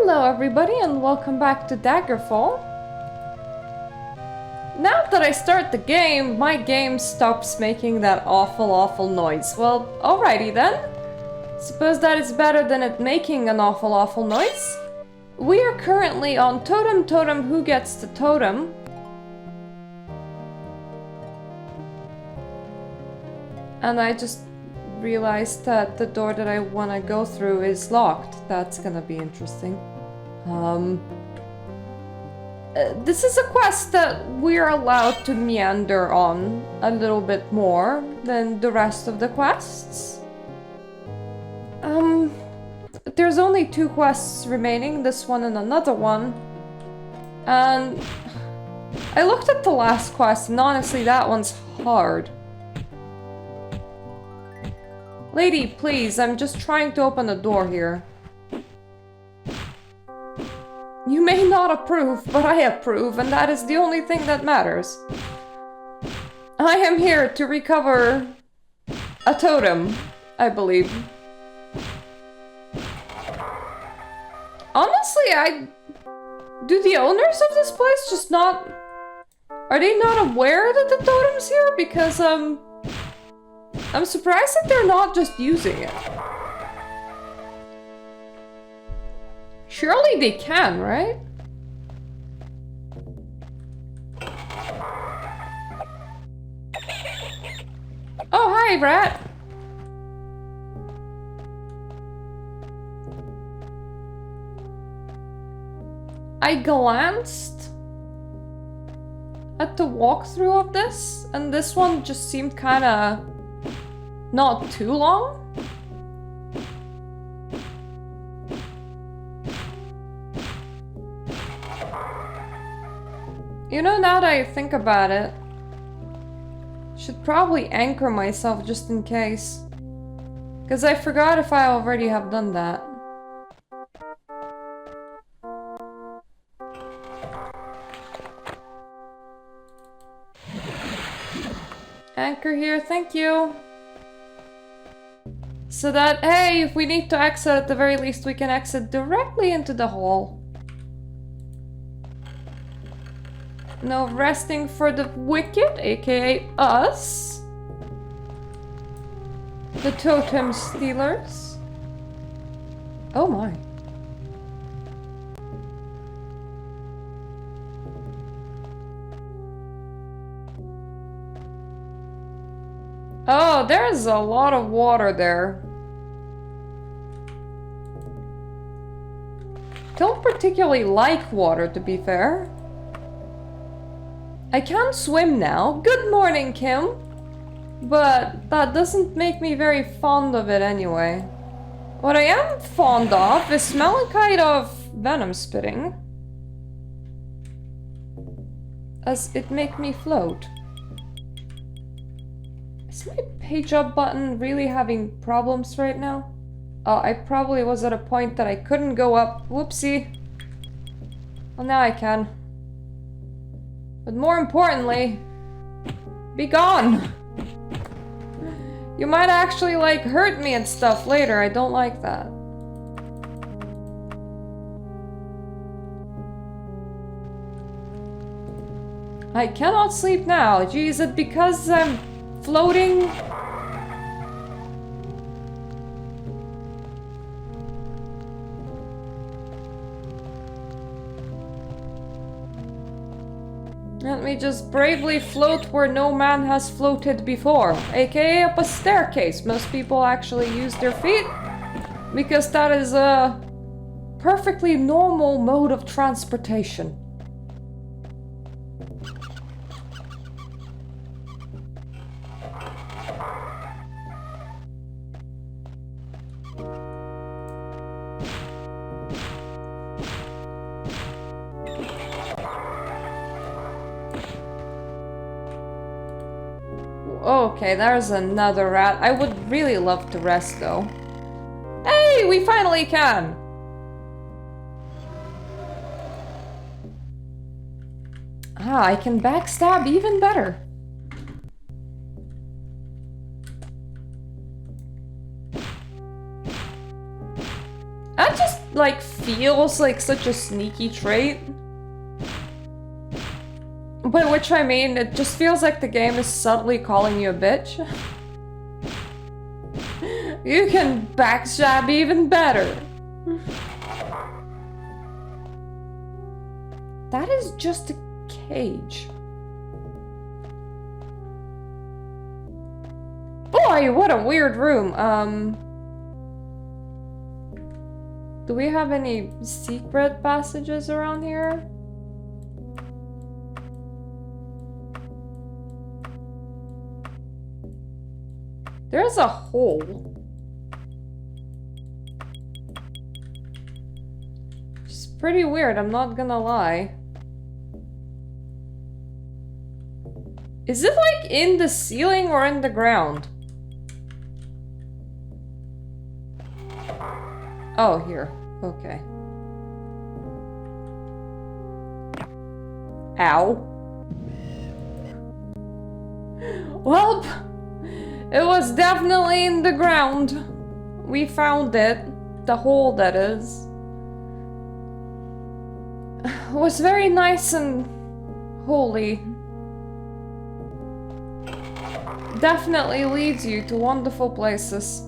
Hello everybody and welcome back to Daggerfall. Now that I start the game, my game stops making that awful noise. Well, alrighty then. Suppose that is better than it making an awful noise. We are currently on Totem, who gets the totem? And I just realized that the door that I want to go through is locked. That's gonna be interesting. This is a quest that we're allowed to meander on a little bit more than the rest of the quests. There's only 2 quests remaining, this one and another one. And I looked at the last quest and honestly that one's hard. Lady, please, I'm just trying to open the door here. You may not approve, but I approve, and that is the only thing that matters. I am here to recover a totem, I believe. Honestly, do the owners of this place just not... Are they not aware that the totem's here? Because, I'm surprised that they're not just using it. Surely they can, right? Oh, hi, rat! I glanced at the walkthrough of this, and this one just seemed kinda... not too long? You know, now that I think about it, should probably anchor myself just in case. Because I forgot if I already have done that. Anchor here, thank you. So that, hey, if we need to exit, at the very least we can exit directly into the hall. No resting for the wicked, aka us. The totem stealers. Oh my. Oh, there's a lot of water there. Don't particularly like water, to be fair. I can't swim now. Good morning, Kim. But that doesn't make me very fond of it anyway. What I am fond of is smelling kind of venom spitting. As it make me float. Is my page up button really having problems right now? Oh, I probably was at a point that I couldn't go up. Whoopsie. Well, now I can. But more importantly, be gone! You might actually, like, hurt me and stuff later. I don't like that. I cannot sleep now. Gee, is it because I'm floating? Let me just bravely float where no man has floated before, aka up a staircase. Most people actually use their feet because that is a perfectly normal mode of transportation. Okay, there's another rat. I would really love to rest though. Hey, we finally can! Ah, I can backstab even better. like feels like such a sneaky trait. By which I mean, it just feels like the game is subtly calling you a bitch. You can backstab even better. That is just a cage. Boy, what a weird room. Do we have any secret passages around here? There's a hole. It's pretty weird, I'm not gonna lie. Is it like in the ceiling or in the ground? Oh, here. Okay. Ow. Well, it was definitely in the ground. We found it. The hole, that is. It was very nice and holy. Definitely leads you to wonderful places.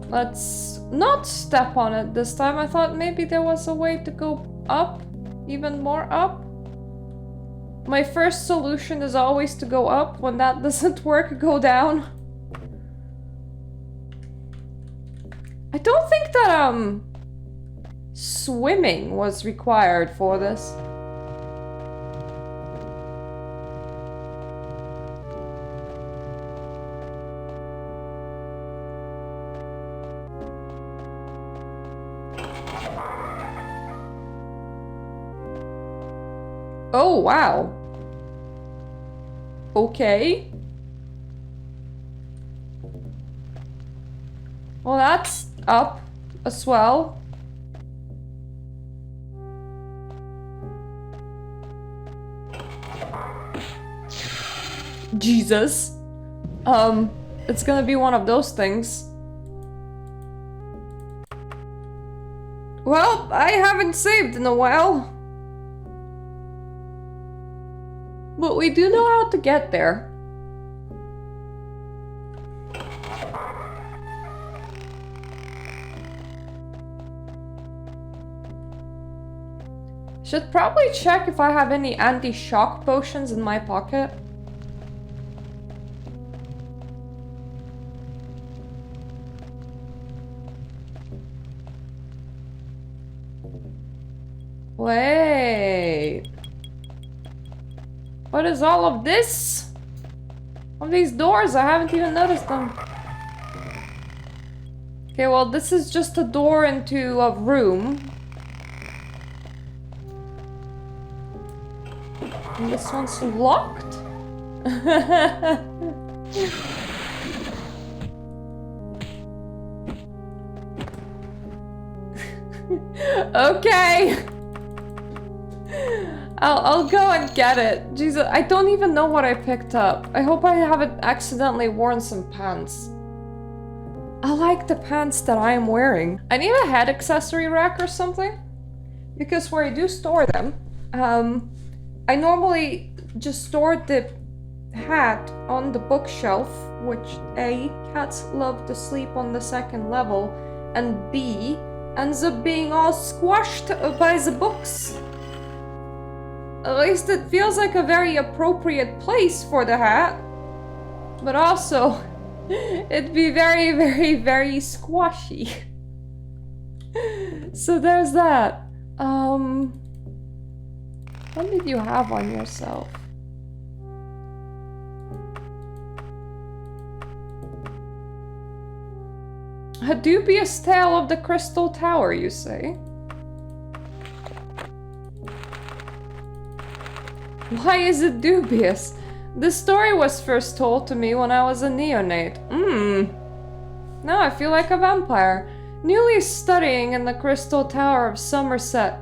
Let's not step on it this time. I thought maybe there was a way to go up, even more up. My first solution is always to go up. When that doesn't work, go down. I don't think that, swimming was required for this. Oh, wow. Okay. Well, that's up as well. Jesus. It's gonna be one of those things. Well, I haven't saved in a while. But we do know how to get there. Should probably check if I have any anti-shock potions in my pocket. Wait. What is all of this? All these doors, I haven't even noticed them. Okay, well, this is just a door into a room. And this one's locked? Okay. I'll go and get it. Jesus, I don't even know what I picked up. I hope I haven't accidentally worn some pants. I like the pants that I am wearing. I need a head accessory rack or something. Because where I do store them, I normally just store the hat on the bookshelf, which A, cats love to sleep on the second level, and B, ends up being all squashed by the books. At least it feels like a very appropriate place for the hat. But also, it'd be very, very, very squashy. So there's that. What did you have on yourself? A dubious tale of the Crystal Tower, you say? Why is it dubious? The story was first told to me when I was a neonate. Now I feel like a vampire, newly studying in the Crystal Tower of Somerset.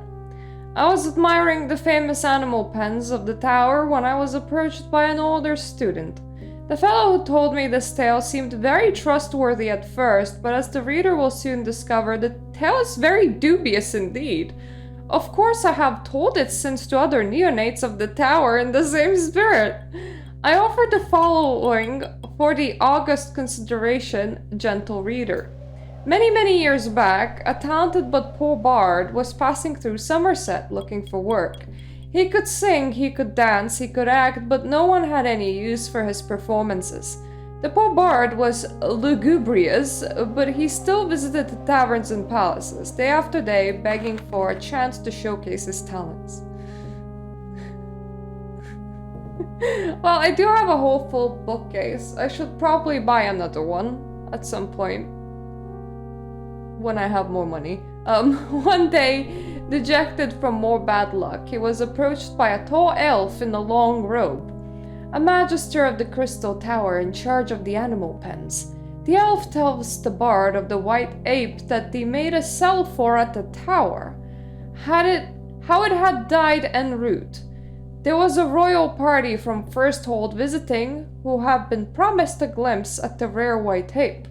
I was admiring the famous animal pens of the tower when I was approached by an older student. The fellow who told me this tale seemed very trustworthy at first, but as the reader will soon discover, the tale is very dubious indeed. Of course, I have told it since to other neonates of the tower in the same spirit. I offer the following for the august consideration, gentle reader. Many years back, a talented but poor bard was passing through Somerset looking for work. He could sing, he could dance, he could act, but no one had any use for his performances. The poor bard was lugubrious, but he still visited the taverns and palaces, day after day, begging for a chance to showcase his talents. Well, I do have a whole full bookcase. I should probably buy another one at some point. When I have more money. One day, dejected from more bad luck, he was approached by a tall elf in a long robe, a magister of the Crystal Tower in charge of the animal pens. The elf tells the bard of the white ape that they made a cell for at the tower, how it had died en route. There was a royal party from First Hold visiting, who have been promised a glimpse at the rare white ape.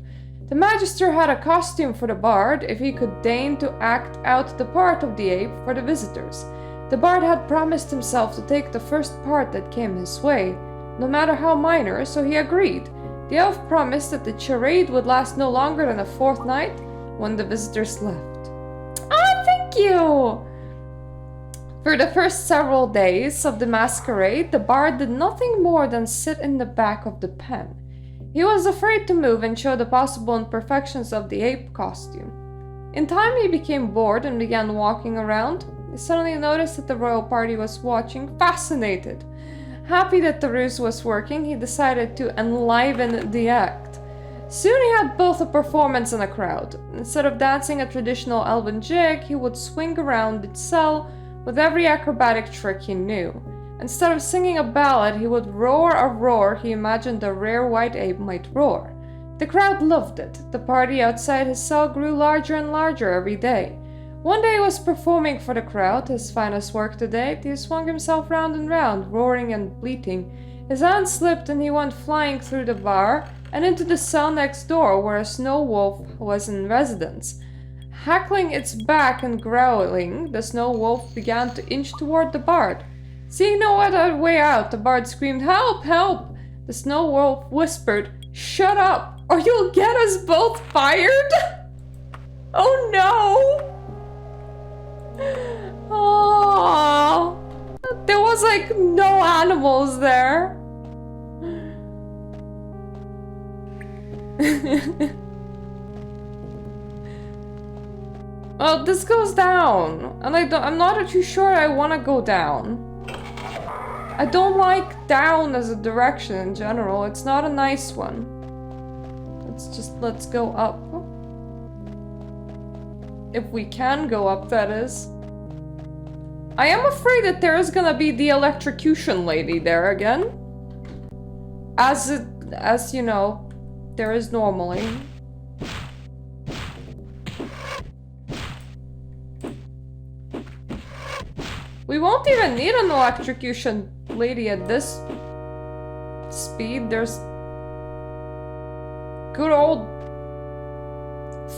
The magister had a costume for the bard if he could deign to act out the part of the ape for the visitors. The bard had promised himself to take the first part that came his way, no matter how minor, so he agreed. The elf promised that the charade would last no longer than a fortnight when the visitors left. Ah, thank you! For the first several days of the masquerade, the bard did nothing more than sit in the back of the pen. He was afraid to move and show the possible imperfections of the ape costume. In time he became bored and began walking around. He suddenly noticed that the royal party was watching, fascinated. Happy that the ruse was working, he decided to enliven the act. Soon he had both a performance and a crowd. Instead of dancing a traditional elven jig, he would swing around the cell with every acrobatic trick he knew. Instead of singing a ballad, he would roar a roar he imagined a rare white ape might roar. The crowd loved it. The party outside his cell grew larger and larger every day. One day he was performing for the crowd, his finest work to date. He swung himself round and round, roaring and bleating. His hand slipped and he went flying through the bar and into the cell next door where a snow wolf was in residence. Hackling its back and growling, the snow wolf began to inch toward the bard. Seeing no other way out, the bard screamed, "Help! Help!" The snow wolf whispered, "Shut up, or you'll get us both fired!" Oh no! Oh, there was like no animals there. Well, this goes down, and I'm not too sure I want to go down. I don't like down as a direction in general. It's not a nice one. Let's go up. If we can go up, that is. I am afraid that there is gonna be the electrocution lady there again. As you know, there is normally. We won't even need an electrocution lady at this speed. There's good old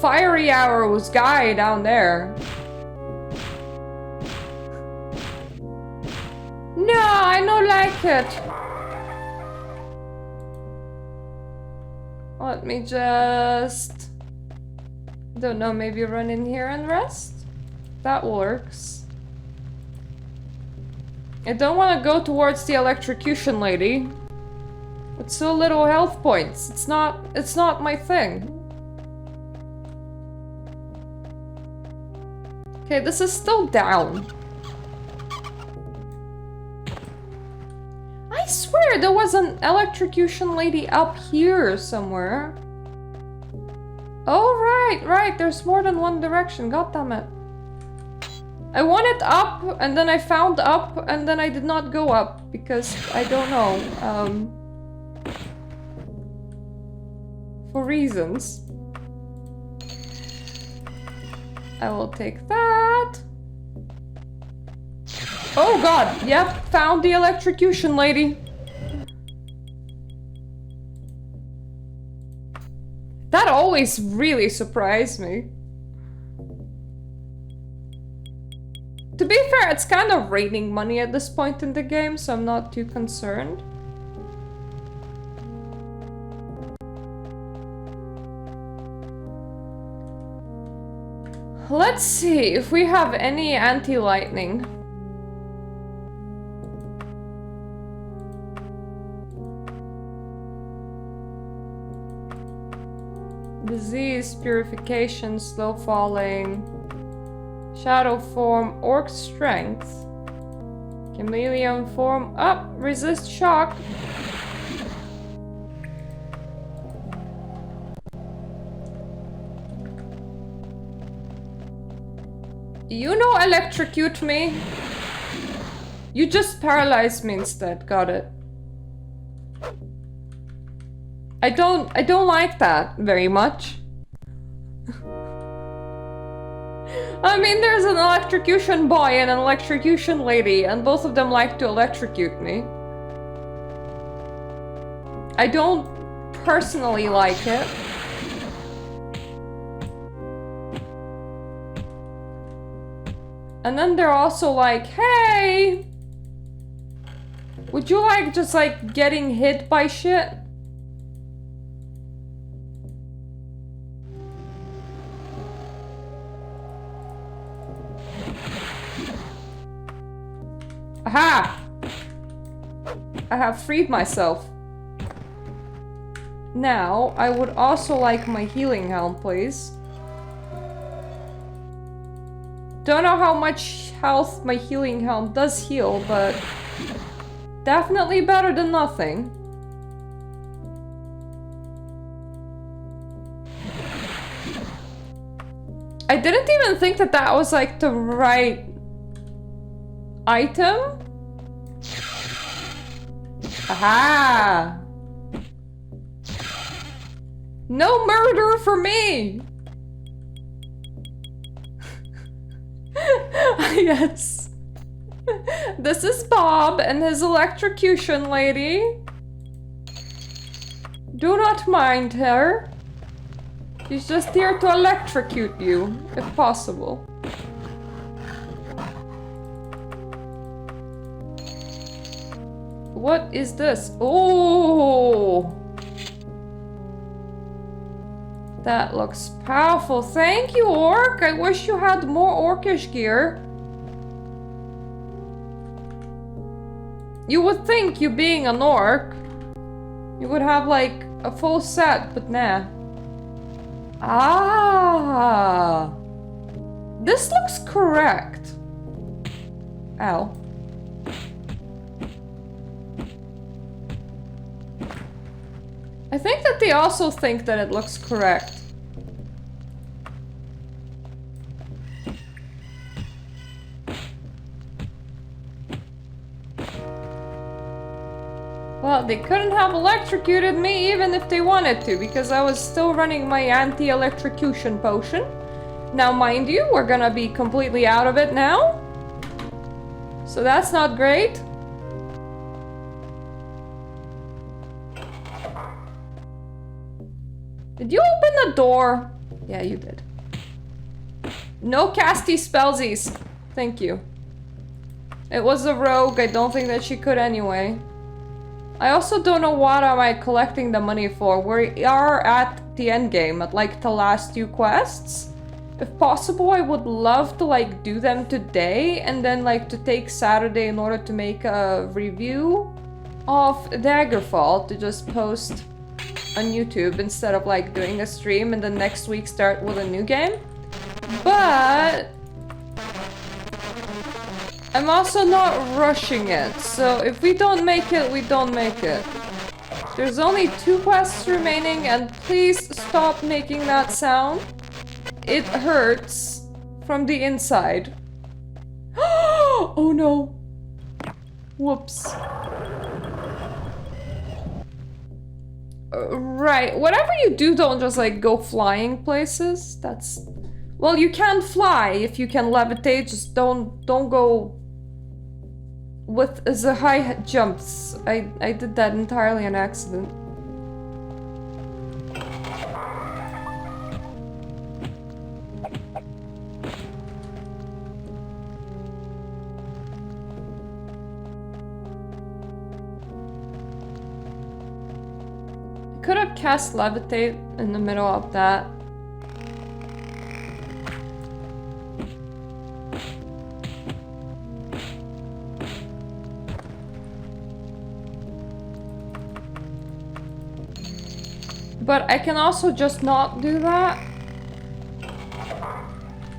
fiery arrows guy down there. No, I don't like it. Let me just... don't know, maybe run in here and rest? That works. I don't want to go towards the electrocution lady. With so little health points. It's not my thing. Okay, this is still down. I swear there was an electrocution lady up here somewhere. Oh, right. There's more than one direction. God damn it. I wanted up, and then I found up, and then I did not go up, because I don't know, for reasons. I will take that. Oh god, yep, found the electrocution lady. always really surprise me. To be fair, it's kind of raining money at this point in the game, so I'm not too concerned. Let's see if we have any anti-lightning. Disease, purification, slow falling, shadow form, orc strength, chameleon form, up, resist shock. You know, electrocute me. You just paralyze me instead. Got it. I don't like that very much. I mean, there's an electrocution boy and an electrocution lady, and both of them like to electrocute me. I don't personally like it. And then they're also like, hey! Would you like just like getting hit by shit? Aha! I have freed myself. Now, I would also like my healing helm, please. Don't know how much health my healing helm does heal, but definitely better than nothing. I didn't even think that that was like the right item. Aha! No murder for me! Yes. This is Bob and his electrocution lady. Do not mind her. She's just here to electrocute you, if possible. What is this? Oh! That looks powerful. Thank you, Orc. I wish you had more Orcish gear. You would think, you being an Orc, you would have like a full set, but nah. Ah! This looks correct. Ow. I think that they also think that it looks correct. Well, they couldn't have electrocuted me even if they wanted to, because I was still running my anti-electrocution potion. Now, mind you, we're gonna be completely out of it now. So that's not great. Did you open the door? Yeah, you did. No casty spellsies. Thank you. It was a rogue. I don't think that she could anyway. I also don't know what am I collecting the money for. We are at the end game, at like the last few quests. If possible, I would love to like do them today and then like to take Saturday in order to make a review of Daggerfall to just post on YouTube instead of like doing a stream and then next week start with a new game. But I'm also not rushing it, so if we don't make it, we don't make it. There's only 2 quests remaining, and please stop making that sound. It hurts from the inside. Oh no. Whoops. Right, whatever you do, don't just like go flying places. That's... Well, you can fly if you can levitate, just don't go with the high jumps. I did that entirely on accident. cast Levitate in the middle of that. But I can also just not do that.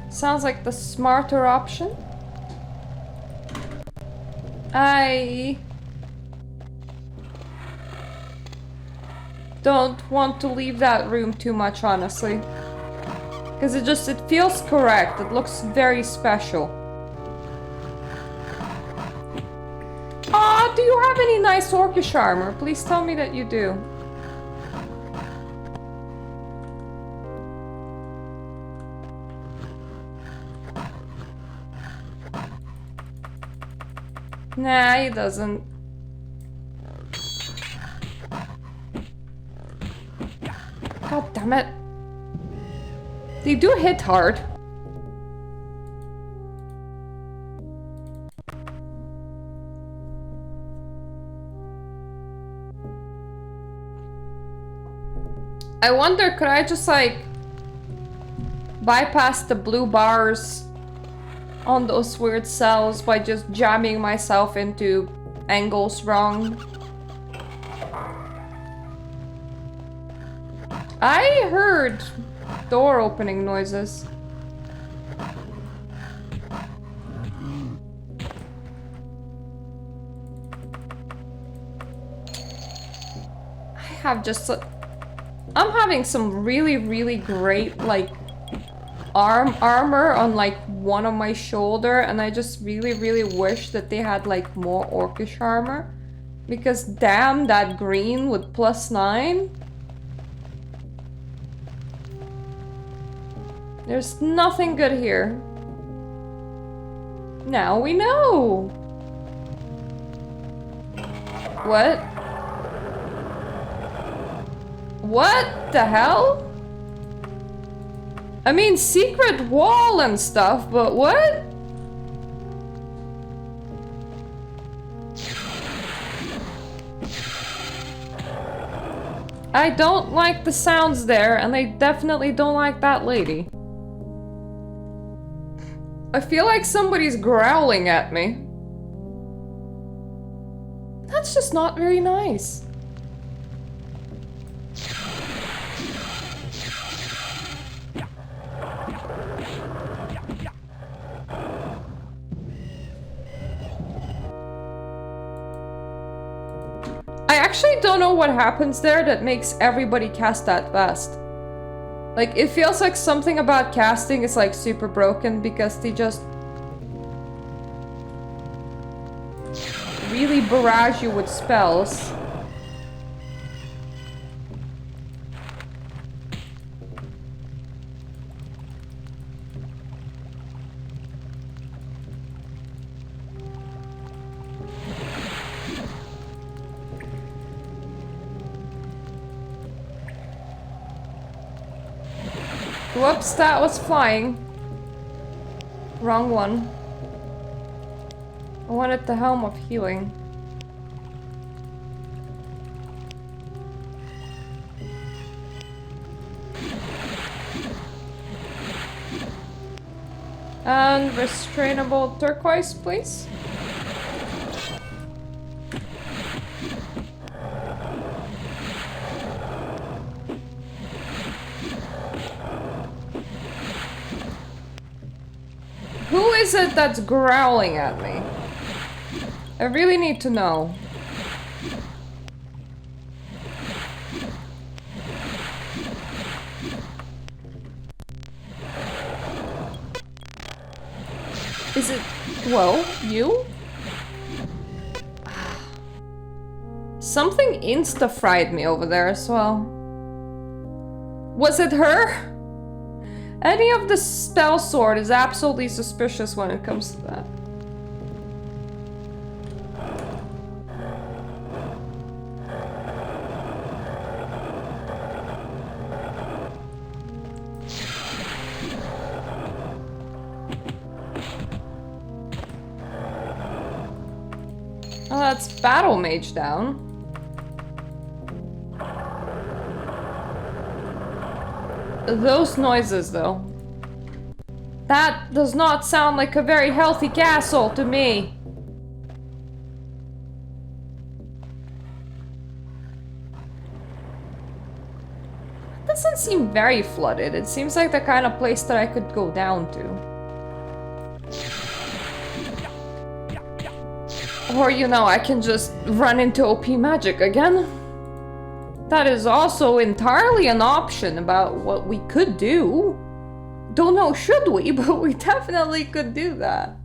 Sounds like the smarter option. I don't want to leave that room too much, honestly. Because it feels correct. It looks very special. Aw, do you have any nice orcish armor? Please tell me that you do. Nah, he doesn't. God damn it. They do hit hard. I wonder, could I just like bypass the blue bars on those weird cells by just jamming myself into angles wrong? I heard door opening noises. I'm having some really great like armor on like one of my shoulder, and I just really wish that they had like more orcish armor, because damn, that green with +9. There's nothing good here. Now we know. What? What the hell? I mean, secret wall and stuff, but what? I don't like the sounds there, and I definitely don't like that lady. I feel like somebody's growling at me. That's just not very nice. I actually don't know what happens there that makes everybody cast that fast. Like, it feels like something about casting is like super broken because they just really barrage you with spells. Whoops, that was flying. Wrong one. I wanted the Helm of Healing. And restrainable turquoise, please. Who is it that's growling at me? I really need to know. Is it... Whoa, you? Something insta-fried me over there as well. Was it her? Any of the spell sword is absolutely suspicious when it comes to that. Oh, that's Battle Mage down. Those noises, though. That does not sound like a very healthy castle to me. It doesn't seem very flooded. It seems like the kind of place that I could go down to. Or, you know, I can just run into OP magic again. That is also entirely an option about what we could do. Don't know should we, but we definitely could do that.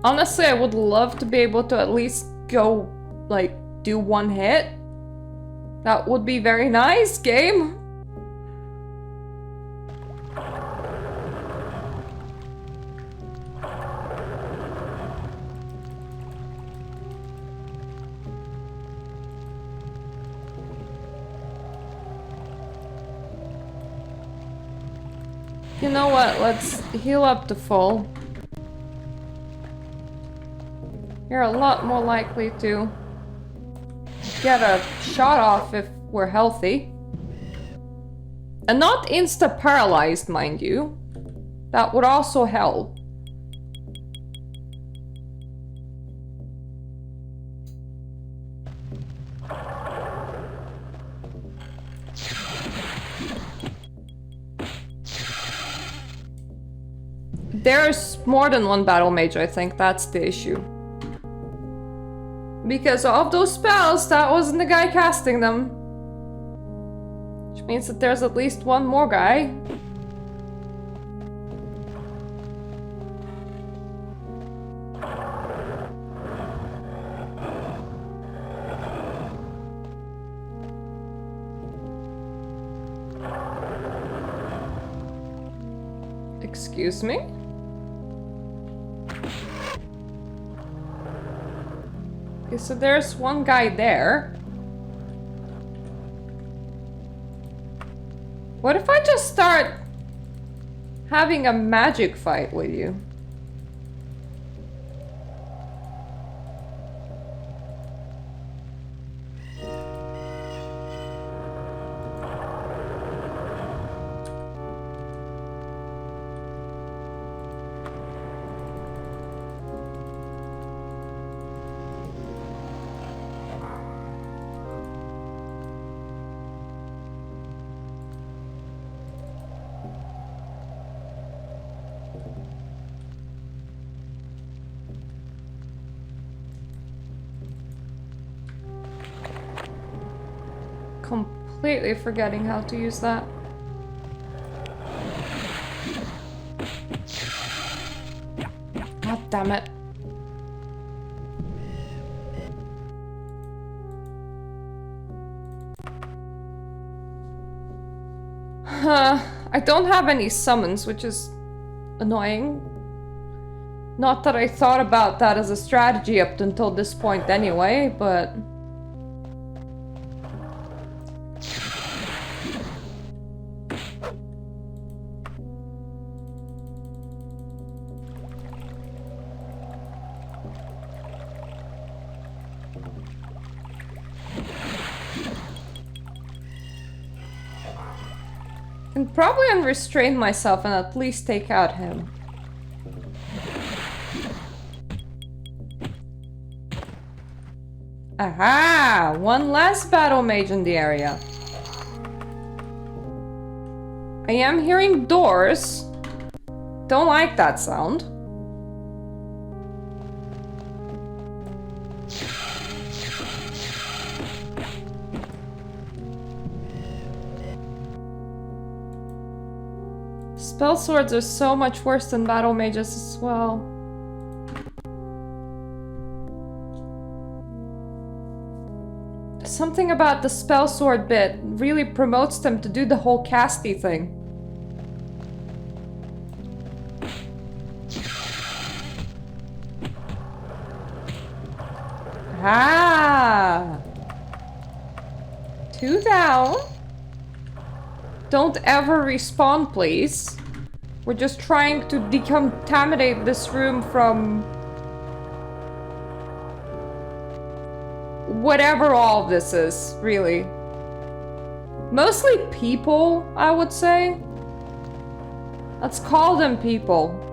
Honestly, I would love to be able to at least go, like, do one hit. That would be very nice, game. You know what? Let's heal up to full. You're a lot more likely to get a shot off if we're healthy. And not insta-paralyzed, mind you. That would also help. There's more than one battle mage, I think. That's the issue. Because of those spells, that wasn't the guy casting them. Which means that there's at least one more guy. Excuse me? Okay, so there's one guy there. What if I just start having a magic fight with you? Completely forgetting how to use that. God damn it. I don't have any summons, which is annoying. Not that I thought about that as a strategy up until this point anyway, but... And probably unrestrain myself and at least take out him. Aha! One less battle mage in the area. I am hearing doors. Don't like that sound. Spell swords are so much worse than battle mages as well. Something about the spell sword bit really promotes them to do the whole casty thing. Ah! 2 down. Don't ever respawn, please. We're just trying to decontaminate this room from whatever all of this is, really. Mostly people, I would say. Let's call them people.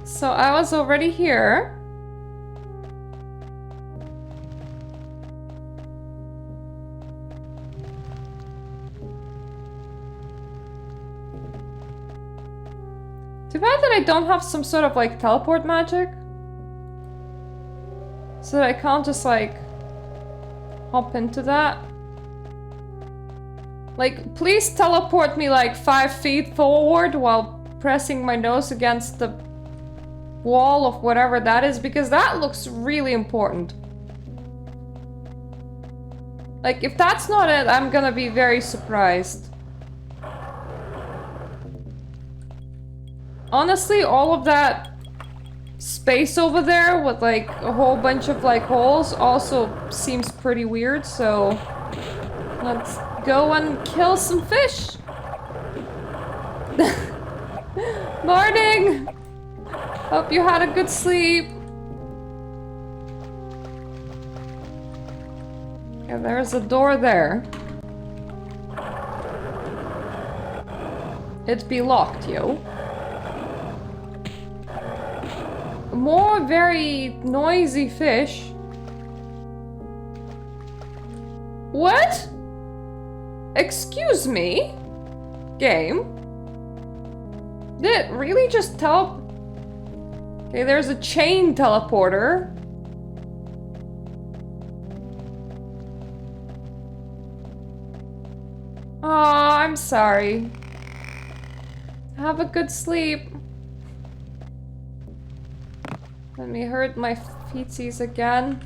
So I was already here. Too bad that I don't have some sort of like teleport magic. So that I can't just like hop into that. Like, please teleport me like 5 feet forward while pressing my nose against the wall of whatever that is, because that looks really important. Like, if that's not it, I'm gonna be very surprised. Honestly, all of that space over there with like a whole bunch of like holes also seems pretty weird, so let's go and kill some fish. Morning! Hope you had a good sleep. Yeah, there's a door there. It'd be locked, yo. More very noisy fish. What? Excuse me? Game? Did it really just tell? Okay, there's a chain teleporter. Aw, I'm sorry. Have a good sleep. Let me hurt my feetsies again.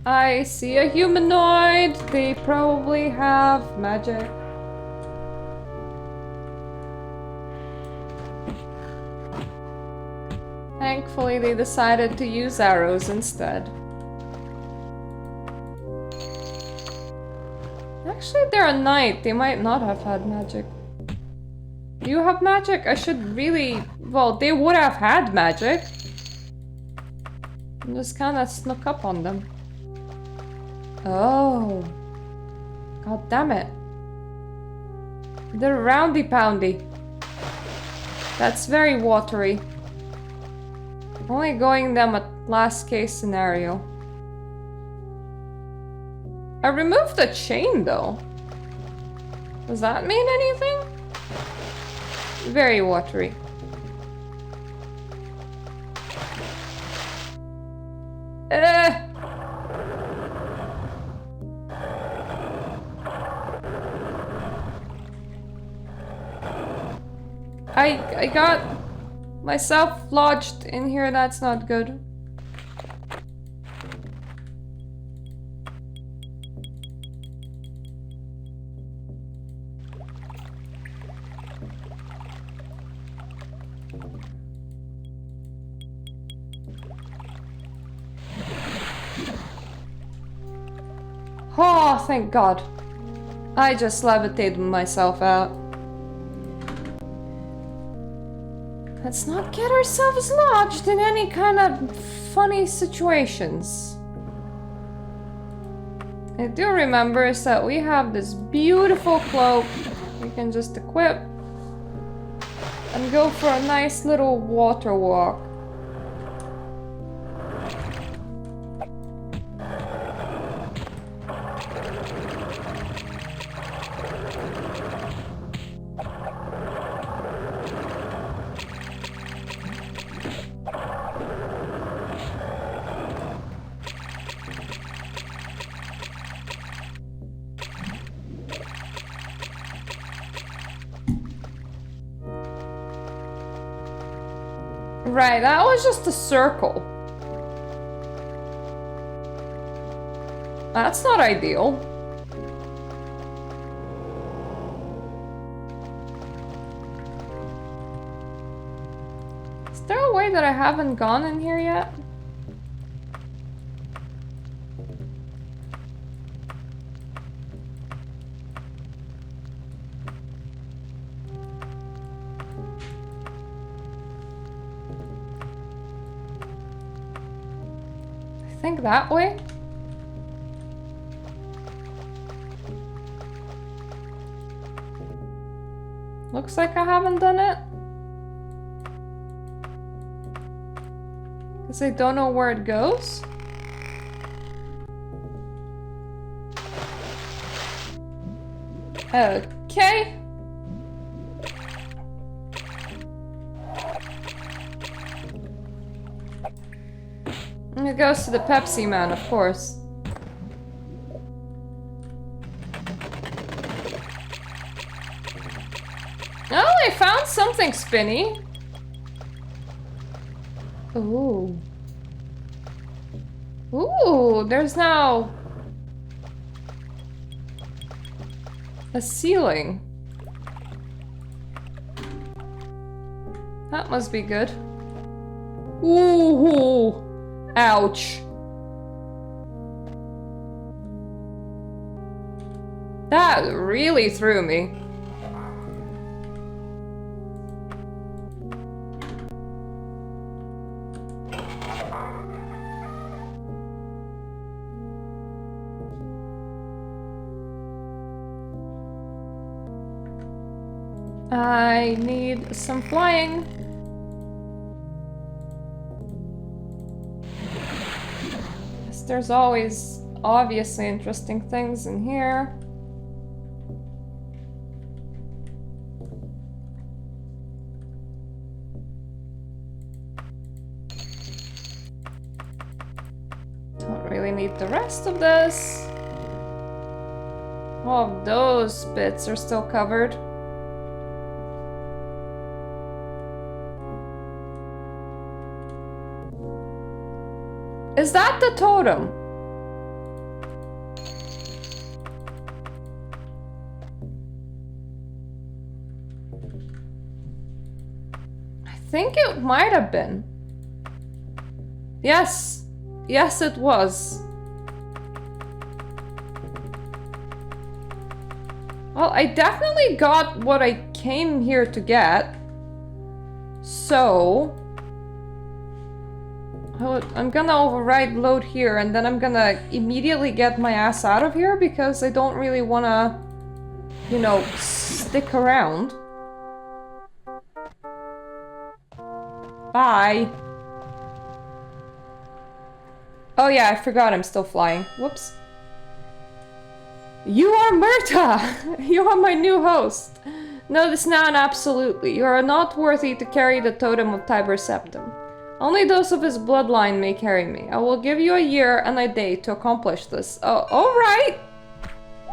I see a humanoid. They probably have magic. Thankfully, they decided to use arrows instead. Actually, they're a knight. They might not have had magic. Do you have magic? I should really... Well, they would have had magic. I just kind of snuck up on them. Oh. God damn it. They're roundy poundy. That's very watery. Only going them at last case scenario. I removed the chain though. Does that mean anything? Very watery. I got myself lodged in here. That's not good. Oh, thank God. I just levitated myself out. Let's not get ourselves lodged in any kind of funny situations. I do remember is that we have this beautiful cloak we can just equip and go for a nice little water walk. Right, that was just a circle. That's not ideal. that I haven't gone in here yet? I think that way? Looks like I haven't done it. Because I don't know where it goes. Okay. And it goes to the Pepsi man, of course. Oh, I found something spinny. Ooh. Ooh, there's now a ceiling. That must be good. Ooh. Ouch. That really threw me. I need some flying. Yes, there's always obviously interesting things in here. Don't really need the rest of this. All of those bits are still covered. Is that the totem? I think it might have been. Yes. Yes, it was. Well, I definitely got what I came here to get. So... I'm gonna override load here, and then I'm gonna immediately get my ass out of here because I don't really wanna, you know, stick around. Bye. Oh yeah, I forgot I'm still flying. Whoops. You are Myrta! You are my new host. Know this now and absolutely. You are not worthy to carry the totem of Tiber Septim. Only those of his bloodline may carry me. I will give you a year and a day to accomplish this. Oh, alright!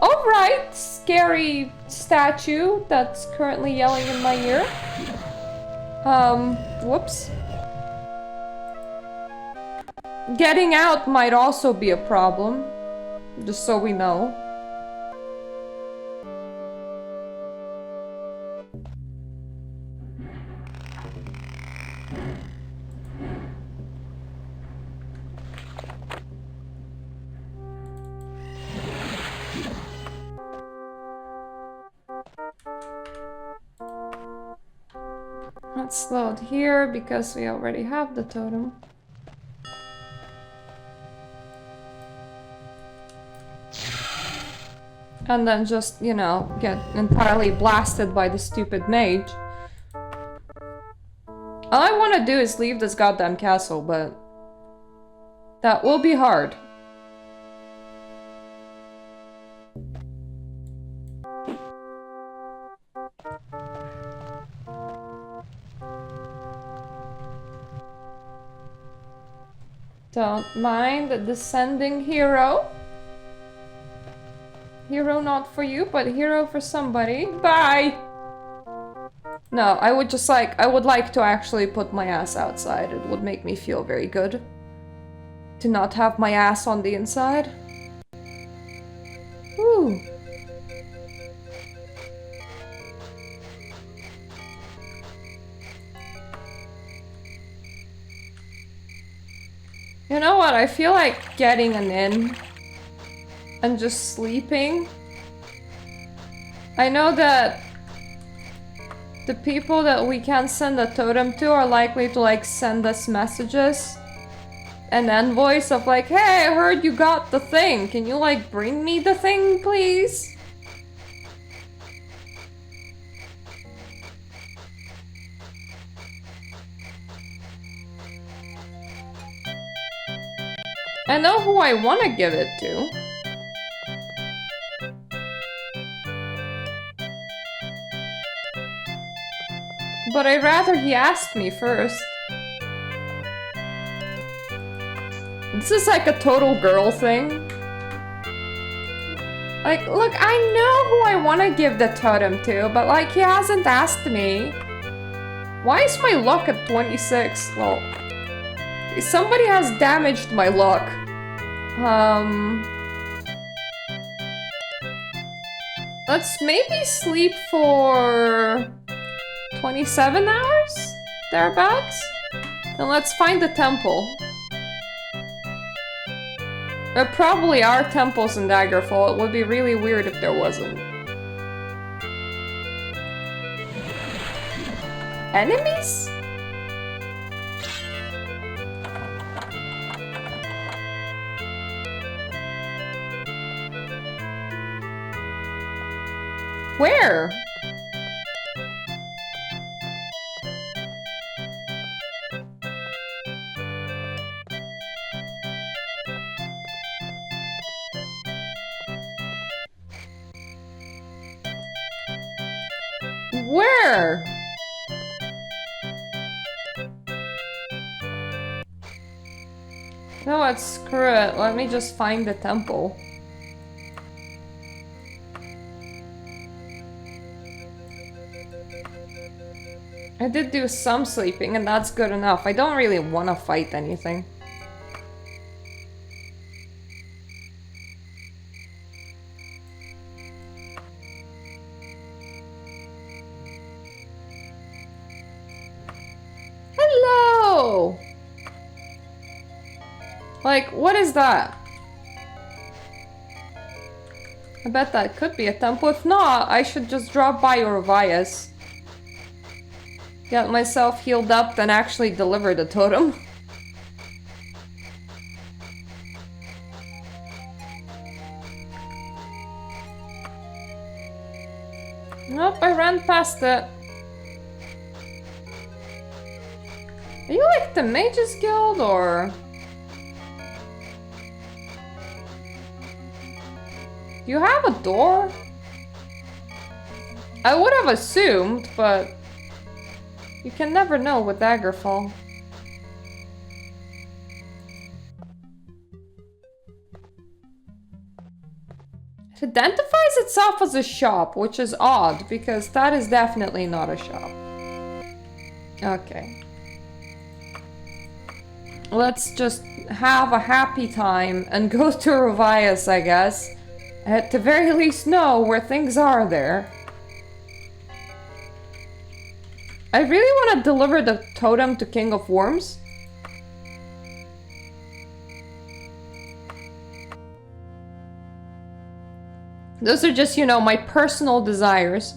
Alright, scary statue that's currently yelling in my ear. Whoops. Getting out might also be a problem. Just so we know. Let's load here because we already have the totem. And then just, you know, get entirely blasted by the stupid mage. All I want to do is leave this goddamn castle, but that will be hard. Don't mind the descending hero. Hero not for you, but hero for somebody. Bye! No, I would just like, I would like to actually put my ass outside. It would make me feel very good. To not have my ass on the inside. Woo! I feel like getting an inn and just sleeping. I know that the people that we can send a totem to are likely to like send us messages and envoys of like, hey, I heard you got the thing. Can you like bring me the thing, please? I know who I want to give it to. But I'd rather he asked me first. This is like a total girl thing. Like, look, I know who I want to give the totem to, but like, he hasn't asked me. Why is my luck at 26? Well, somebody has damaged my luck. Let's maybe sleep for 27 hours? Thereabouts? Then let's find the temple. There probably are temples in Daggerfall. It would be really weird if there wasn't. Enemies? Where? Where? No, what? Screw it. Let me just find the temple. I did do some sleeping, and that's good enough. I don't really want to fight anything. Hello! Like, what is that? I bet that could be a temple. If not, I should just drop by Aetherius. Get myself healed up, then actually deliver the totem. Nope, I ran past it. Are you like the Mages Guild, or...? Do you have a door? I would have assumed, but... you can never know with Daggerfall. It identifies itself as a shop, which is odd, because that is definitely not a shop. Okay. Let's just have a happy time and go to Aetherius, I guess. At the very least know where things are there. I really want to deliver the totem to King of Worms. Those are just, you know, my personal desires.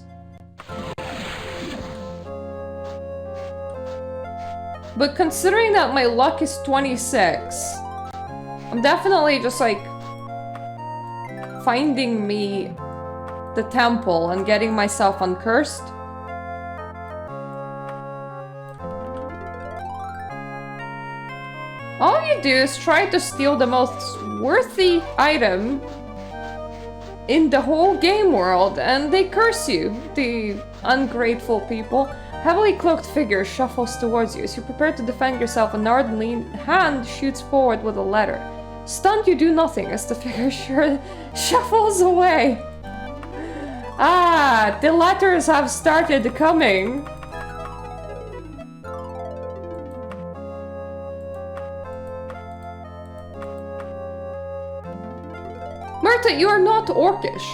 But considering that my luck is 26, I'm definitely just like finding me the temple and getting myself uncursed. All you do is try to steal the most worthy item in the whole game world, and they curse you, the ungrateful people. Heavily cloaked figure shuffles towards you. As you prepare to defend yourself, a gnarled lean hand shoots forward with a letter. Stunned, you do nothing as the figure shuffles away. Ah, the letters have started coming. Myrta, you are not Orcish.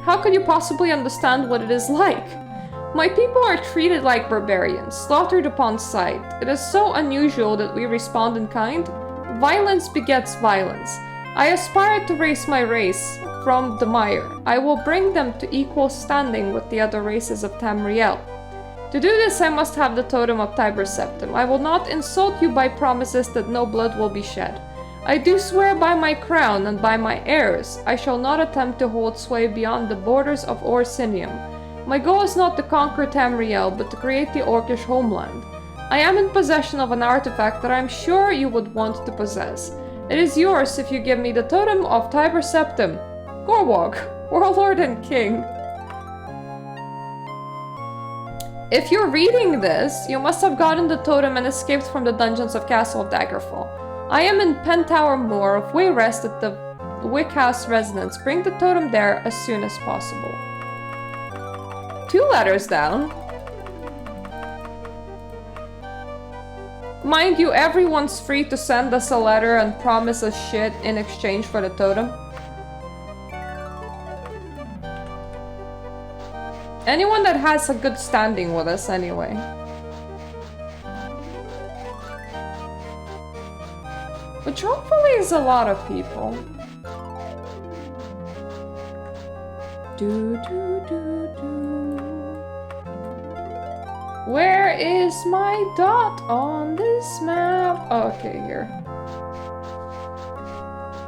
How can you possibly understand what it is like? My people are treated like barbarians, slaughtered upon sight. It is so unusual that we respond in kind. Violence begets violence. I aspire to raise my race from the mire. I will bring them to equal standing with the other races of Tamriel. To do this, I must have the Totem of Tiber Septim. I will not insult you by promises that no blood will be shed. I do swear by my crown and by my heirs, I shall not attempt to hold sway beyond the borders of Orsinium. My goal is not to conquer Tamriel, but to create the Orcish homeland. I am in possession of an artifact that I am sure you would want to possess. It is yours if you give me the Totem of Tiber Septim. Gorwog, Warlord and King. If you're reading this, you must have gotten the totem and escaped from the dungeons of Castle of Daggerfall. I am in Pentower Moor of Wayrest at the Wick House residence. Bring the totem there as soon as possible. 2 letters down. Mind you, everyone's free to send us a letter and promise us shit in exchange for the totem. Anyone that has a good standing with us, anyway. Which hopefully is a lot of people. Where is my dot on this map? Oh, okay, here.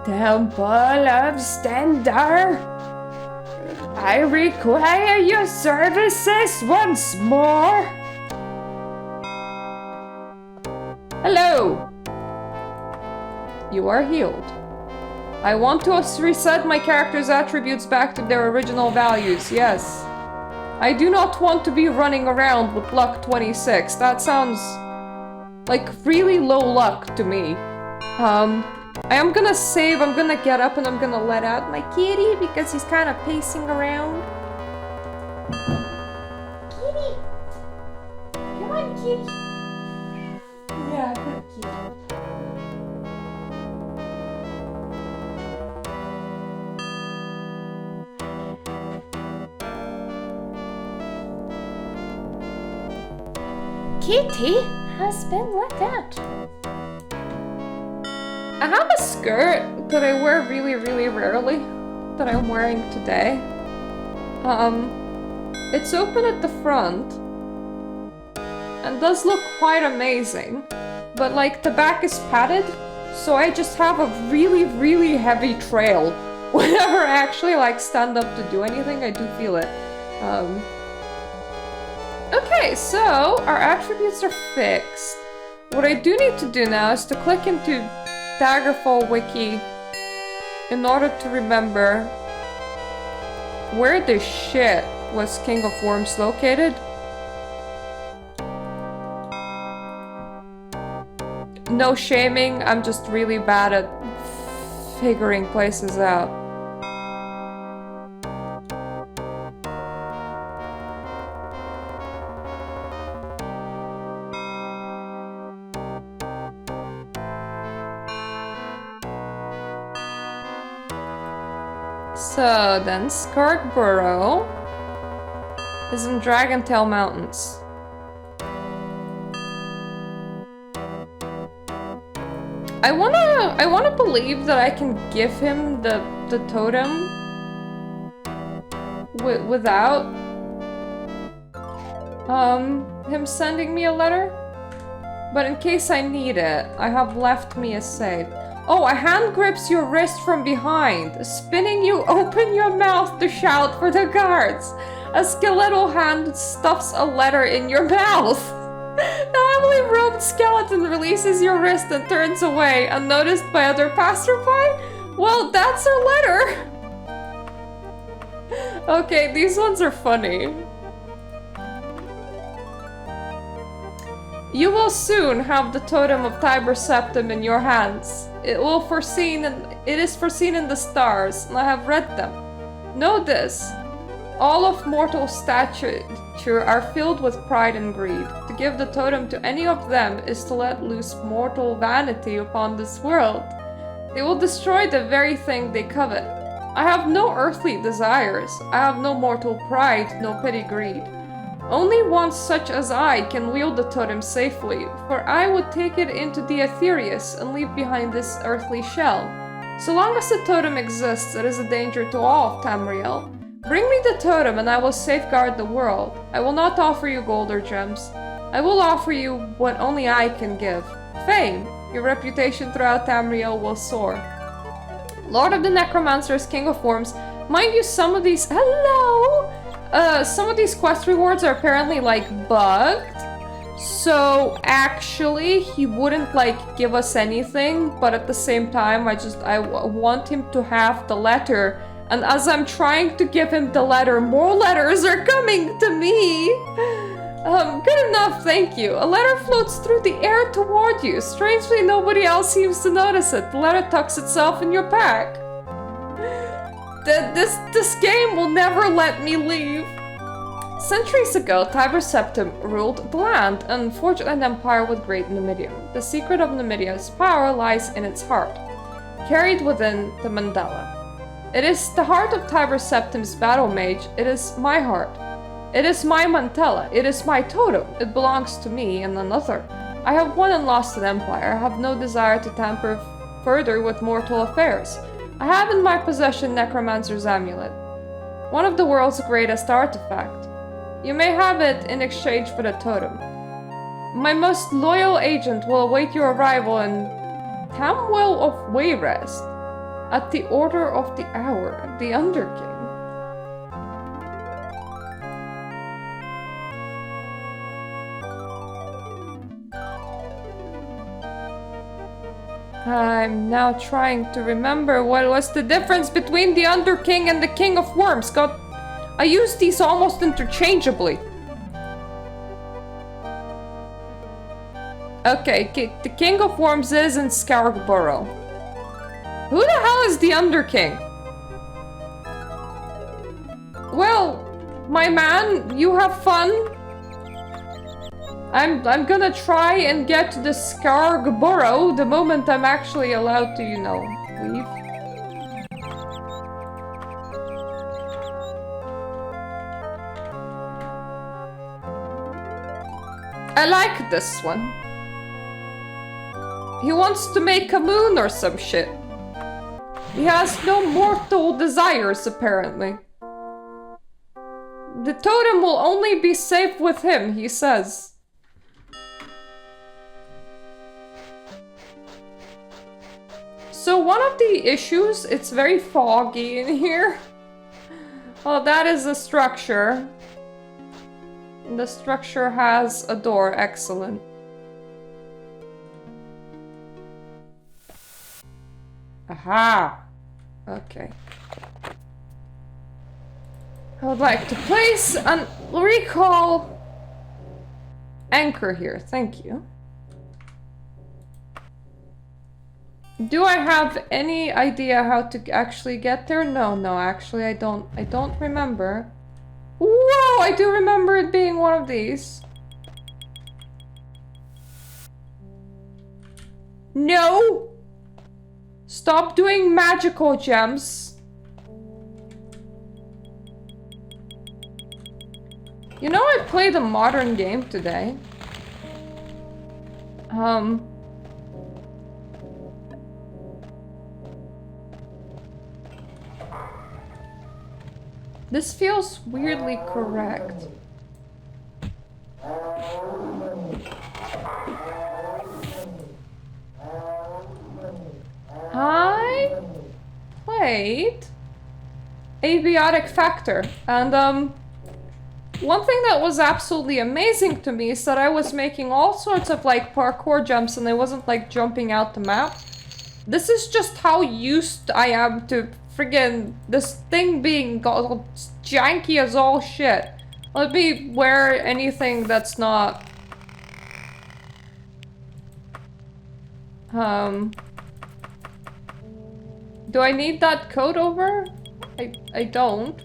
Temple of Stendar, I require your services once more. Hello. You are healed. I want to reset my character's attributes back to their original values, yes. I do not want to be running around with luck 26. That sounds like really low luck to me. I am gonna save, I'm gonna get up and I'm gonna let out my kitty because he's kind of pacing around. Kitty! Come on, kitty! Yeah, good kitty. Kitty has been let out. I have a skirt that I wear really, really rarely, that I'm wearing today. It's open at the front, and does look quite amazing, but like the back is padded, so I just have a really, really heavy trail. Whenever I actually like stand up to do anything, I do feel it. Okay, so our attributes are fixed. What I do need to do now is to click into Daggerfall wiki in order to remember where the shit was King of Worms located. No shaming, I'm just really bad at figuring places out. So then Skarkborough is in Dragontail Mountains. I wanna believe that I can give him the totem without him sending me a letter. But in case I need it, I have left me a save. Oh, a hand grips your wrist from behind, spinning you open your mouth to shout for the guards. A skeletal hand stuffs a letter in your mouth. The heavily robed skeleton releases your wrist and turns away, unnoticed by other passerby. Well, that's our letter. Okay, these ones are funny. You will soon have the Totem of Tiber Septim in your hands. It is foreseen in the stars, and I have read them. Know this. All of mortal stature are filled with pride and greed. To give the totem to any of them is to let loose mortal vanity upon this world. They will destroy the very thing they covet. I have no earthly desires. I have no mortal pride, no petty greed. Only one such as I can wield the totem safely, for I would take it into the Aetherius and leave behind this earthly shell. So long as the totem exists, it is a danger to all of Tamriel. Bring me the totem and I will safeguard the world. I will not offer you gold or gems. I will offer you what only I can give. Fame. Your reputation throughout Tamriel will soar. Lord of the Necromancers, King of Worms. Mind you, some of these... Hello! Some of these quest rewards are apparently, like, bugged. So, actually, he wouldn't, like, give us anything. But at the same time, I want him to have the letter. And as I'm trying to give him the letter, more letters are coming to me. Good enough, thank you. A letter floats through the air toward you. Strangely, nobody else seems to notice it. The letter tucks itself in your pack. This game will never let me leave. Centuries ago, Tiber Septim ruled the land and forged an empire with great Numidium. The secret of Numidia's power lies in its heart, carried within the mandala. It is the heart of Tiber Septim's battle mage. It is my heart. It is my mantella. It is my totem. It belongs to me and another. I have won and lost an empire. I have no desire to tamper further with mortal affairs. I have in my possession Necromancer's amulet, one of the world's greatest artifacts. You may have it in exchange for the totem. My most loyal agent will await your arrival in Tamwell of Wayrest at the order of the hour, the Underking. I'm now trying to remember what was the difference between the Underking and the King of Worms. God, I use these almost interchangeably. Okay, the King of Worms is in Scarborough. Who the hell is the Underking? Well, my man, you have fun. I'm gonna try and get to the Scarborough the moment I'm actually allowed to, you know, leave. I like this one. He wants to make a moon or some shit. He has no mortal desires, apparently. The totem will only be safe with him, he says. So one of the issues, it's very foggy in here. Well, that is a structure. The structure has a door, excellent. Aha! Okay. I would like to place an recall anchor here, thank you. Do I have any idea how to actually get there? No, actually I don't remember. Whoa, I do remember it being one of these. No! Stop doing magical gems. You know, I played a modern game today. This feels weirdly correct. I played Abiotic Factor, and one thing that was absolutely amazing to me is that I was making all sorts of like parkour jumps and I wasn't like jumping out the map. This is just how used I am to friggin' this thing being janky as all shit. Let me wear anything that's not... Do I need that coat over? I don't.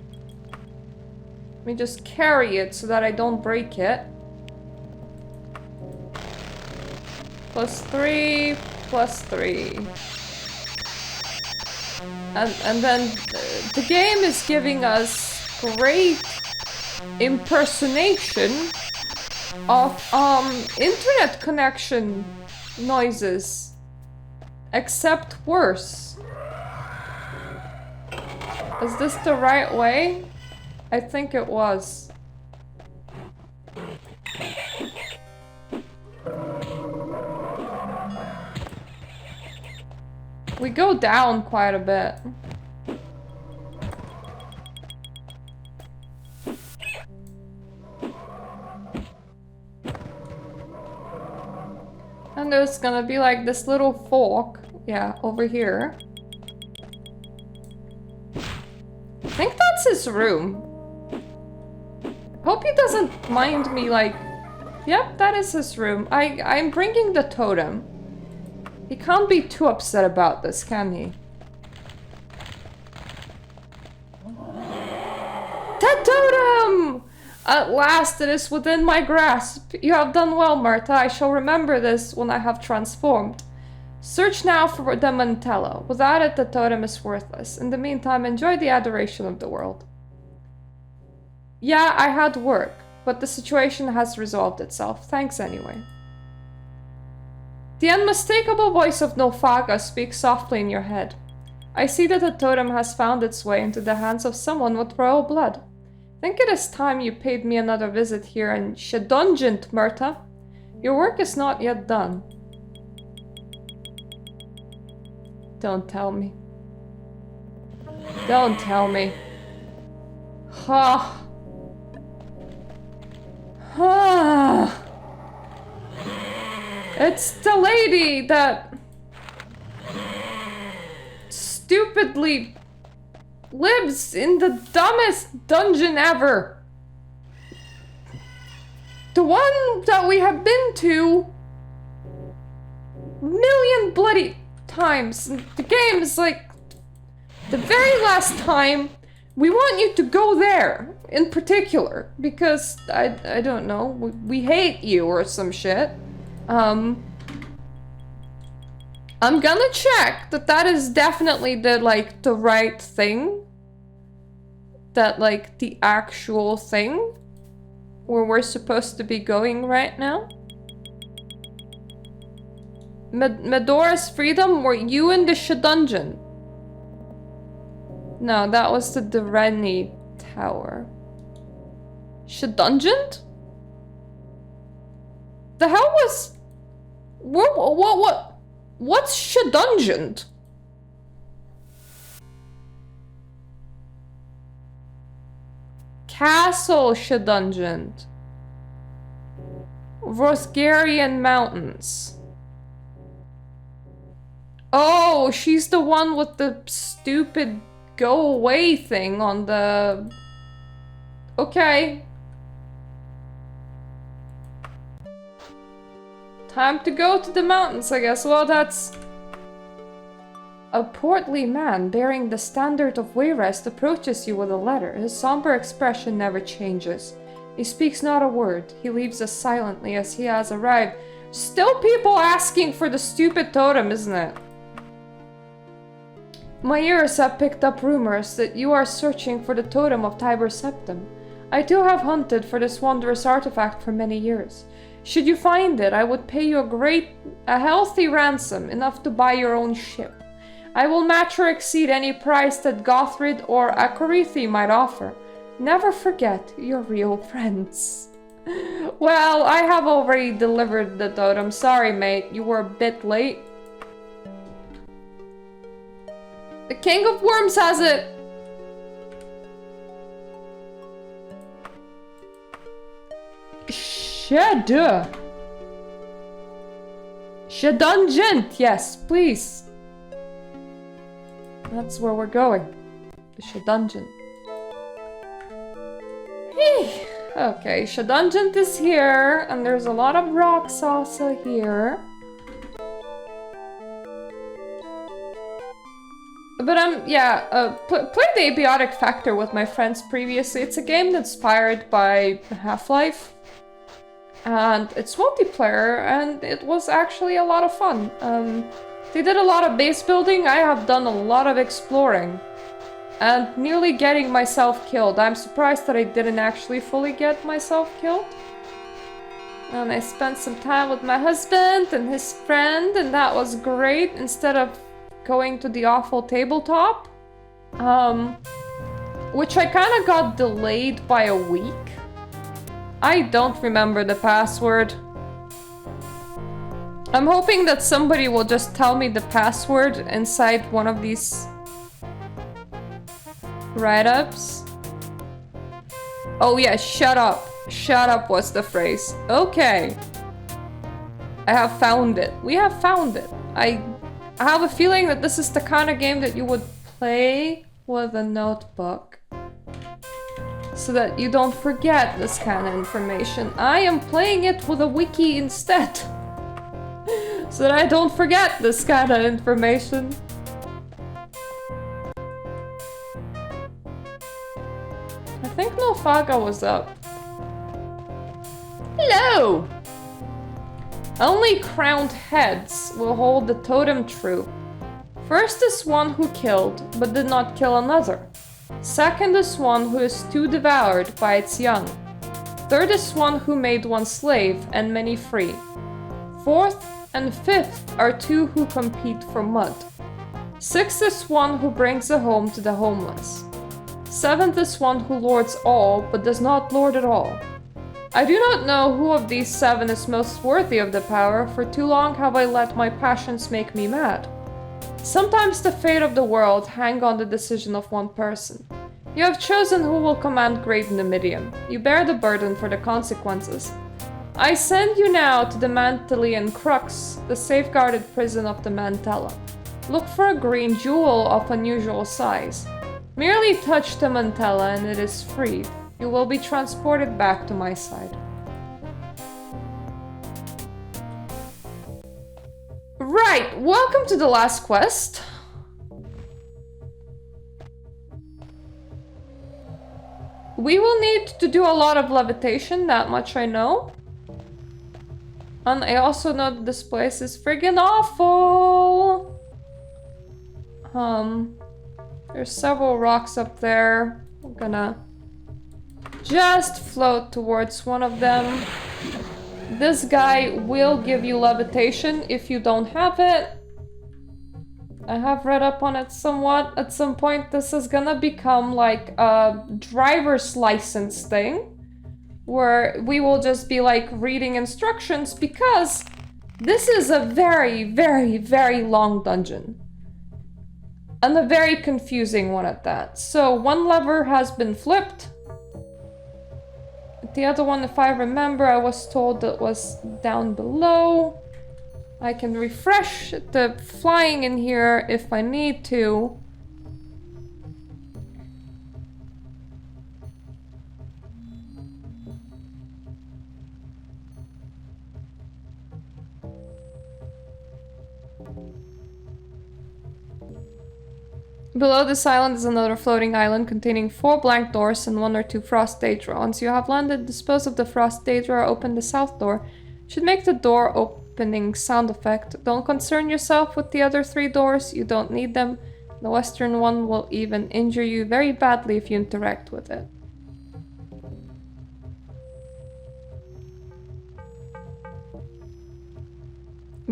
Let me just carry it so that I don't break it. +3, +3. And then the game is giving us great impersonation of internet connection noises, except worse. Is this the right way? I think it was. We go down quite a bit. And there's gonna be like this little fork, yeah, over here. I think that's his room. Hope he doesn't mind me like... Yep, that is his room. I'm bringing the totem. He can't be too upset about this, can he? The totem! At last it is within my grasp. You have done well, Martha. I shall remember this when I have transformed. Search now for the mantello. Without it, the totem is worthless. In the meantime, enjoy the adoration of the world. Yeah, I had work, but the situation has resolved itself. Thanks anyway. The unmistakable voice of Nulfaga speaks softly in your head. I see that the totem has found its way into the hands of someone with royal blood. Think it is time you paid me another visit here in Shedungeon, Murta. Your work is not yet done. Don't tell me. Don't tell me. Ha. Ha. It's the lady that stupidly lives in the dumbest dungeon ever. The one that we have been to million bloody times. The game is like the very last time. We want you to go there in particular because I don't know, we hate you or some shit. I'm gonna check that is definitely the right thing. That the actual thing where we're supposed to be going right now. Medora's Freedom, were you in the Shedungeon? No, that was the Dereni Tower. Shedungeon? The hell was... What's Shedungeon? Castle Shedungeon. Rosgarian Mountains. Oh, she's the one with the stupid go away thing on the... Okay. Time to go to the mountains, I guess. Well, that's... A portly man bearing the standard of Wayrest approaches you with a letter. His somber expression never changes. He speaks not a word. He leaves us silently as he has arrived. Still people asking for the stupid totem, isn't it? My ears have picked up rumors that you are searching for the totem of Tiber Septim. I too have hunted for this wondrous artifact for many years. Should you find it, I would pay you a healthy ransom, enough to buy your own ship. I will match or exceed any price that Gothrid or Akorithi might offer. Never forget your real friends. Well, I have already delivered the totem. Sorry, mate, you were a bit late. The King of Worms has it! Shedungeon! Yes, please. That's where we're going. The Shedungeon. Okay, Shedungeon is here, and there's a lot of rocks also here. But played the Abiotic Factor with my friends previously. It's a game inspired by Half-Life. And it's multiplayer, and it was actually a lot of fun. They did a lot of base building. I have done a lot of exploring. and nearly getting myself killed. I'm surprised that I didn't actually fully get myself killed. And I spent some time with my husband and his friend, and that was great, instead of going to the awful tabletop. Which I kind of got delayed by a week. I don't remember the password. I'm hoping that somebody will just tell me the password inside one of these write-ups. Oh yeah, shut up. Shut up was the phrase. Okay. I have found it. We have found it. I have a feeling that this is the kind of game that you would play with a notebook, so that you don't forget this kind of information. I am playing it with a wiki instead, so that I don't forget this kind of information. I think Nilfaga was up. Hello! Only crowned heads will hold the totem true. First is one who killed, but did not kill another. Second is one who is too devoured by its young. Third is one who made one slave and many free. Fourth and fifth are two who compete for mud. Sixth is one who brings a home to the homeless. Seventh is one who lords all, but does not lord at all. I do not know who of these seven is most worthy of the power, for too long have I let my passions make me mad. Sometimes the fate of the world hang on the decision of one person. You have chosen who will command great Numidium. You bear the burden for the consequences. I send you now to the Mantelian Crux, the safeguarded prison of the Mantella. Look for a green jewel of unusual size. Merely touch the Mantella and it is freed. You will be transported back to my side. Right, welcome to the last quest. We will need to do a lot of levitation, that much I know. And I also know that this place is friggin' awful. There's several rocks up there. I'm gonna just float towards one of them. This guy will give you levitation if you don't have it. I have read up on it somewhat. At some point this is gonna become like a driver's license thing, where we will just be like reading instructions, because this is a very, very, very long dungeon. And a very confusing one at that. So one lever has been flipped. The other one, if I remember, I was told that was down below. I can refresh the flying in here if I need to. Below this island is another floating island containing 4 blank doors and 1 or 2 frost daedra. Once you have landed, dispose of the frost daedra, open the south door. Should make the door opening sound effect. Don't concern yourself with the other 3 doors, you don't need them. The western one will even injure you very badly if you interact with it.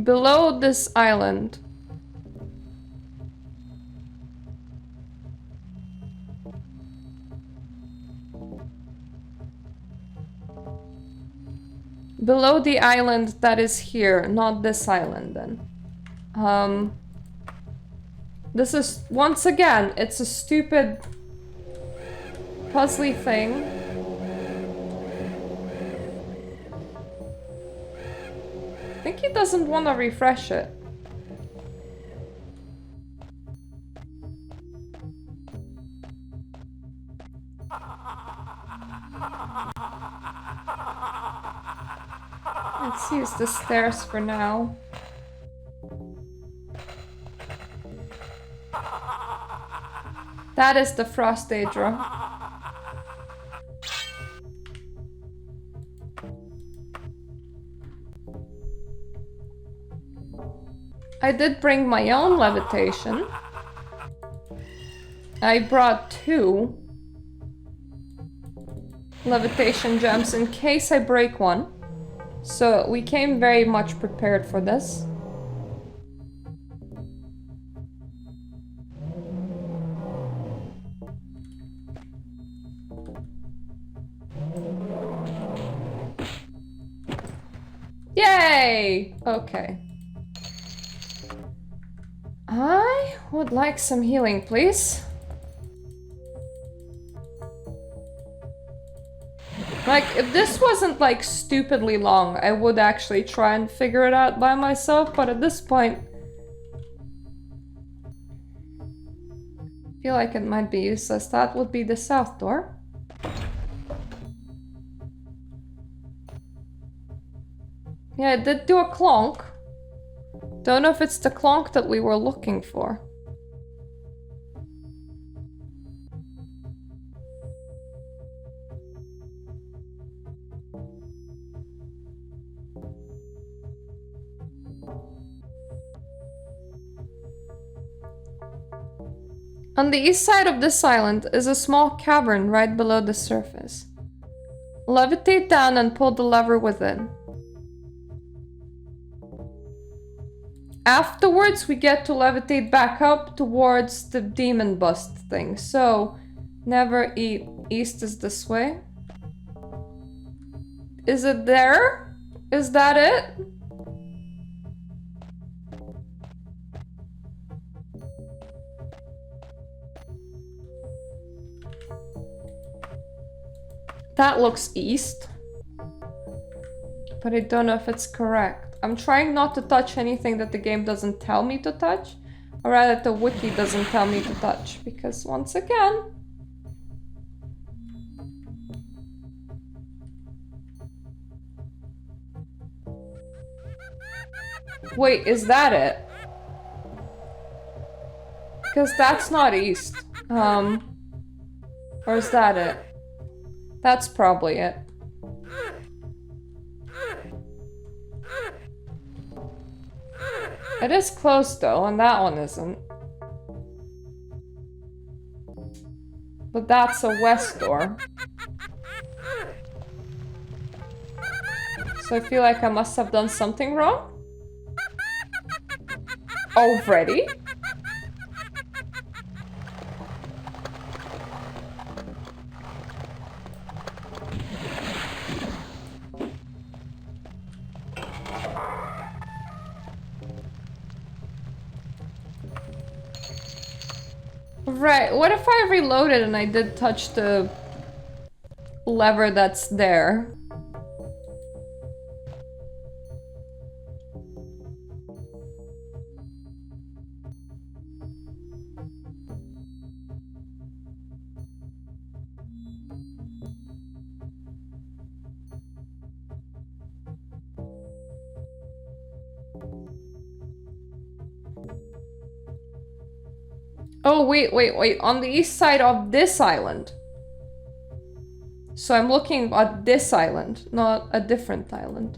Below this island. Below the island that is here, not this island then. This is, once again, it's a stupid puzzly thing. I think he doesn't want to refresh it. Let's use the stairs for now. That is the frost daedra. I did bring my own levitation. I brought 2 levitation gems in case I break one. So we came very much prepared for this. Yay! Okay. I would like some healing, please. Like, if this wasn't, like, stupidly long, I would actually try and figure it out by myself, but at this point... I feel like it might be useless. That would be the south door. Yeah, it did do a clonk. Don't know if it's the clonk that we were looking for. On the east side of this island is a small cavern right below the surface. Levitate down and pull the lever within. Afterwards, we get to levitate back up towards the demon bust thing. So, never eat. East is this way. Is it there? Is that it? That looks east. But I don't know if it's correct. I'm trying not to touch anything that the game doesn't tell me to touch. Or rather, the wiki doesn't tell me to touch. Because once again... Wait, is that it? Because that's not east. Or is that it? That's probably it. It is close though, and that one isn't. But that's a west door. So I feel like I must have done something wrong. Already? Right, what if I reloaded and I did touch the lever that's there? Oh, wait. On the east side of this island. So I'm looking at this island, not a different island.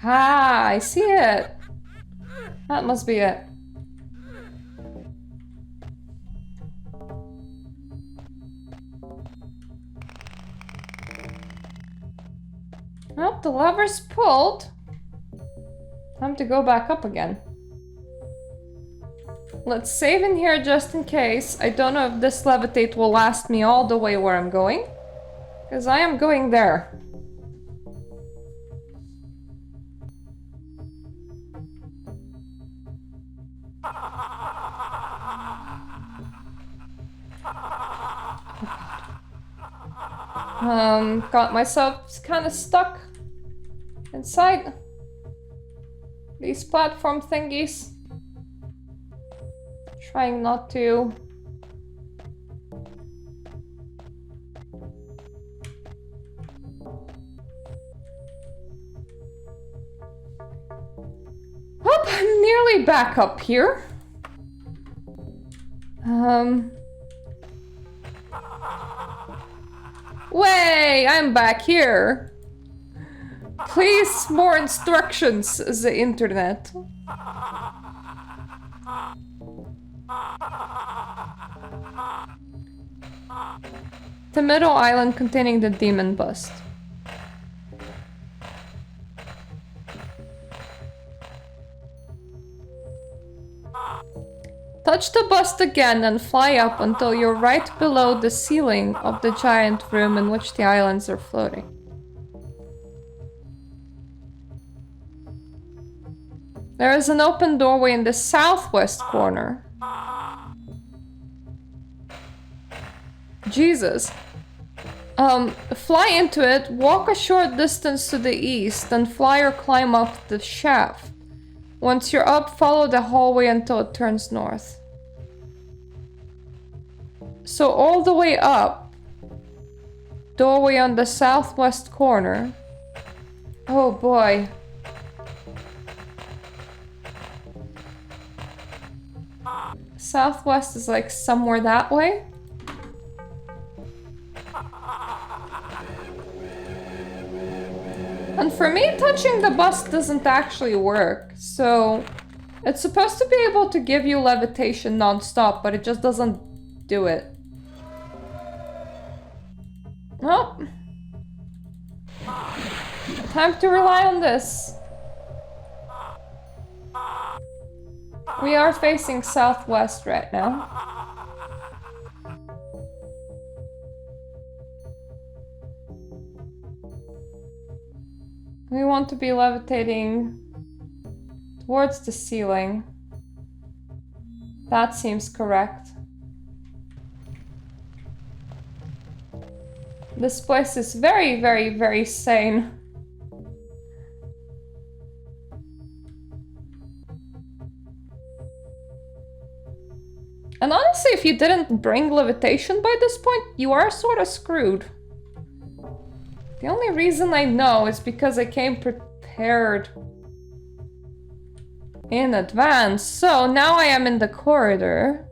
Ah, I see it. That must be it. Well, the lever's pulled. Time to go back up again. Let's save in here just in case. I don't know if this levitate will last me all the way where I'm going. Because I am going there. Got myself kind of stuck inside these platform thingies. Trying not to. Oh, I'm nearly back up here. Way, I'm back here. Please, more instructions, the internet. The middle island containing the demon bust. Touch the bust again and fly up until you're right below the ceiling of the giant room in which the islands are floating. There is an open doorway in the southwest corner. Jesus. Fly into it, walk a short distance to the east, then fly or climb up the shaft. Once you're up, follow the hallway until it turns north. So all the way up. Doorway on the southwest corner. Oh boy. Southwest is like somewhere that way. And for me, touching the bus doesn't actually work, so it's supposed to be able to give you levitation non-stop, but it just doesn't do it. Oh. Time to rely on this. We are facing southwest right now. We want to be levitating towards the ceiling. That seems correct. This place is very, very, very sane. And honestly, if you didn't bring levitation by this point, you are sort of screwed. The only reason I know is because I came prepared in advance. So now I am in the corridor.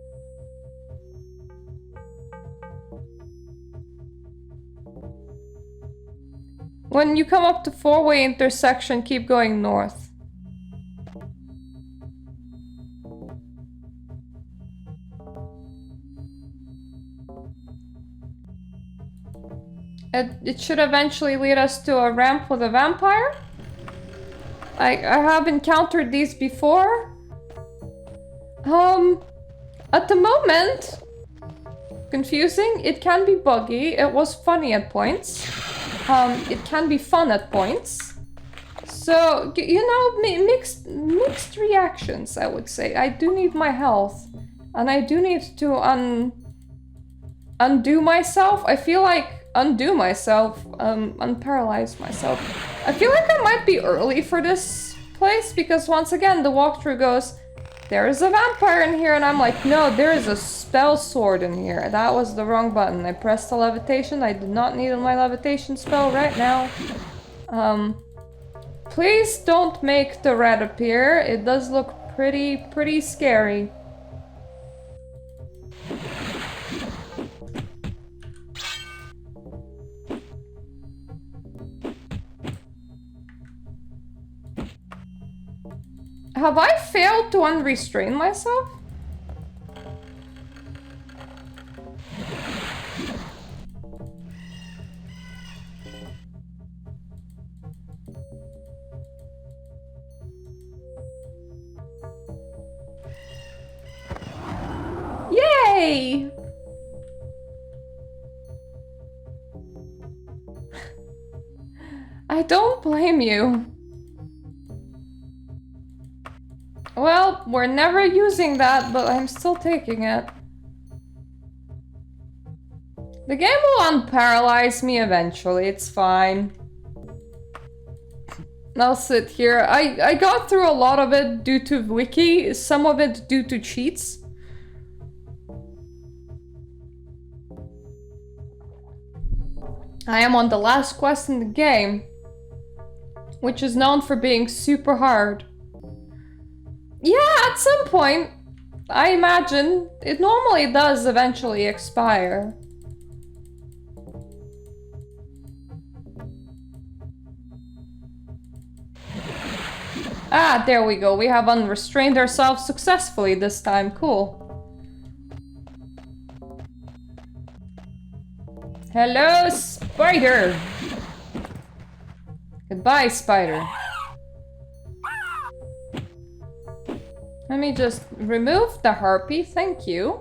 When you come up to four-way intersection, keep going north. It should eventually lead us to a ramp with a vampire. I have encountered these before. At the moment, confusing. It can be buggy. It was funny at points. It can be fun at points. So, you know, mixed reactions, I would say. I do need my health. And I do need to undo myself. I feel like undo myself, unparalyze myself. I feel like I might be early for this place because once again the walkthrough goes, there is a vampire in here, and I'm like, no, there is a spell sword in here. That was the wrong button. I pressed the levitation. I did not need my levitation spell right now. Please don't make the red appear. It does look pretty scary. Have I failed to unrestrain myself? Yay! I don't blame you. Well, we're never using that, but I'm still taking it. The game will unparalyze me eventually, it's fine. I'll sit here. I got through a lot of it due to wiki, some of it due to cheats. I am on the last quest in the game, which is known for being super hard. Yeah, at some point, I imagine. It normally does eventually expire. Ah, there we go. We have unrestrained ourselves successfully this time. Cool. Hello, spider! Goodbye, spider. Let me just remove the harpy, thank you.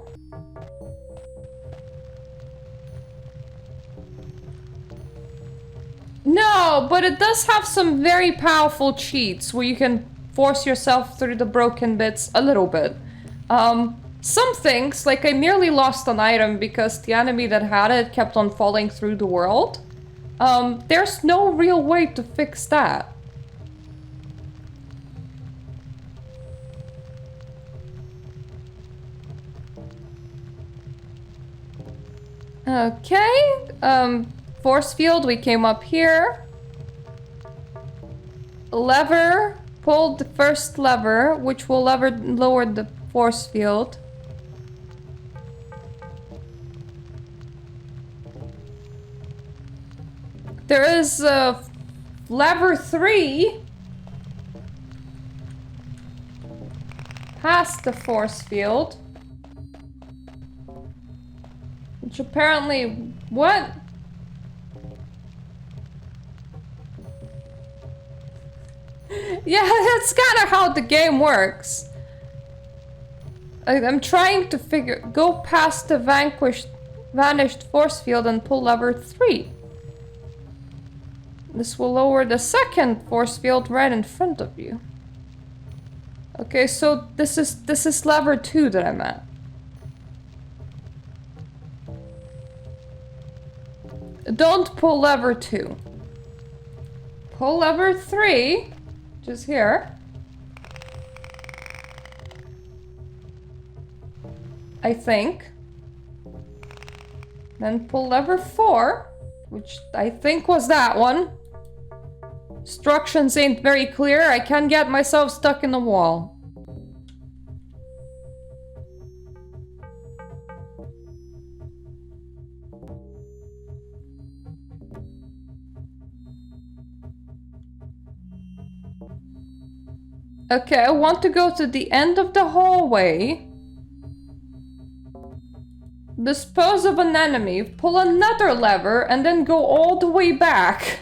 No, but it does have some very powerful cheats where you can force yourself through the broken bits a little bit. Some things, like I nearly lost an item because the enemy that had it kept on falling through the world. There's no real way to fix that. Okay, force field, we came up here. Lever, pull the first lever, which will lower the force field. There is lever 3 past the force field. Which apparently... What? Yeah, that's kind of how the game works. I'm trying to figure... Go past the vanished force field and pull lever 3. This will lower the second force field right in front of you. Okay, so this is lever 2 that I'm at. Don't pull lever 2. Pull lever 3, which is here. I think. Then pull lever 4, which I think was that one. Instructions ain't very clear. I can get myself stuck in the wall. Okay, I want to go to the end of the hallway. Dispose of an enemy, pull another lever, and then go all the way back.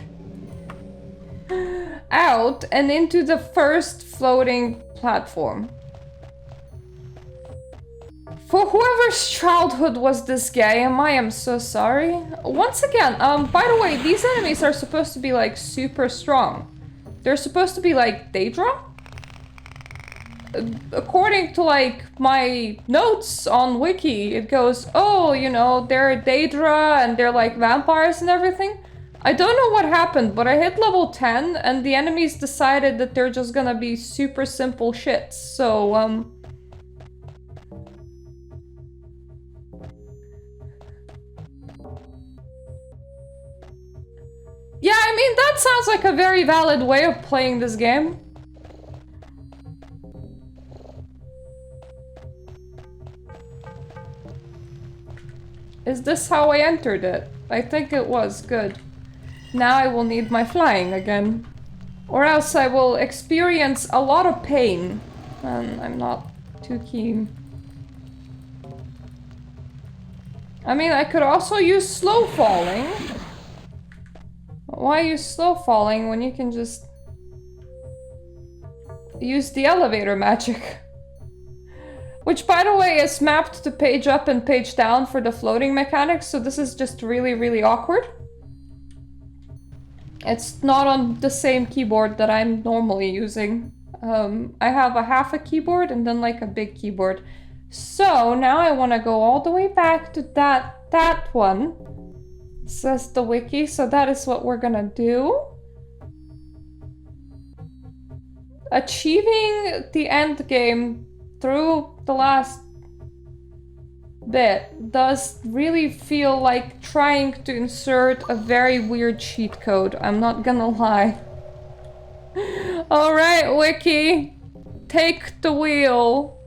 Out and into the first floating platform. For whoever's childhood was this game, I am so sorry. Once again, by the way, these enemies are supposed to be like super strong. They're supposed to be like Daedra? According to like my notes on wiki, it goes, oh, you know, they're Daedra and they're like vampires and everything. I don't know what happened, but I hit level 10 and the enemies decided that they're just gonna be super simple shits. So, yeah, I mean, that sounds like a very valid way of playing this game. Is this how I entered it? I think it was. Good. Now I will need my flying again. Or else I will experience a lot of pain. And I'm not too keen. I mean, I could also use slow falling. Why use slow falling when you can just use the elevator magic? Which, by the way, is mapped to page up and page down for the floating mechanics, so this is just really, really awkward. It's not on the same keyboard that I'm normally using. I have a half a keyboard and then like a big keyboard. So now I want to go all the way back to that one, says the wiki, so that is what we're gonna do. Achieving the end game through the last bit does really feel like trying to insert a very weird cheat code, I'm not gonna lie. Alright, wiki. take the wheel.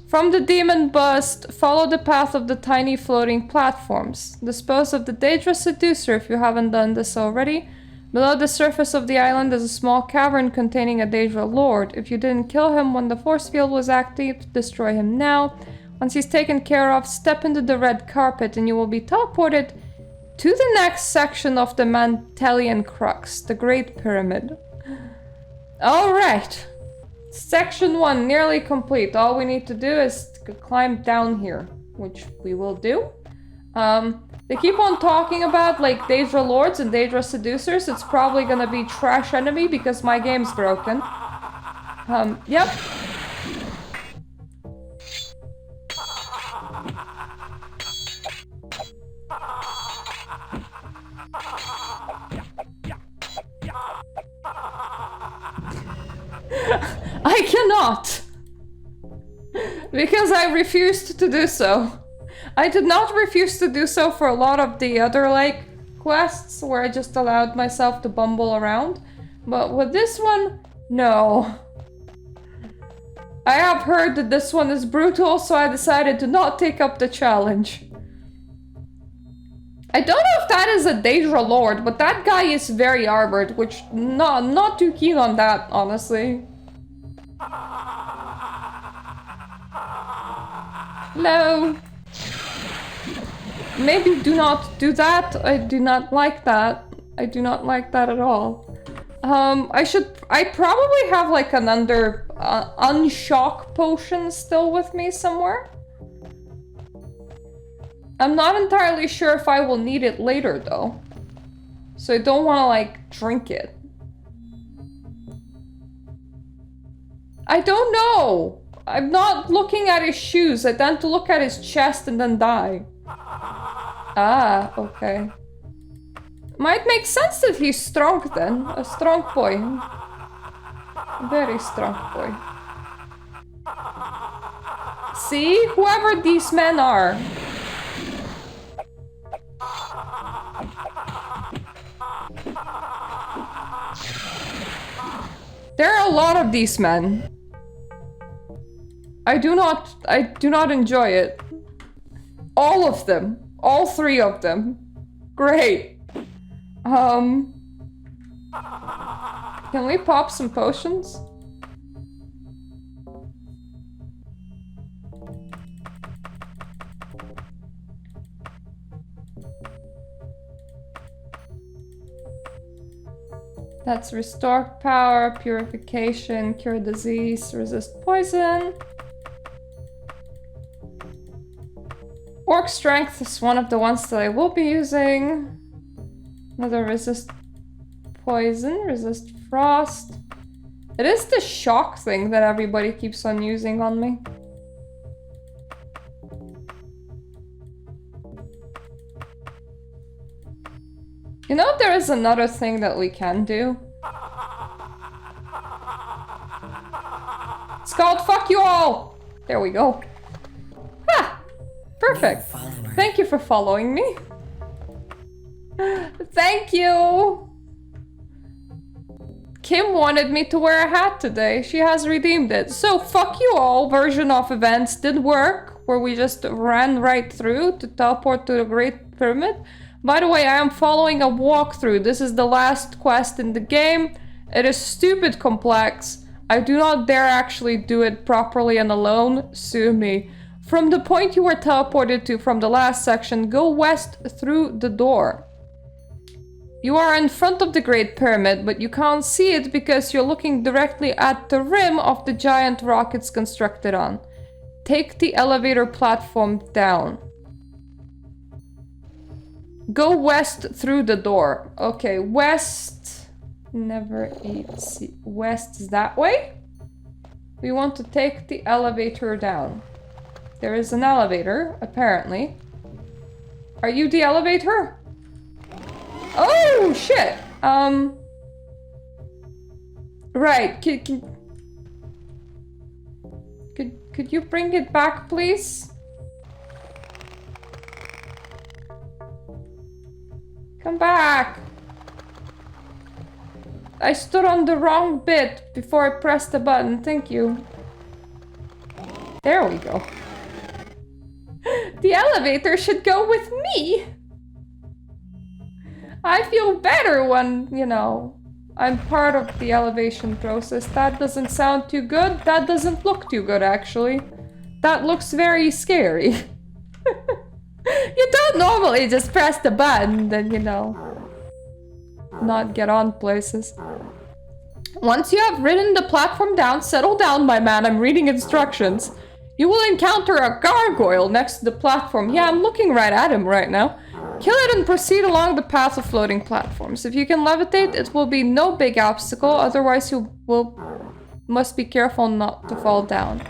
From the demon bust, follow the path of the tiny floating platforms. Dispose of the Daedra Seducer if you haven't done this already. Below the surface of the island is a small cavern containing a Daedra Lord. If you didn't kill him when the force field was active, destroy him now. Once he's taken care of, step into the red carpet and you will be teleported to the next section of the Mantelian Crux, the Great Pyramid. Alright. Section 1 nearly complete. All we need to do is climb down here, which we will do. They keep on talking about like Daedra Lords and Daedra Seducers. It's probably gonna be trash enemy because my game's broken. Yep. I cannot! Because I refused to do so. I did not refuse to do so for a lot of the other, like, quests where I just allowed myself to bumble around. But with this one, no. I have heard that this one is brutal, so I decided to not take up the challenge. I don't know if that is a Daedra Lord, but that guy is very armored, which not too keen on that, honestly. Hello. Maybe do not do that. I do not like that. I do not like that at all. I probably have like an unshock potion still with me somewhere. I'm not entirely sure if I will need it later though. So I don't want to like drink it. I don't know. I'm not looking at his shoes. I tend to look at his chest and then die. Ah, okay. Might make sense that he's strong then. A strong boy. Very strong boy. See? Whoever these men are. There are a lot of these men. I do not enjoy it. All of them. All three of them. Great. Can we pop some potions? That's restore power, purification, cure disease, resist poison. Orc strength is one of the ones that I will be using. Another resist poison, resist frost. It is the shock thing that everybody keeps on using on me. You know, there is another thing that we can do. It's called fuck you all! There we go. Ah! Perfect. Thank you for following me. Thank you! Kim wanted me to wear a hat today. She has redeemed it. So, fuck you all version of events did work, where we just ran right through to teleport to the Great Pyramid. By the way, I am following a walkthrough. This is the last quest in the game. It is stupid complex. I do not dare actually do it properly and alone. Sue me. From the point you were teleported to from the last section, go west through the door. You are in front of the Great Pyramid, but you can't see it because you're looking directly at the rim of the giant rock it's constructed on. Take the elevator platform down. Go west through the door. Okay, west. Never west is that way. We want to take the elevator down. There is an elevator, apparently. Are you the elevator? Oh, shit! Right, could you bring it back, please? Come back! I stood on the wrong bit before I pressed the button. Thank you. There we go. The elevator should go with me. I feel better when, you know, I'm part of the elevation process. That doesn't sound too good. That doesn't look too good, actually. That looks very scary. You don't normally just press the button, then, you know, not get on places. Once you have ridden the platform down, settle down, my man. I'm reading instructions. You will encounter a gargoyle next to the platform. Yeah, I'm looking right at him right now. Kill it and proceed along the path of floating platforms. If you can levitate, it will be no big obstacle. Otherwise, must be careful not to fall down.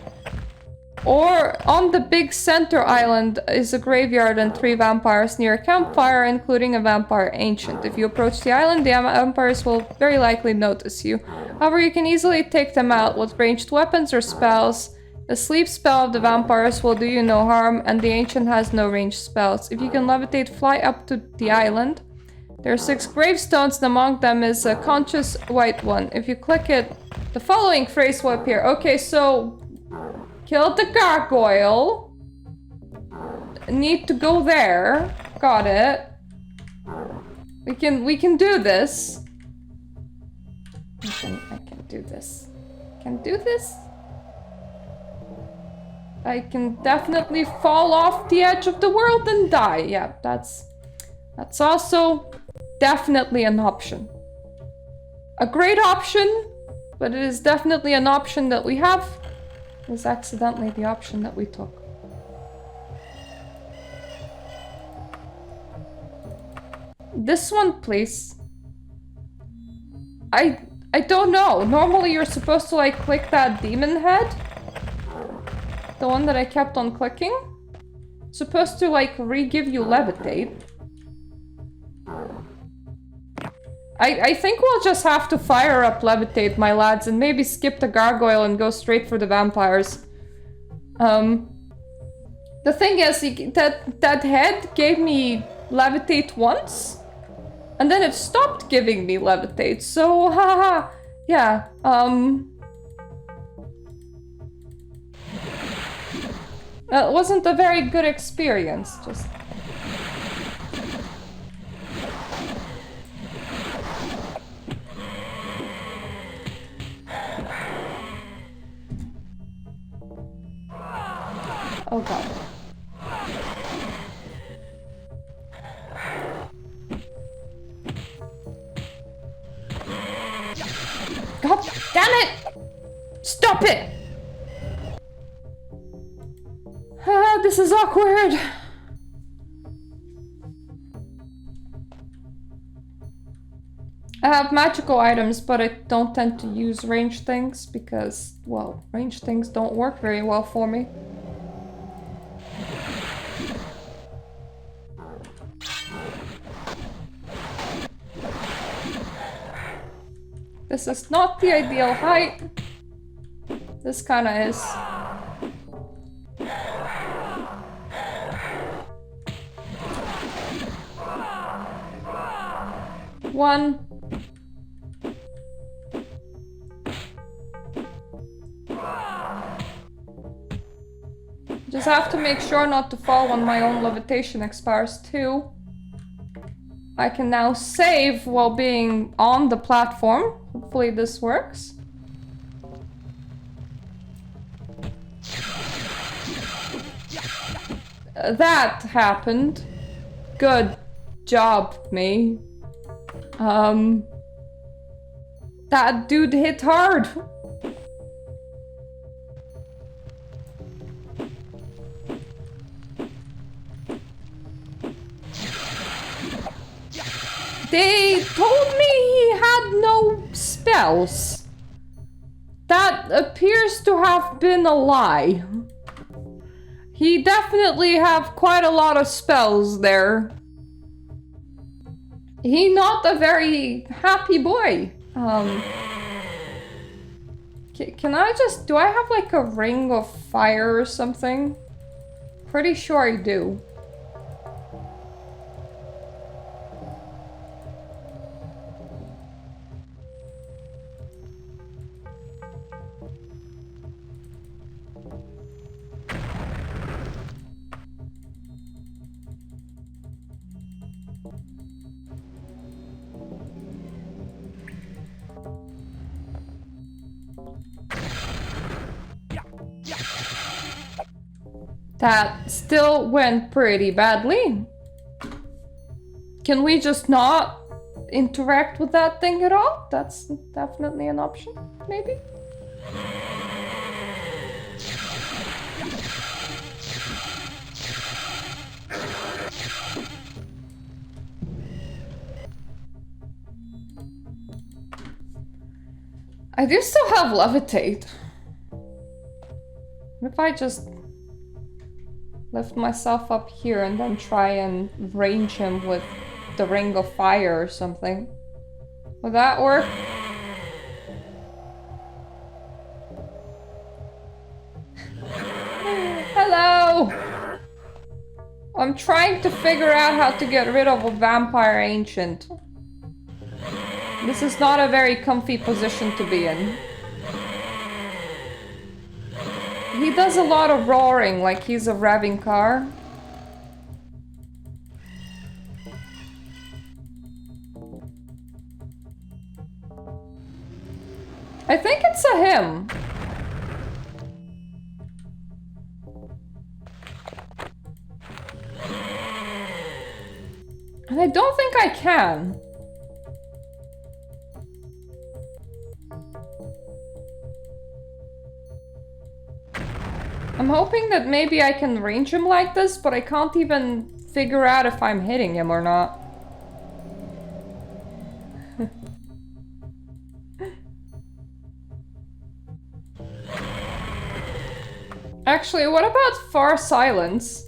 Or on the big center island is a graveyard and 3 vampires near a campfire, including a vampire ancient. If you approach the island, the vampires will very likely notice you. However, you can easily take them out with ranged weapons or spells. The sleep spell of the vampires will do you no harm, and the ancient has no ranged spells. If you can levitate, fly up to the island. There are 6 gravestones, and among them is a conscious white one. If you click it, the following phrase will appear. Okay, so kill the gargoyle. Need to go there. Got it. We can do this. I can do this. Can do this? I can definitely fall off the edge of the world and die. Yeah, that's also definitely an option. A great option, but it is definitely an option that we have. It was accidentally the option that we took. This one, please. I don't know. Normally you're supposed to like click that demon head. The one that I kept on clicking. Supposed to like re-give you levitate. I think we'll just have to fire up levitate, my lads, and maybe skip the gargoyle and go straight for the vampires. The thing is, that head gave me levitate once, and then it stopped giving me levitate, so haha, yeah, it wasn't a very good experience, just... Oh god. God damn it! Stop it! Ah, this is awkward. I have magical items, but I don't tend to use ranged things because, well, ranged things don't work very well for me. This is not the ideal height. This kinda is. One. Just have to make sure not to fall when my own levitation expires too. I can now save while being on the platform. Hopefully this works. That happened. Good job, me. That dude hit hard. They told me he had no spells. That appears to have been a lie. He definitely have quite a lot of spells there. He not a very happy boy. Can I just... do I have like a ring of fire or something? Pretty sure I do. That still went pretty badly. Can we just not interact with that thing at all? That's definitely an option, maybe? I do still have levitate. What if I just lift myself up here and then try and range him with the ring of fire or something? Would that work? Hello! I'm trying to figure out how to get rid of a vampire ancient. This is not a very comfy position to be in. He does a lot of roaring, like he's a revving car. I think it's a him. And I don't think I can. I'm hoping that maybe I can range him like this, but I can't even figure out if I'm hitting him or not. Actually, what about far silence?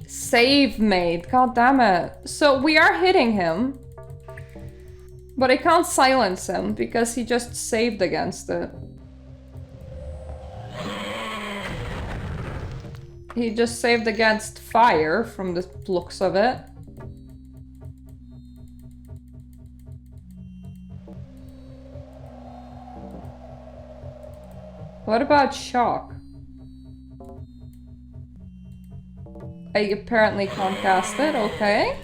Save made, god damn it. So we are hitting him, but I can't silence him because he just saved against it. He just saved against fire from the looks of it. What about shock? I apparently can't cast it, okay.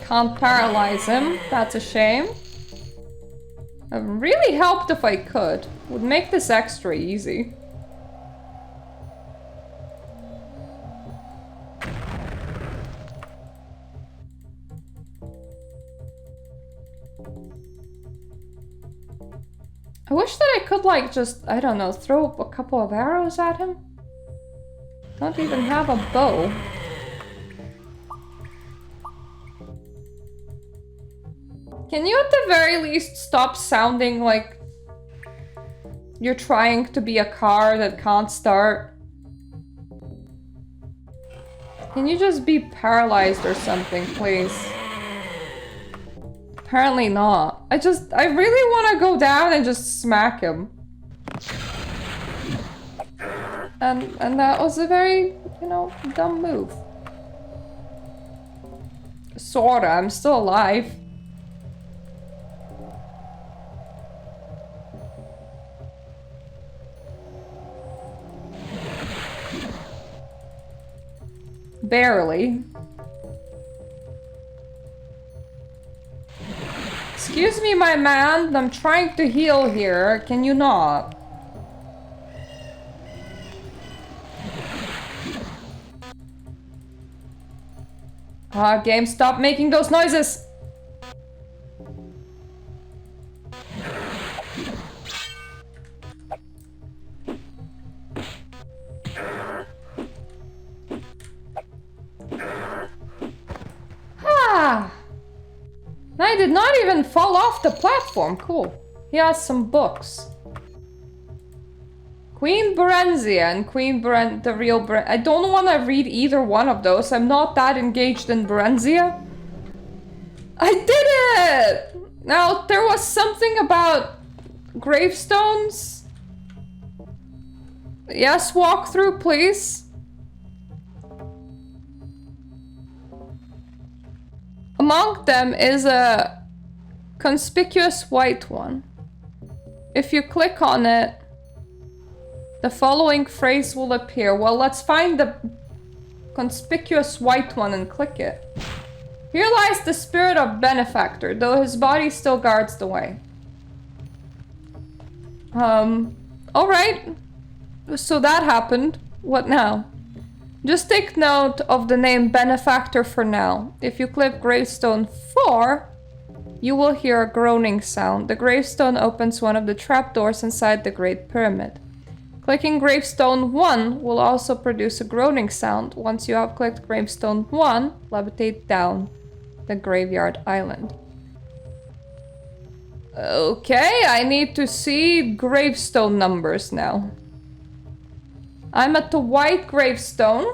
Can't paralyze him, that's a shame. It really helped if I could. Would make this extra easy. I wish that I could, like, just, I don't know, throw a couple of arrows at him. Don't even have a bow. Can you at the very least stop sounding like you're trying to be a car that can't start? Can you just be paralyzed or something, please? Apparently not. I really want to go down and just smack him. And that was a very, you know, dumb move. Sorta, I'm still alive. Barely. Excuse me, my man. I'm trying to heal here. Can you not? Game, stop making those noises! I did not even fall off the platform. Cool. He has some books. Queen Berenzia and Queen the real I don't want to read either one of those. I'm not that engaged in Berenzia. I did it! Now, there was something about gravestones. Yes, walk through, please. among them is a conspicuous white one. If you click on it, the following phrase will appear. Well, let's find the conspicuous white one and click it. Here lies the spirit of benefactor, though his body still guards the way. Alright. So that happened. What now? Just take note of the name benefactor for now. If you click gravestone 4, you will hear a groaning sound. The gravestone opens one of the trapdoors inside the Great Pyramid. Clicking gravestone 1 will also produce a groaning sound. Once you have clicked gravestone 1, levitate down the graveyard island. Okay, I need to see gravestone numbers now. I'm at the white gravestone.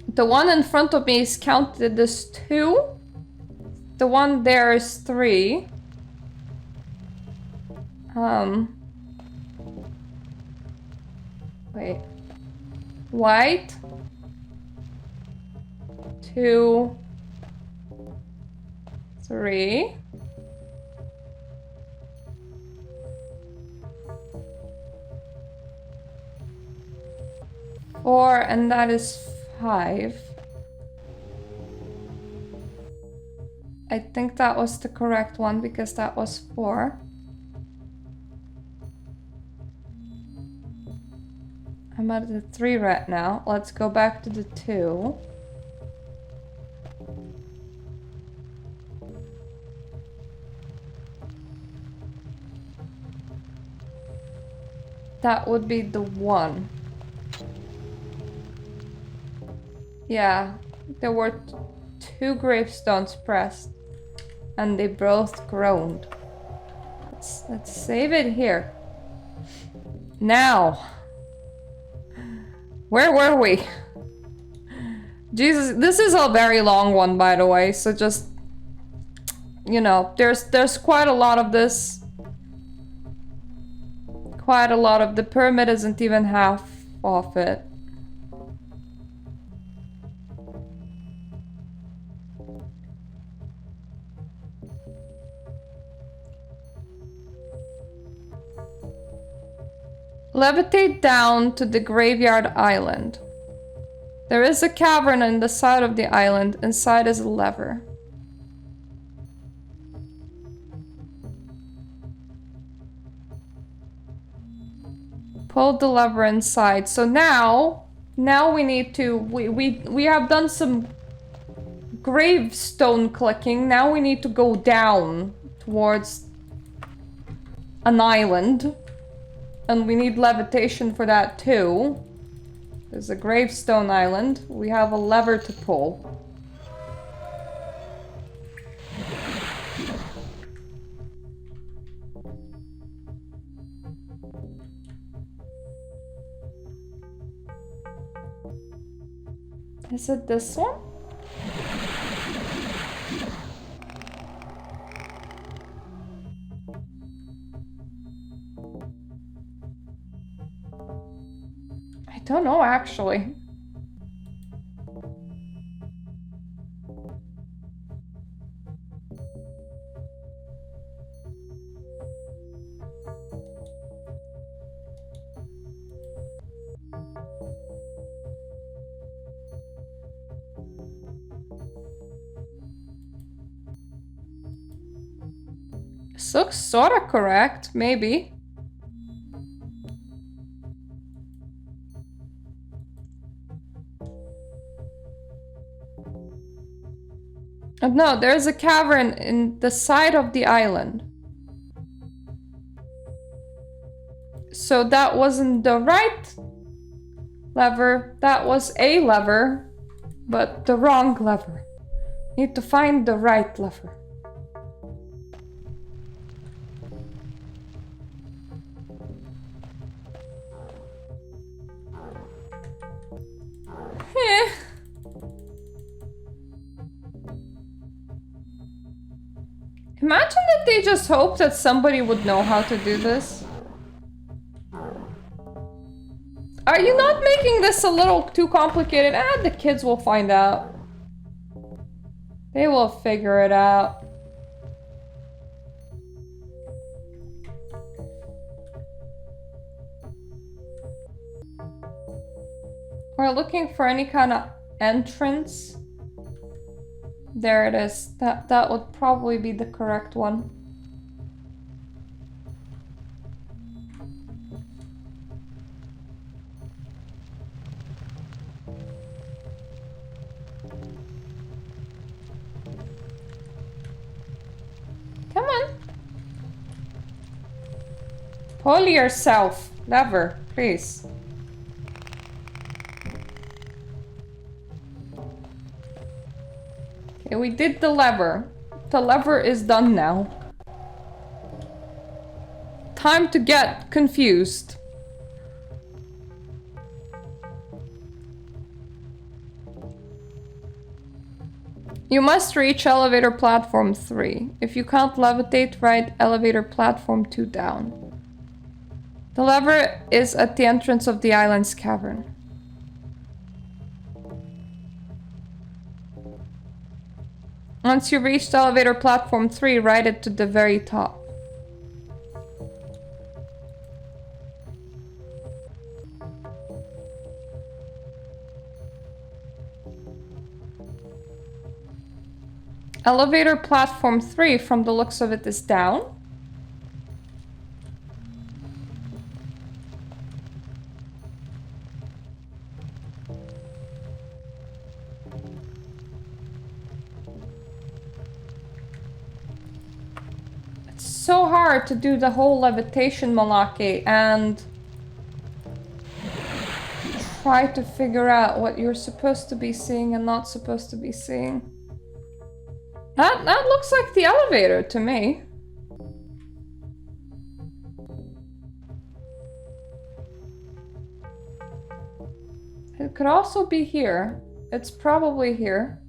The one in front of me is counted as 2. The one there is 3. Wait. White. 2. 3. Four, and that is 5. I think that was the correct one because that was 4. I'm at the 3 right now. Let's go back to the 2. That would be the 1. Yeah, there were 2 gravestones pressed, and they both groaned. Let's save it here. Now, where were we? Jesus, this is a very long one, by the way. So just, you know, there's quite a lot of this. Quite a lot of the pyramid isn't even half of it. Levitate down to the graveyard island. There is a cavern in the side of the island. Inside is a lever. Pull the lever inside. So now we need to... We have done some gravestone clicking. Now we need to go down towards an island. And we need levitation for that too. There's a gravestone island. We have a lever to pull. Is it this one? I don't know, actually. This looks sorta correct, maybe. No, there's a cavern in the side of the island. So that wasn't the right lever. That was a lever, but the wrong lever. Need to find the right lever. Imagine that they just hoped that somebody would know how to do this. Are you not making this a little too complicated? The kids will find out. They will figure it out. We're looking for any kind of entrance. There it is. That would probably be the correct one. Come on. Pull yourself. Lever, please. Okay, we did the lever. The lever is done now. Time to get confused. You must reach elevator platform 3. If you can't levitate, write elevator platform 2 down. The lever is at the entrance of the island's cavern. Once you reach elevator platform 3, ride it to the very top. Elevator platform 3, from the looks of it, is down. It's so hard to do the whole levitation malarkey and try to figure out what you're supposed to be seeing and not supposed to be seeing. That looks like the elevator to me. It could also be here. It's probably here.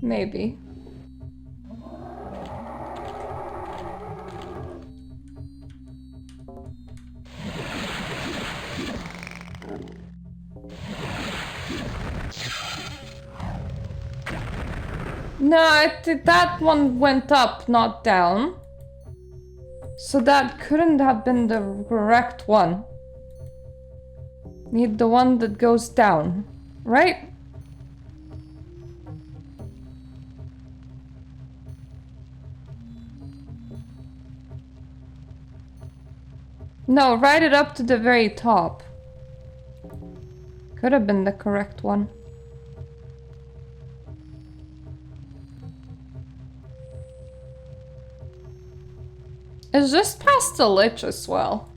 Maybe. No, that one went up, not down. So that couldn't have been the correct one. Need the one that goes down, right? No, ride it up to the very top. Could have been the correct one. It's just past the lich as well.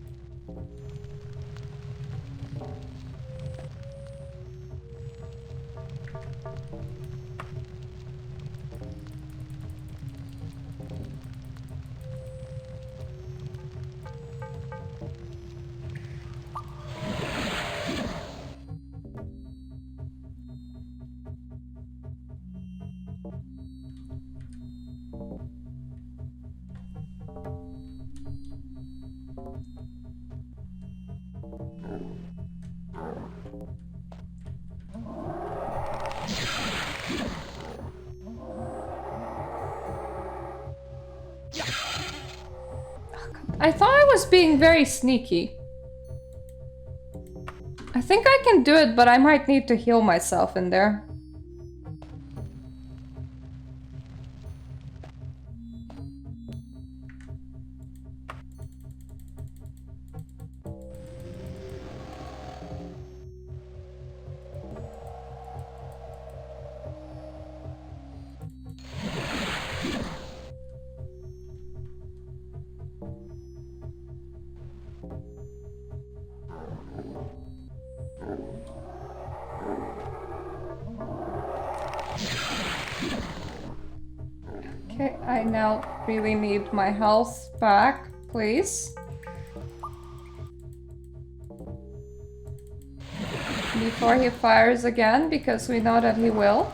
I thought I was being very sneaky. I think I can do it, but I might need to heal myself in there. Okay, I now really need my health back, please. Before he fires again, because we know that he will.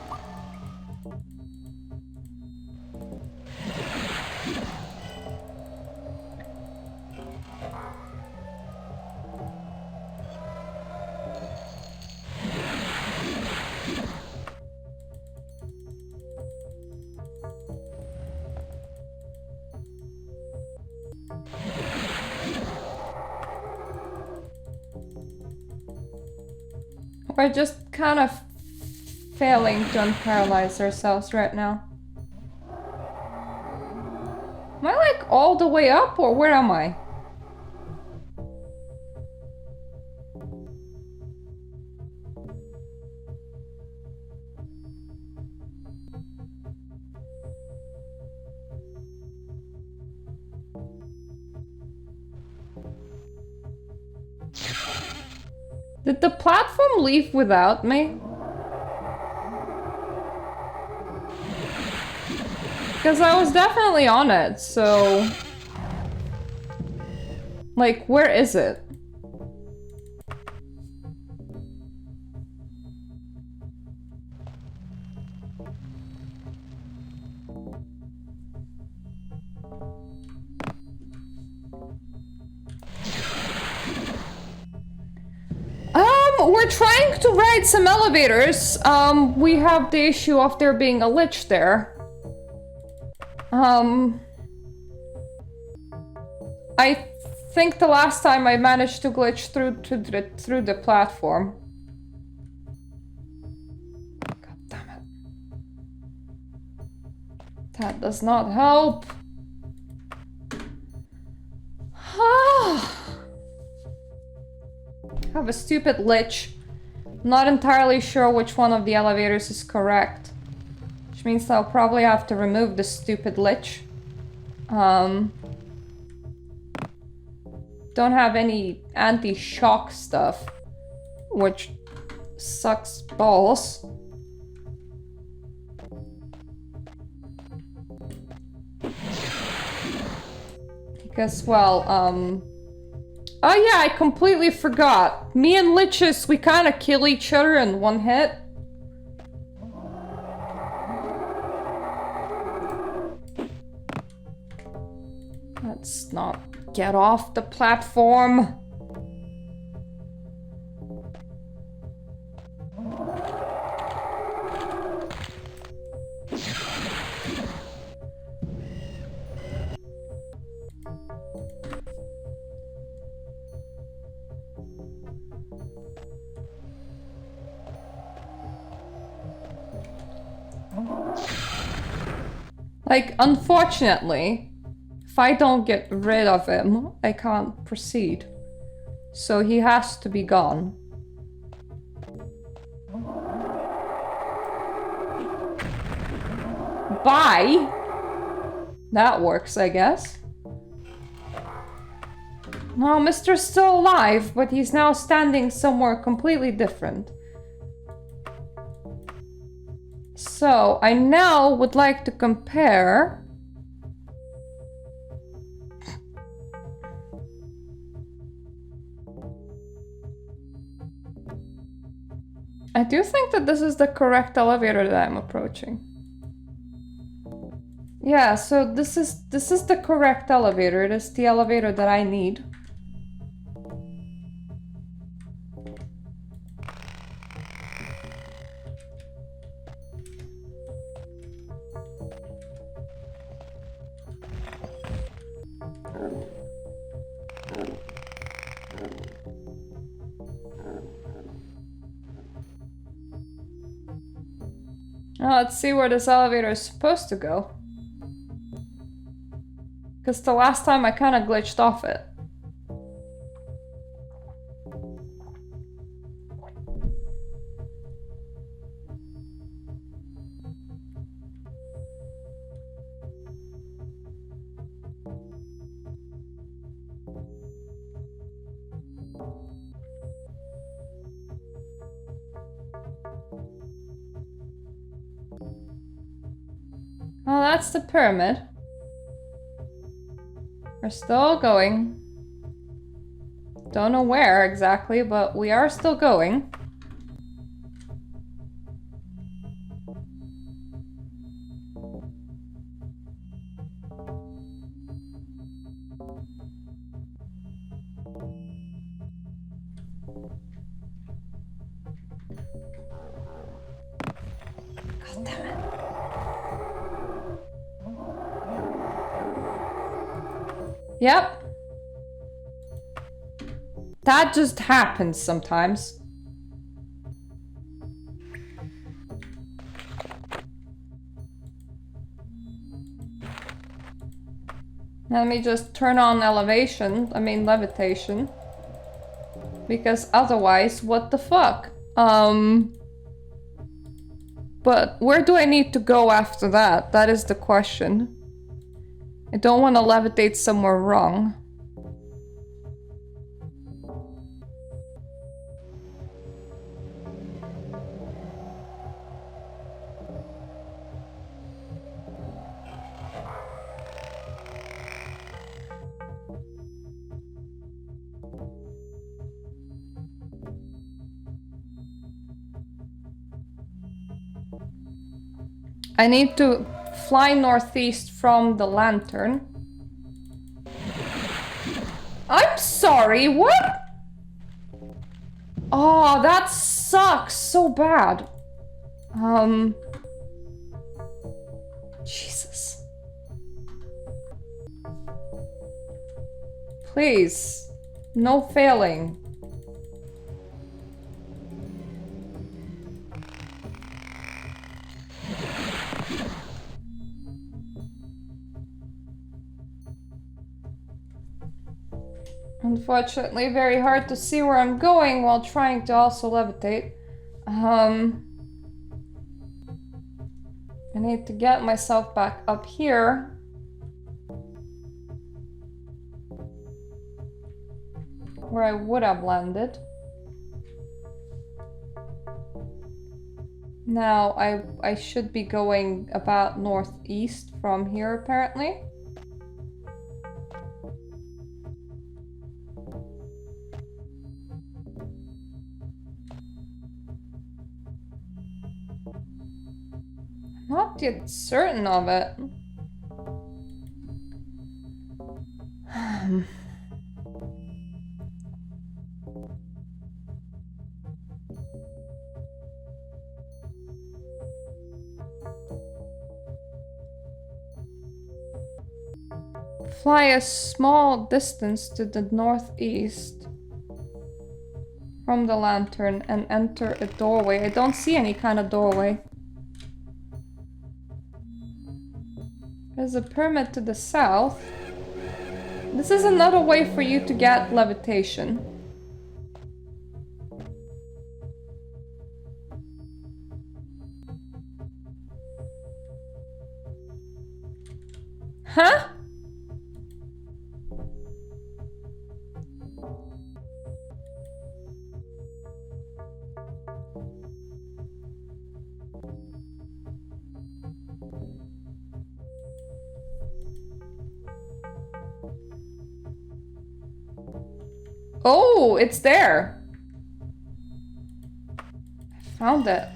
We're just kind of failing to unparalyze ourselves right now. Am I like all the way up or where am I? Did the platform leave without me? Because I was definitely on it, so... Like, where is it? We're trying to ride some elevators. We have the issue of there being a lich there. I think the last time I managed to glitch through the platform. God damn it. That does not help. I have a stupid lich. Not entirely sure which one of the elevators is correct. Which means I'll probably have to remove the stupid lich. Don't have any anti-shock stuff. Which sucks balls. Because, well, oh yeah, I completely forgot. Me and liches, we kind of kill each other in one hit. Let's not get off the platform. Like, unfortunately, if I don't get rid of him, I can't proceed. So he has to be gone. Bye! That works, I guess. No, Mister's still alive, but he's now standing somewhere completely different. So, I now would like to compare... I do think that this is the correct elevator that I'm approaching. Yeah, so this is the correct elevator. It is the elevator that I need. Now let's see where this elevator is supposed to go. Because the last time I kind of glitched off it. Oh, that's the pyramid. We're still going. Don't know where exactly, but we are still going. God damn it. Yep. That just happens sometimes. Let me just turn on levitation. Because otherwise, what the fuck? But where do I need to go after that? That is the question. I don't want to levitate somewhere wrong. I need to fly northeast from the lantern. I'm sorry, what? Oh, that sucks so bad. Jesus. Please, no failing. Unfortunately, very hard to see where I'm going while trying to also levitate. I need to get myself back up here. Where I would have landed. Now, I should be going about northeast from here, apparently. Not yet certain of it. Fly a small distance to the northeast from the lantern and enter a doorway. I don't see any kind of doorway. There's a pyramid to the south. This is another way for you to get levitation. Huh? Oh, it's there. I found it.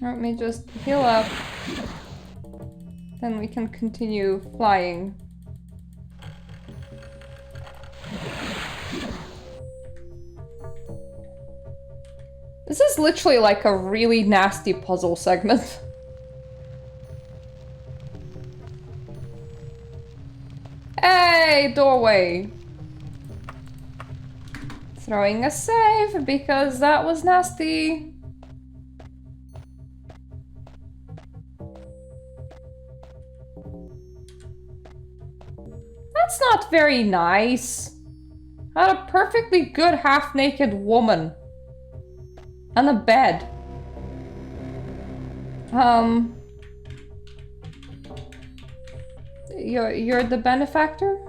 Let me just heal up. Then we can continue flying. This is literally like a really nasty puzzle segment. Hey, doorway. Throwing a save because that was nasty. That's not very nice. I had a perfectly good half-naked woman. And a bed. You're the benefactor?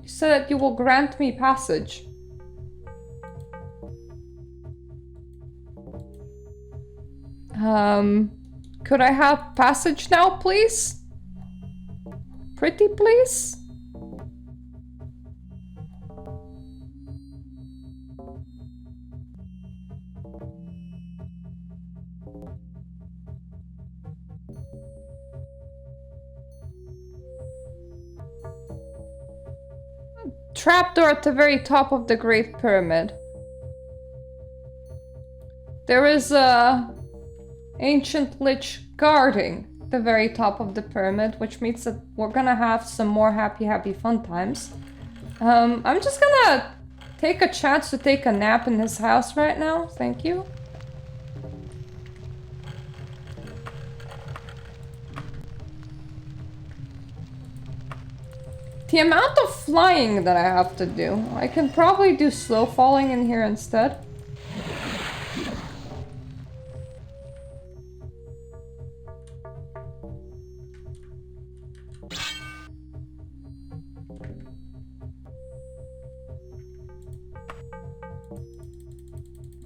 You said that you will grant me passage. Could I have passage now, please? Pretty please? Trapdoor at the very top of the Great Pyramid. There is a ancient lich guarding the very top of the pyramid, which means that we're gonna have some more happy fun times. I'm just gonna take a chance to take a nap in this house right now. Thank you. The amount of flying that I have to do. I can probably do slow falling in here instead.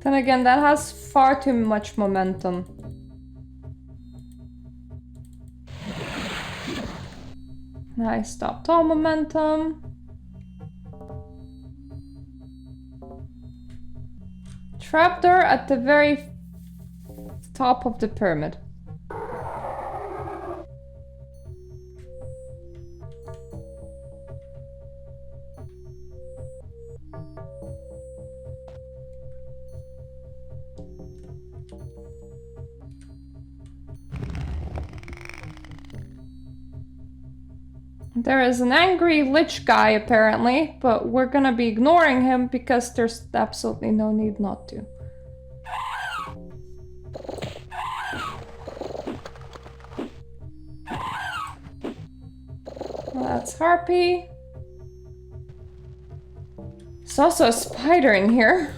Then again, that has far too much momentum. I stopped all momentum. Trapdoor at the very top of the pyramid. There is an angry lich guy apparently, but we're gonna be ignoring him because there's absolutely no need not to. Well, that's Harpy. There's also a spider in here.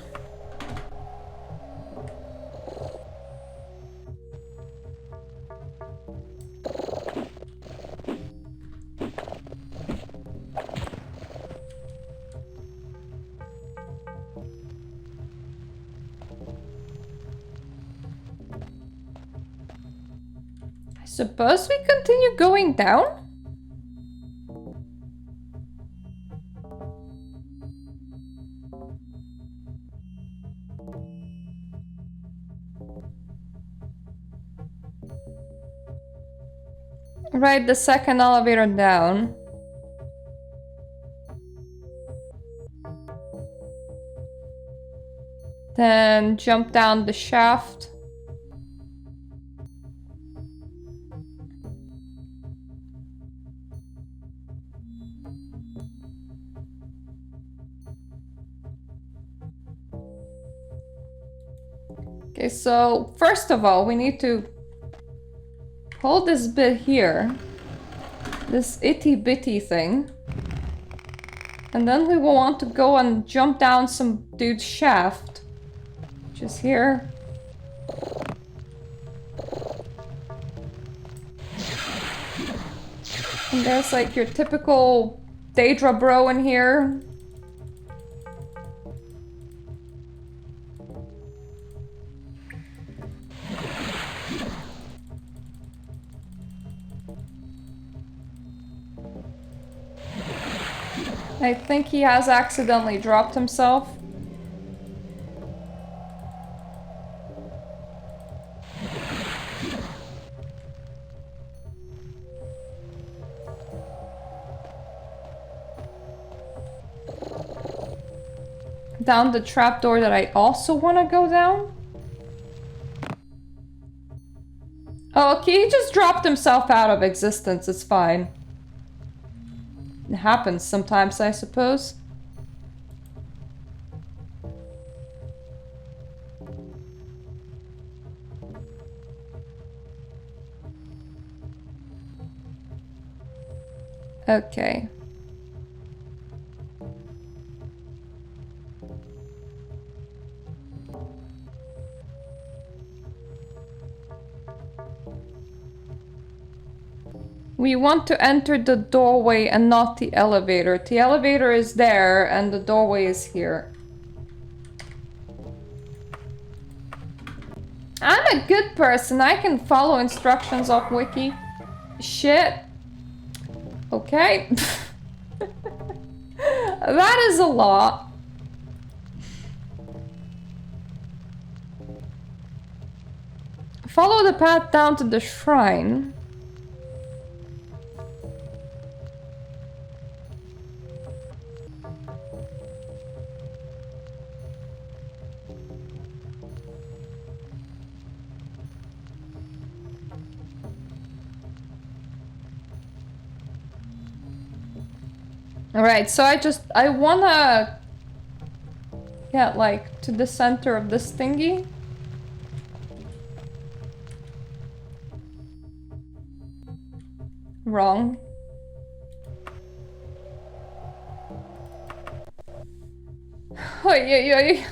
Suppose we continue going down? Right, the second elevator down. Then jump down the shaft. Okay, so first of all, we need to hold this bit here. This itty bitty thing. And then we will want to go and jump down some dude's shaft. Which is here. And there's like your typical Daedra bro in here. I think he has accidentally dropped himself. Down the trapdoor that I also want to go down. Oh, okay, he just dropped himself out of existence. It's fine. It happens sometimes, I suppose. Okay. We want to enter the doorway and not the elevator. The elevator is there and the doorway is here. I'm a good person. I can follow instructions off wiki. Shit. Okay. That is a lot. Follow the path down to the shrine. Alright, so I wanna Yeah, like to the center of this thingy. Wrong. Oy, oy, oy.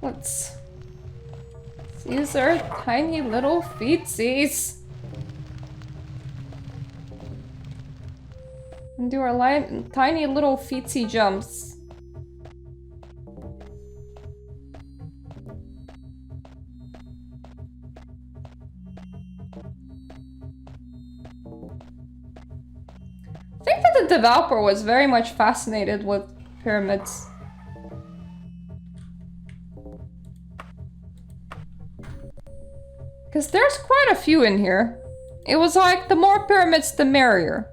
Let's use our tiny little feetsies. And do our tiny little feetsy jumps. I think that the developer was very much fascinated with pyramids. Because there's quite a few in here. It was like, the more pyramids, the merrier.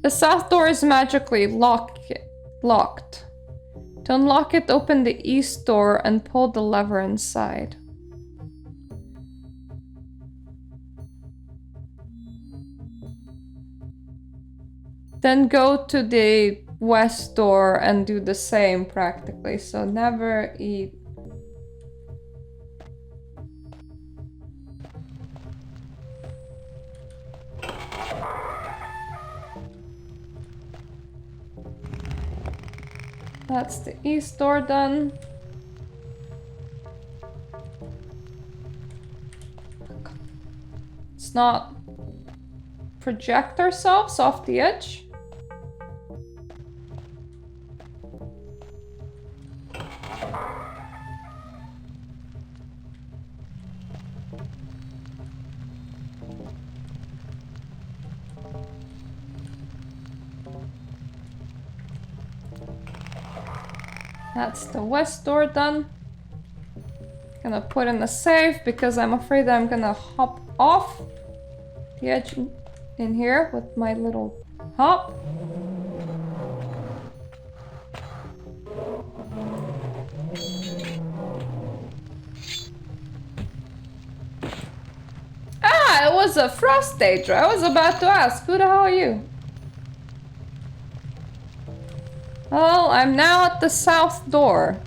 The south door is magically locked. To unlock it, open the east door and pull the lever inside. Then go to the west door and do the same practically. So never eat. That's the east door done. Let's not project ourselves off the edge. That's the west door done. Gonna put in the safe because I'm afraid I'm gonna hop off the edge in here with my little hop. Ah, it was a frost Daedra. I was about to ask, who the hell are you? Well, I'm now at the south door.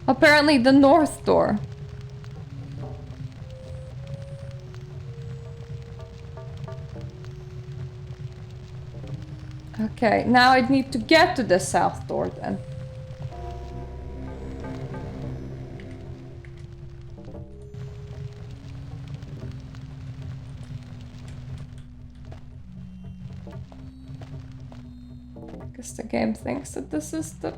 Apparently the north door. Okay, now I need to get to the south door then. Because the game thinks that this is the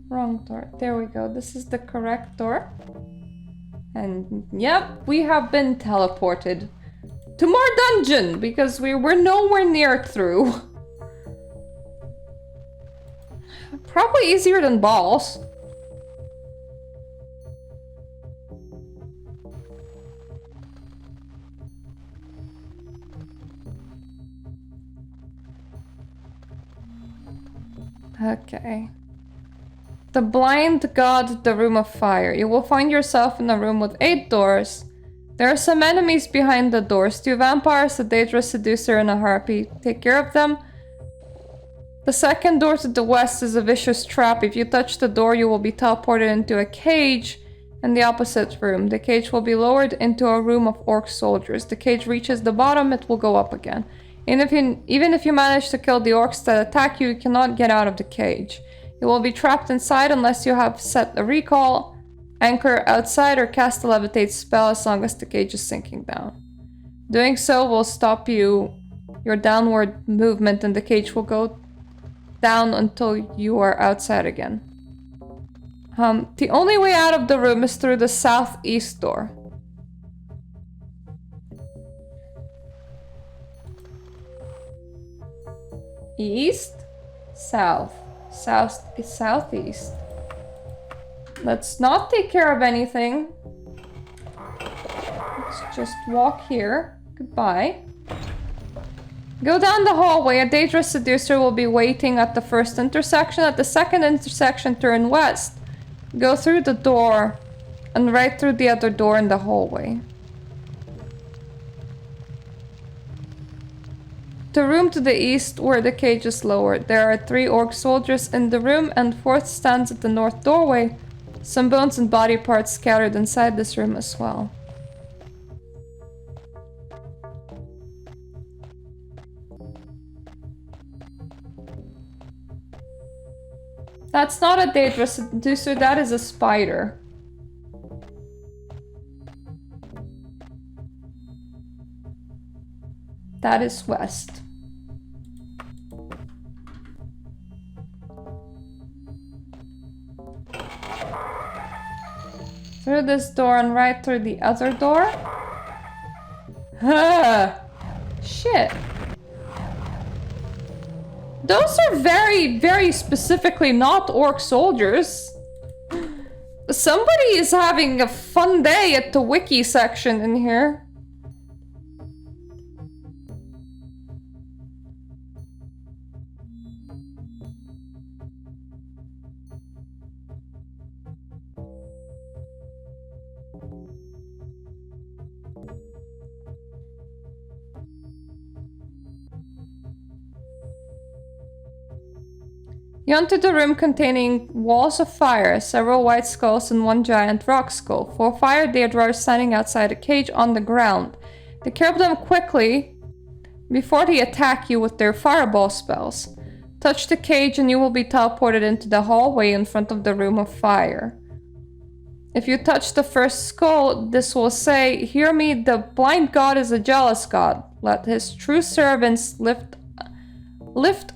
wrong door. There we go. This is the correct door. And yep, we have been teleported to more dungeon because we were nowhere near through. Probably easier than balls. Okay. The blind god, the room of fire. You will find yourself in a room with 8 doors. There are some enemies behind the doors. 2 vampires, a dangerous seducer, and a harpy. Take care of them. The second door to the west is a vicious trap. If you touch the door, you will be teleported into a cage in the opposite room. The cage will be lowered into a room of orc soldiers. The cage reaches the bottom, it will go up again. Even if you manage to kill the orcs that attack you, you cannot get out of the cage. You will be trapped inside unless you have set a recall, anchor outside, or cast a levitate spell as long as the cage is sinking down. Doing so will stop your downward movement and the cage will go down until you are outside again. The only way out of the room is through the southeast door. East, south, southeast. Let's not take care of anything. Let's just walk here. Goodbye. Go down the hallway. A dangerous seducer will be waiting at the first intersection. At the second intersection, turn west. Go through the door and right through the other door in the hallway. The room to the east where the cage is lowered. There are 3 orc soldiers in the room and 4th stands at the north doorway. Some bones and body parts scattered inside this room as well. That's not a Daedra seducer, that is a spider. That is west. Through this door and right through the other door. Shit. Those are very, very specifically not orc soldiers. Somebody is having a fun day at the wiki section in here. You enter the room containing walls of fire, several white skulls and 1 giant rock skull. 4 fire Daedra are standing outside a cage on the ground. They kill them quickly before they attack you with their fireball spells. Touch the cage and you will be teleported into the hallway in front of the room of fire. If you touch the first skull, this will say, "Hear me, the blind god is a jealous god. Let his true servants lift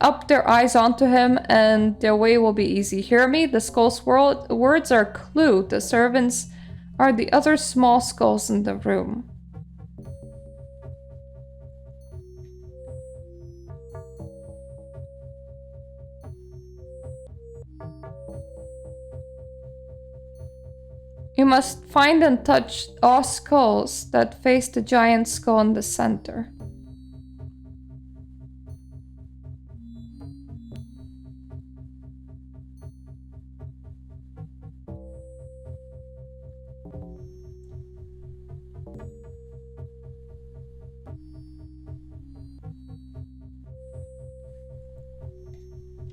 up their eyes onto him, and their way will be easy. Hear me, the skull's words are clue. The servants are the other small skulls in the room." You must find and touch all skulls that face the giant skull in the center.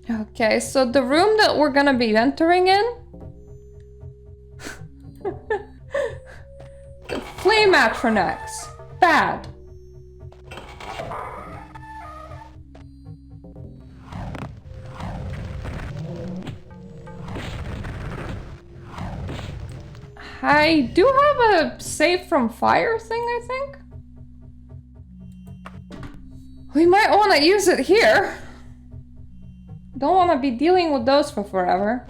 Okay, so the room that we're gonna be entering in... the flame atronachs. Bad. I do have a save from fire thing, I think. We might want to use it here. Don't want to be dealing with those for forever.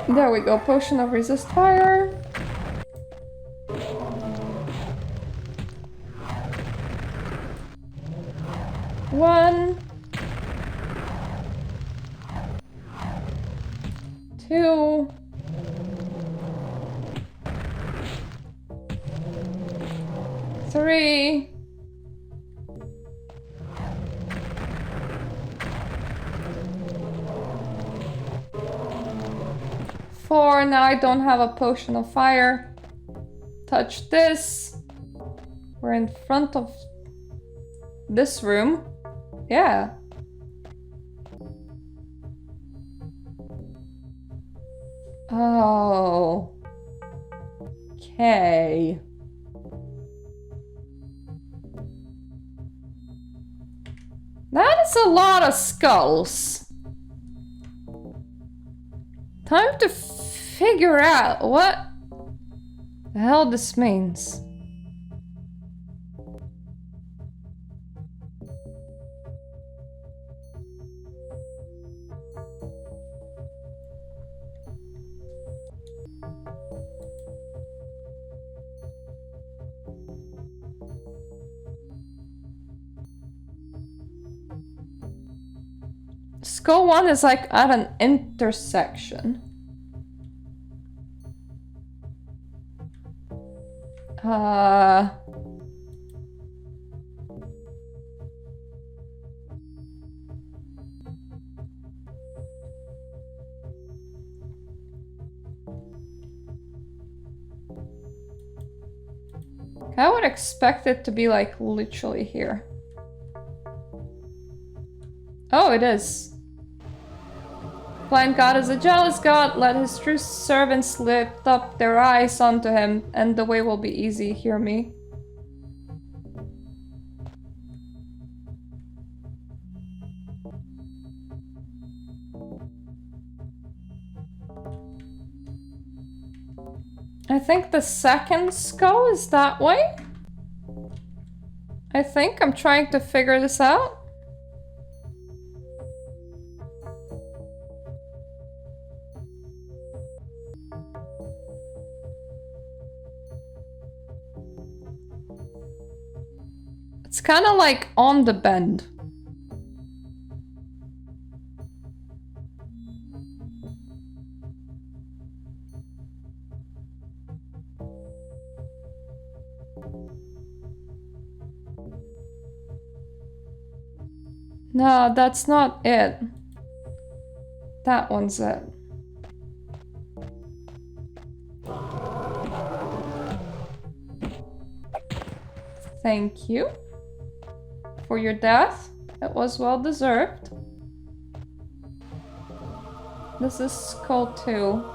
There we go, potion of resist fire. One. 2. 3. 4. Now I don't have a potion of fire. Touch this. We're in front of this room. Yeah. Oh. Okay. That is a lot of skulls. Time to figure out what the hell this means. Skull 1 is like at an intersection. I would expect it to be like literally here. Oh, it is. Blind God is a jealous God. Let his true servants lift up their eyes unto him, and the way will be easy. Hear me. I think the second skull is that way. I think I'm trying to figure this out. It's kind of like on the bend. No, that's not it. That one's it. Thank you for your death. It was well deserved. This is skull 2.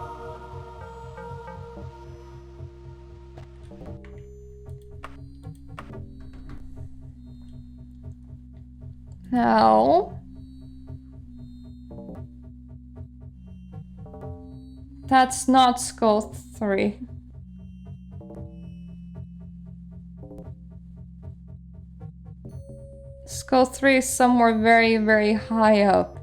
Now... That's not skull 3. Skull 3 is somewhere very, very high up.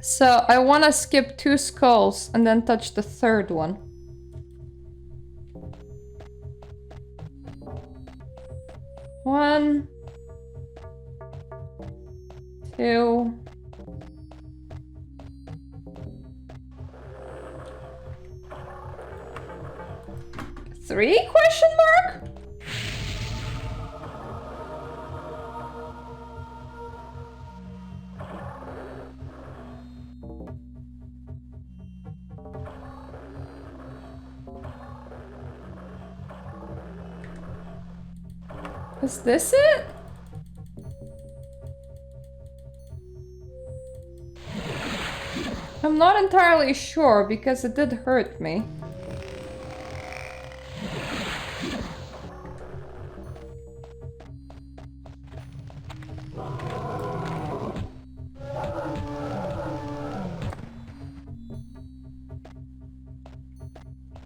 So I want to skip 2 skulls and then touch the third one. One, 2, 3 question mark? Is this it? I'm not entirely sure because it did hurt me.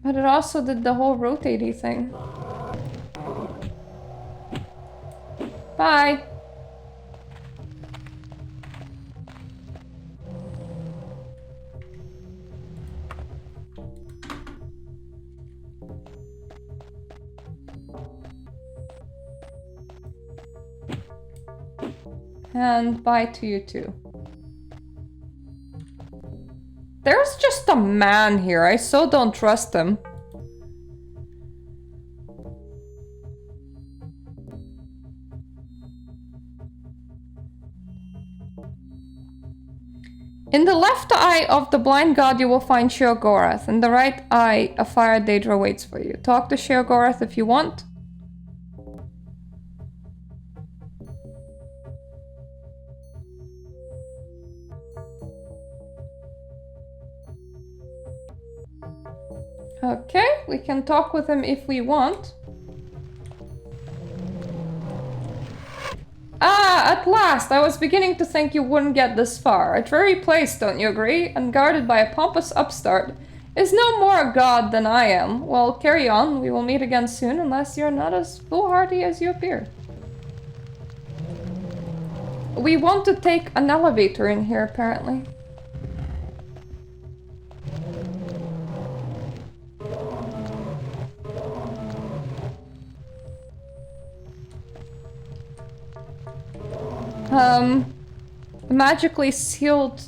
But it also did the whole rotatey thing. Bye. And bye to you too. There's just a man here. I so don't trust him. In the left eye of the blind god you will find Sheogorath. In the right eye, a fire Daedra waits for you. Talk to Sheogorath if you want. Okay, we can talk with him if we want. Ah, at last! I was beginning to think you wouldn't get this far. A dreary place, don't you agree? And guarded by a pompous upstart is no more a god than I am. Well, carry on. We will meet again soon, unless you're not as foolhardy as you appear. We want to take an elevator in here, apparently. Magically sealed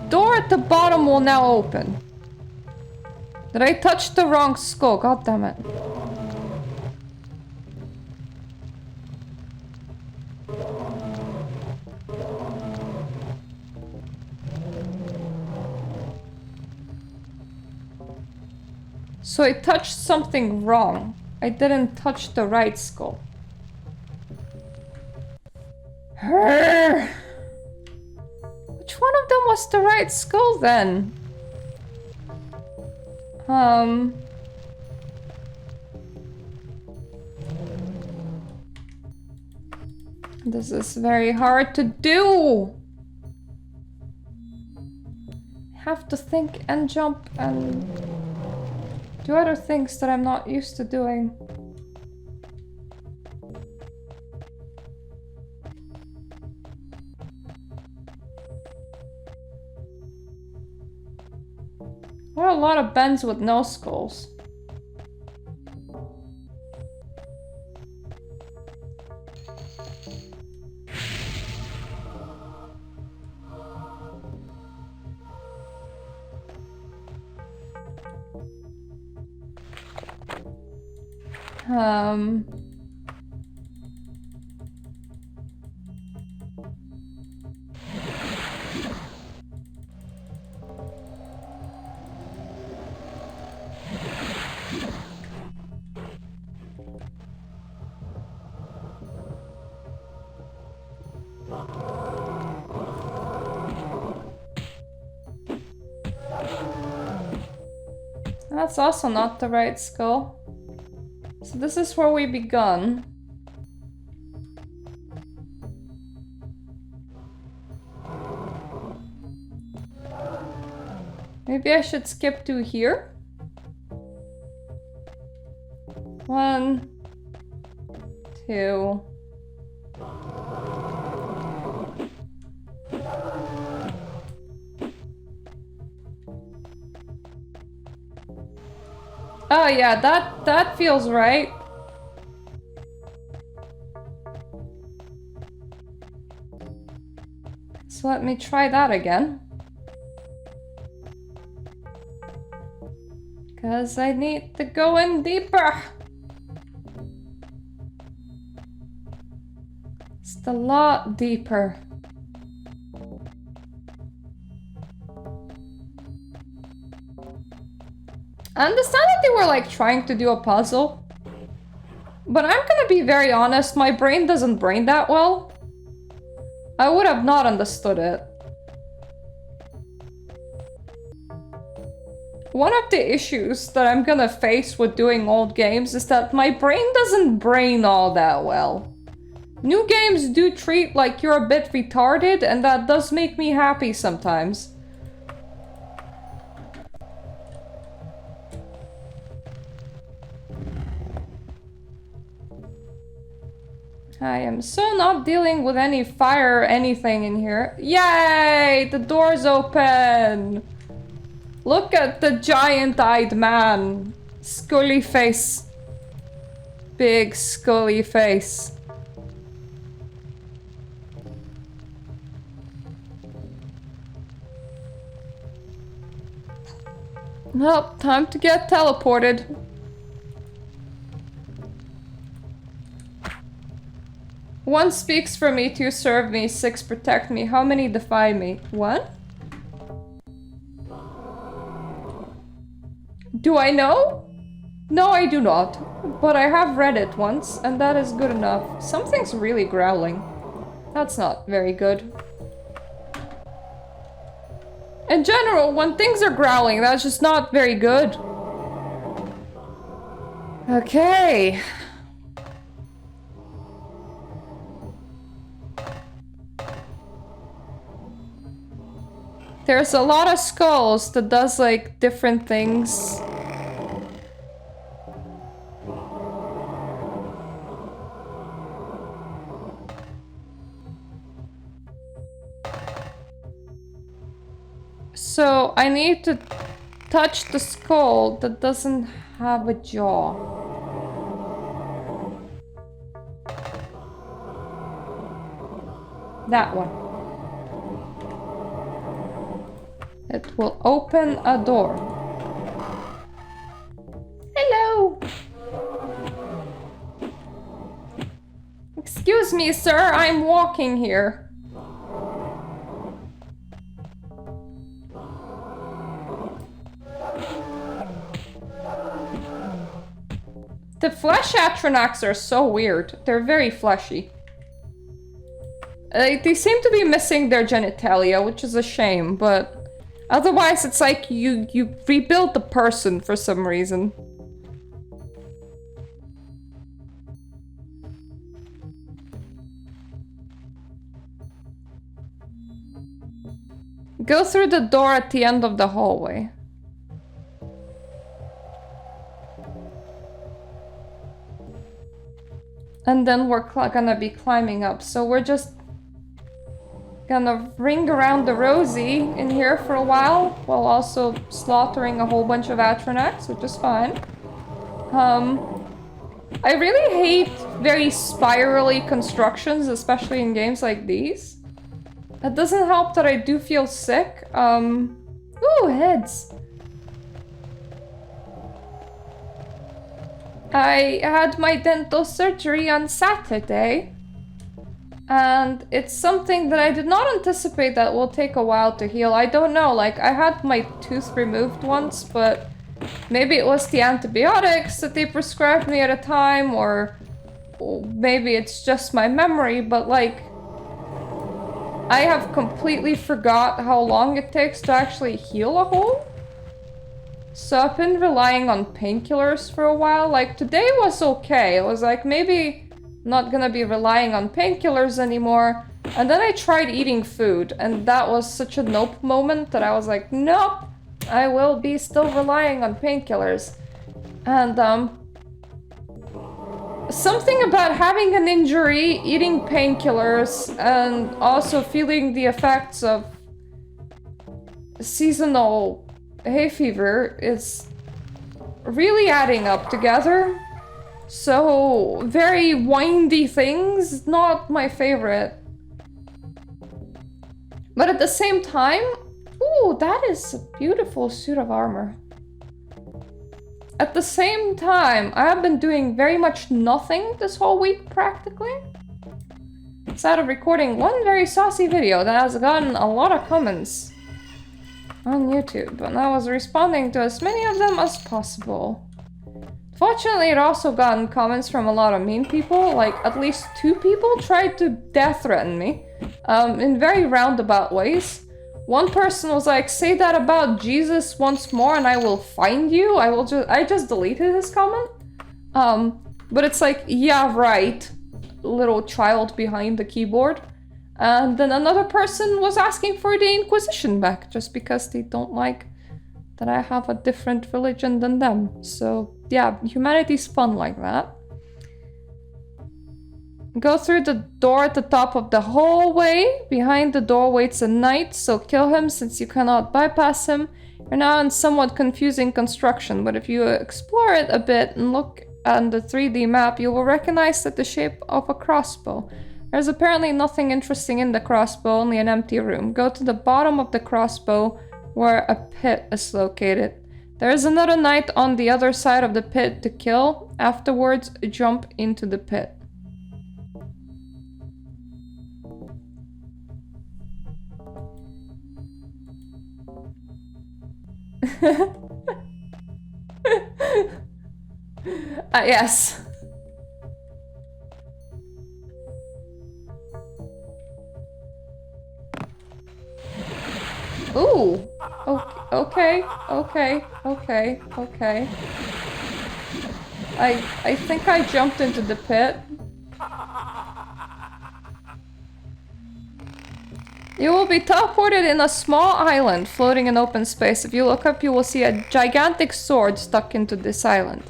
door at the bottom will now open. Did I touch the wrong skull? God damn it. So I touched something wrong. I didn't touch the right skull. Which one of them was the right skull then? This is very hard to do. I have to think and jump and do other things that I'm not used to doing. There are a lot of bends with no skulls. That's also not the right skull. So this is where we begun. Maybe I should skip to here? 1, 2. Oh yeah, that feels right. So let me try that again. 'Cause I need to go in deeper. It's a lot deeper. I understand that they were like trying to do a puzzle. But I'm gonna be very honest, my brain doesn't brain that well. I would have not understood it. One of the issues that I'm gonna face with doing old games is that my brain doesn't brain all that well. New games do treat like you're a bit retarded, and that does make me happy sometimes. I am so not dealing with any fire or anything in here. Yay! The door's open! Look at the giant-eyed man. Scully face. Big scully face. Well, time to get teleported. One speaks for me, 2 serve me, 6 protect me. How many defy me? 1? Do I know? No, I do not. But I have read it once, and that is good enough. Something's really growling. That's not very good. In general, when things are growling, that's just not very good. Okay. There's a lot of skulls that does like different things. So I need to touch the skull that doesn't have a jaw. That one. It will open a door. Hello! Excuse me, sir, I'm walking here. The flesh Atronachs are so weird. They're very fleshy. They seem to be missing their genitalia, which is a shame, but otherwise it's like you rebuild the person for some reason. Go through the door at the end of the hallway. And then we're gonna be climbing up. So we're just gonna ring around the rosy in here for a while, while also slaughtering a whole bunch of Atronachs, which is fine. I really hate very spirally constructions, especially in games like these. It doesn't help that I do feel sick. Ooh, heads. I had my dental surgery on Saturday, and it's something that I did not anticipate that will take a while to heal. I don't know, like, I had my tooth removed once, but maybe it was the antibiotics that they prescribed me at a time, or maybe it's just my memory, but like, I have completely forgot how long it takes to actually heal a hole. So I've been relying on painkillers for a while. Like, today was okay. It was like, maybe not gonna be relying on painkillers anymore. And then I tried eating food, and that was such a nope moment that I was like, nope, I will be still relying on painkillers. And something about having an injury, eating painkillers, and also feeling the effects of seasonal hay fever is really adding up together. So, very windy things, not my favorite. But at the same time, ooh, that is a beautiful suit of armor. At the same time, I have been doing very much nothing this whole week, practically. Instead of recording one very saucy video that has gotten a lot of comments on YouTube, and I was responding to as many of them as possible. Fortunately, it also gotten comments from a lot of mean people. Like, at least 2 people tried to death threaten me, in very roundabout ways. One person was like, say that about Jesus once more and I will find you. I just deleted his comment. But it's like, yeah, right, little child behind the keyboard. And then another person was asking for the Inquisition back, just because they don't like that I have a different religion than them. So yeah, humanity's fun like that. Go through the door at the top of the hallway. Behind the door waits a knight, so kill him since you cannot bypass him. You're now in somewhat confusing construction, but if you explore it a bit and look at the 3D map, you will recognize that the shape of a crossbow. There's apparently nothing interesting in the crossbow, only an empty room. Go to the bottom of the crossbow where a pit is located. There is another knight on the other side of the pit to kill. Afterwards, jump into the pit. Yes. Ooh. Okay. I think I jumped into the pit. You will be teleported in a small island floating in open space. If you look up, you will see a gigantic sword stuck into this island.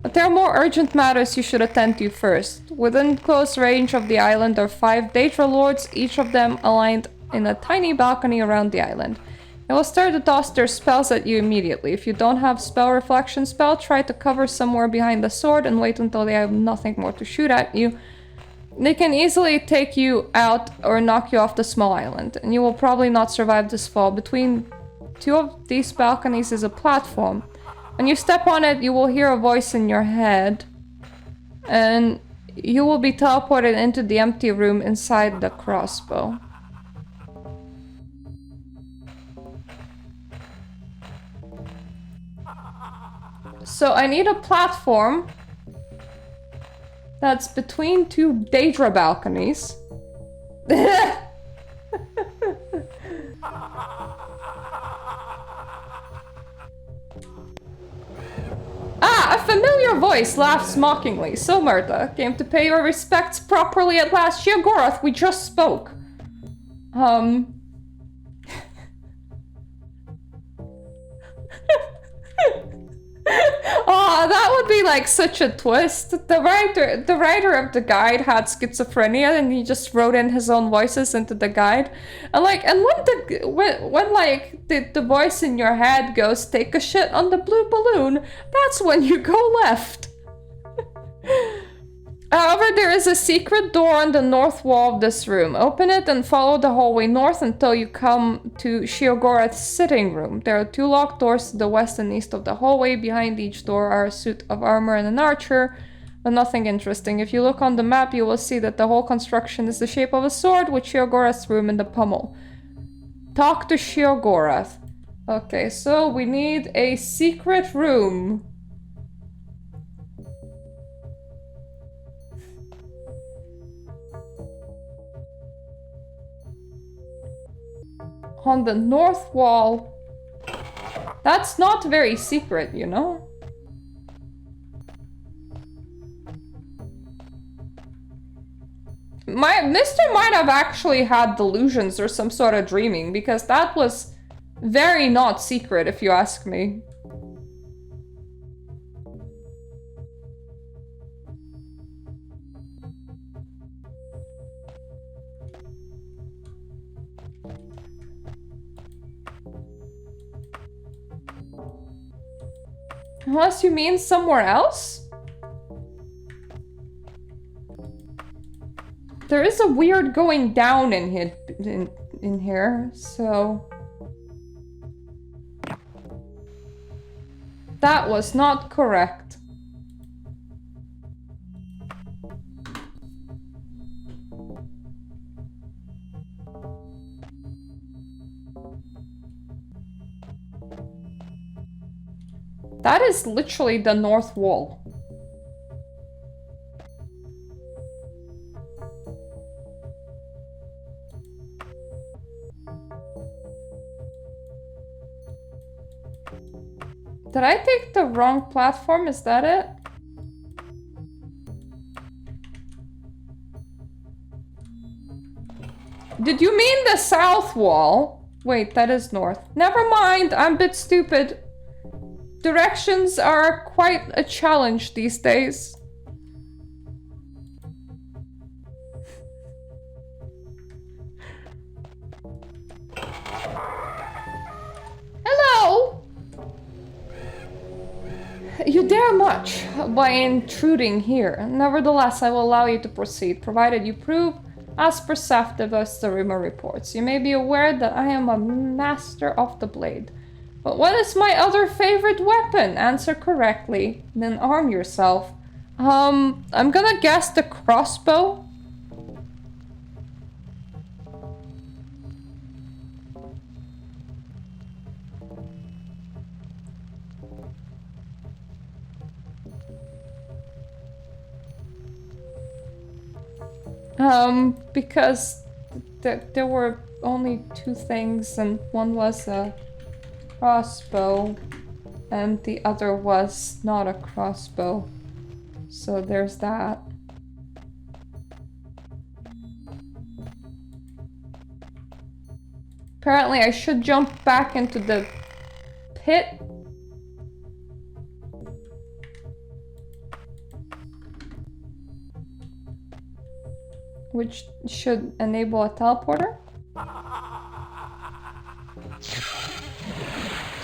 But there are more urgent matters you should attend to first. Within close range of the island are 5 Daedra lords, each of them aligned in a tiny balcony around the island. They will start to toss their spells at you immediately. If you don't have spell reflection spell, try to cover somewhere behind the sword and wait until they have nothing more to shoot at you. They can easily take you out or knock you off the small island, and you will probably not survive this fall. Between two of these balconies is a platform. When you step on it, you will hear a voice in your head, and you will be teleported into the empty room inside the crossbow. So I need a platform that's between two Daedra balconies. Ah, a familiar voice laughs mockingly. So, Myrta, came to pay your respects properly at last. Sheogorath, we just spoke. Oh, that would be like such a twist. The writer of the guide had schizophrenia, and he just wrote in his own voices into the guide. And when the voice in your head goes, "Take a shit on the blue balloon," that's when you go left. However, there is a secret door on the north wall of this room. Open it and follow the hallway north until you come to Sheogorath's sitting room. There are two locked doors to the west and east of the hallway. Behind each door are a suit of armor and an archer, but nothing interesting. If you look on the map, you will see that the whole construction is the shape of a sword, with Sheogorath's room in the pommel. Talk to Sheogorath. Okay, so we need a secret room. On the north wall. That's not very secret, you know? Mr. might have actually had delusions or some sort of dreaming, because that was very not secret, if you ask me. Unless you mean somewhere else? There is a weird going down in here, so... That was not correct. That is literally the north wall. Did I take the wrong platform? Is that it? Did you mean the south wall? Wait, that is north. Never mind, I'm a bit stupid. Directions are quite a challenge these days. Hello! You dare much by intruding here. Nevertheless, I will allow you to proceed, provided you prove as perceptive as the rumor reports. You may be aware that I am a master of the blade. But what is my other favorite weapon? Answer correctly, then arm yourself. I'm gonna guess the crossbow. Because there were only two things, and one was a crossbow, and the other was not a crossbow. So there's that. Apparently I should jump back into the pit. Which should enable a teleporter.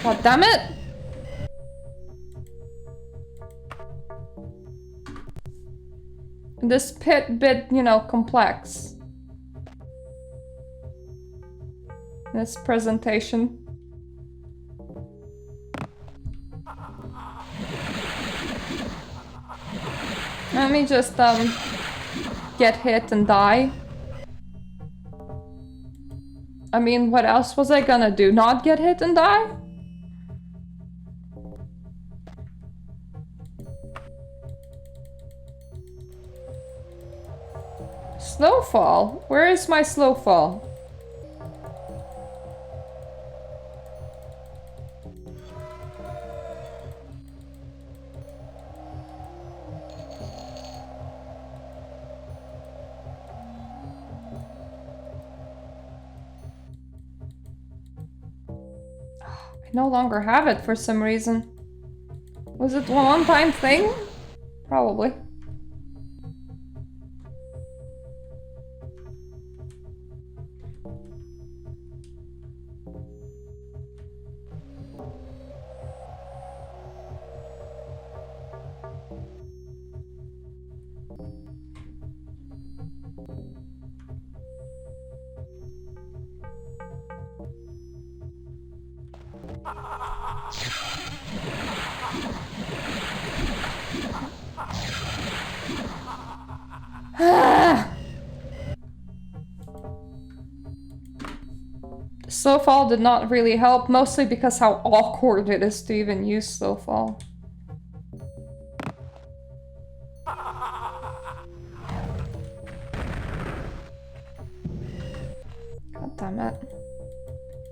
God damn it! this bit, you know, complex. This presentation. Let me just, get hit and die. I mean, what else was I gonna do? Not get hit and die? Slow fall? Where is my slow fall? I no longer have it for some reason. Was it a one-time thing? Probably. Slow fall did not really help, mostly because how awkward it is to even use slow fall. God damn it.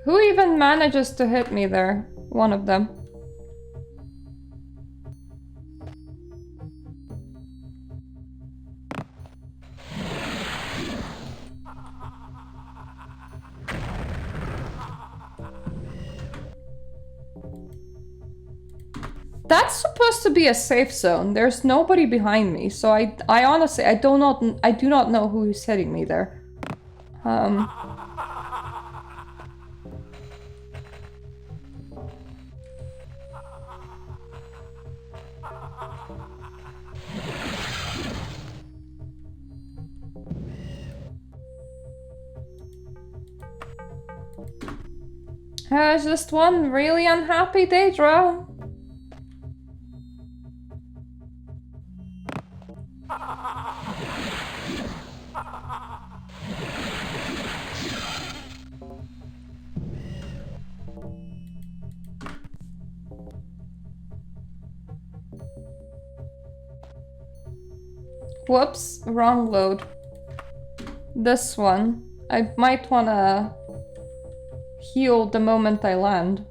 Who even manages to hit me there? One of them. That's supposed to be a safe zone. There's nobody behind me, so I honestly, I do not know who is hitting me there. It's just one really unhappy Daedra. Whoops, wrong load. This one. I might wanna heal the moment I land.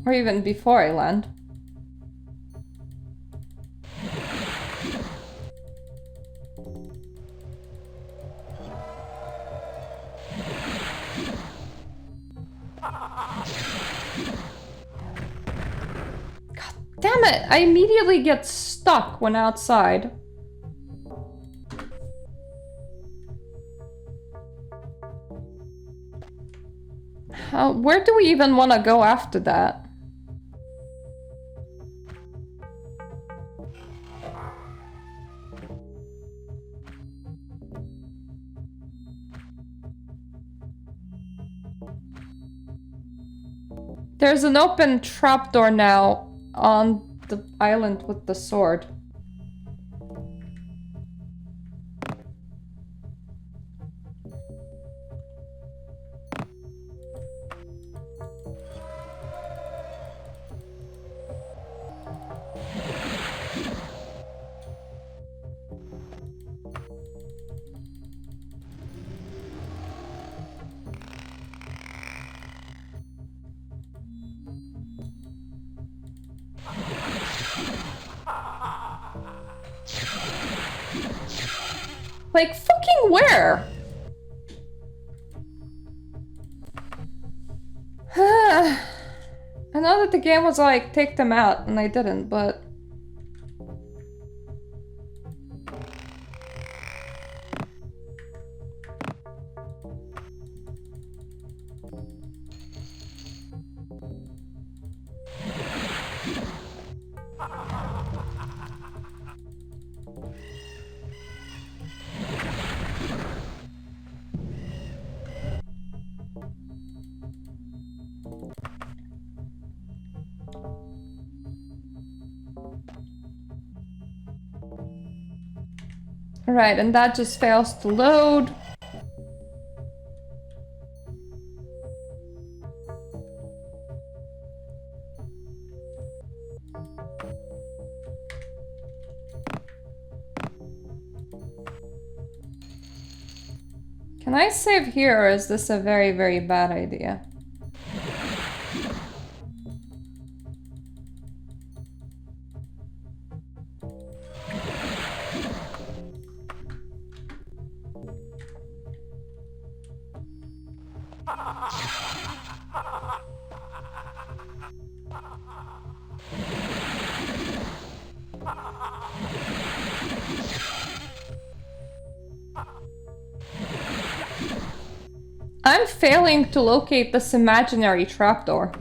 Or even before I land. Damn it! I immediately get stuck when outside. Where do we even want to go after that? There's an open trapdoor now on the island with the sword. Like, fucking where? I know that the game was like, take them out, and I didn't, but... Right, and that just fails to load. Can I save here, or is this a very, very bad idea? I'm failing to locate this imaginary trapdoor.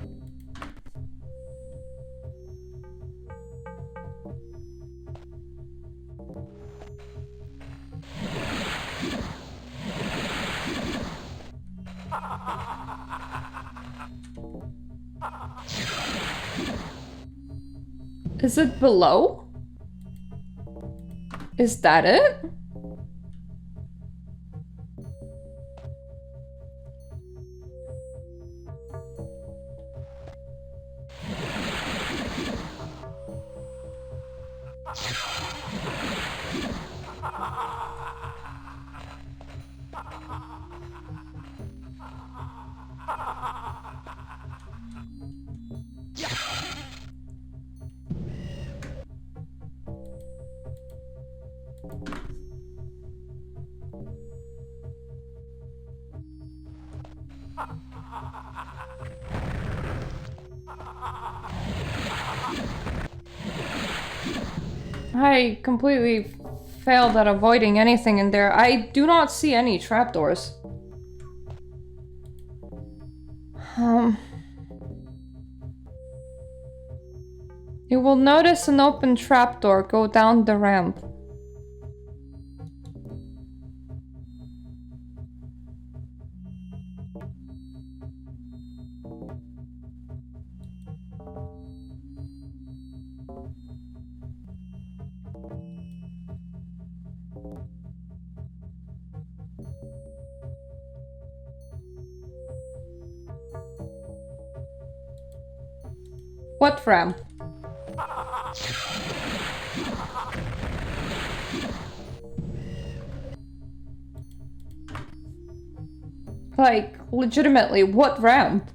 Is it below? Is that it? I completely failed at avoiding anything in there. I do not see any trapdoors. You will notice an open trapdoor go down the ramp. What ramp? Like, legitimately, what ramp?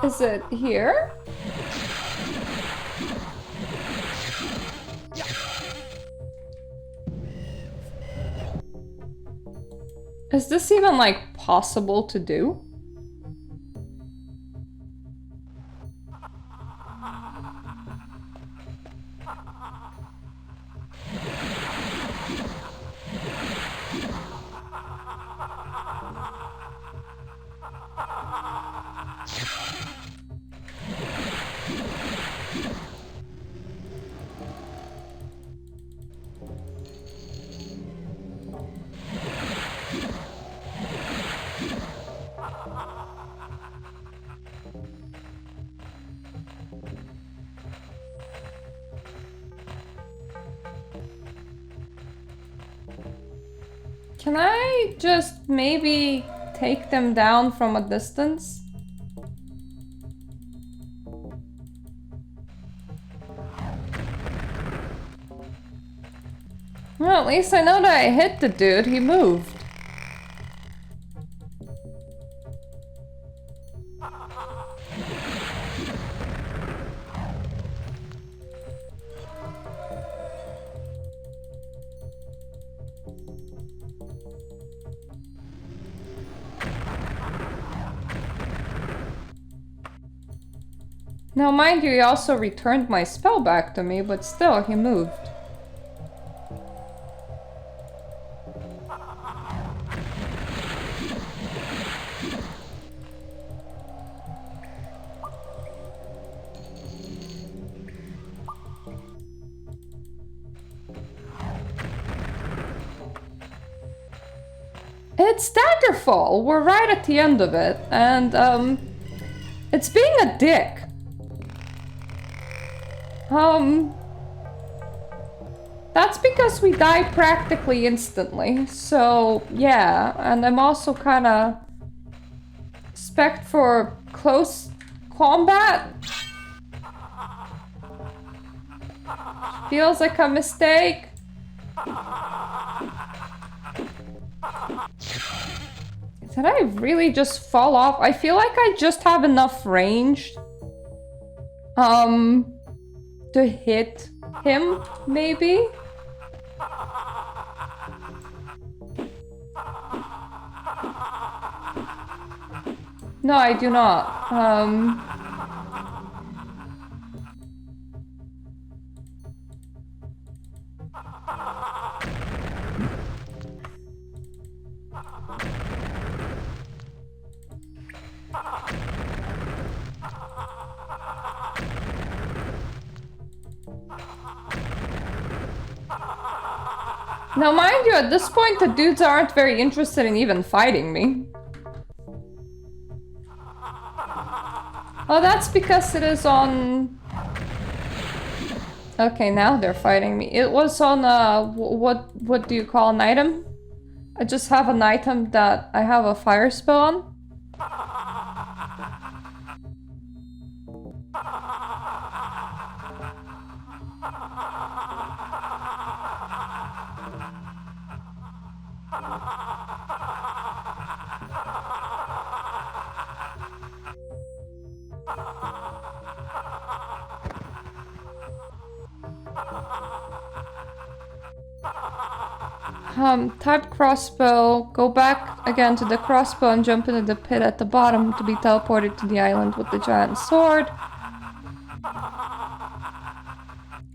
Is it here? Is this even, like, possible to do? Can I just maybe take them down from a distance? Well, at least I know that I hit the dude. He moved. Now, mind you, he also returned my spell back to me, but still, he moved. It's Daggerfall! We're right at the end of it, and, it's being a dick. That's because we die practically instantly, so yeah, and I'm also kinda spec'd for close combat. Feels like a mistake. Did I really just fall off? I feel like I just have enough range to hit him, maybe? No, I do not. Now, mind you, at this point, the dudes aren't very interested in even fighting me. Oh, that's because it is on... Okay, now they're fighting me. It was on, what do you call an item? I just have an item that I have a fire spell on. Type crossbow, go back again to the crossbow and jump into the pit at the bottom to be teleported to the island with the giant sword.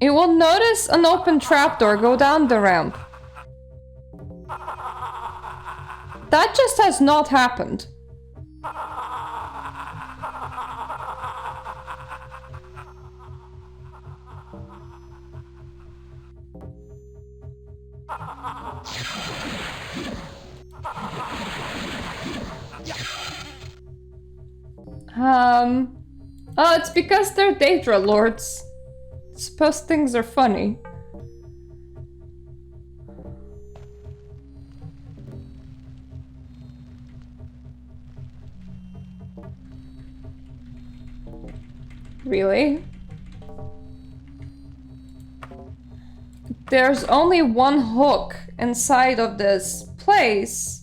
You will notice an open trapdoor, go down the ramp. That just has not happened. Oh, it's because they're Daedra lords. Suppose things are funny. Really? There's only one hook inside of this place.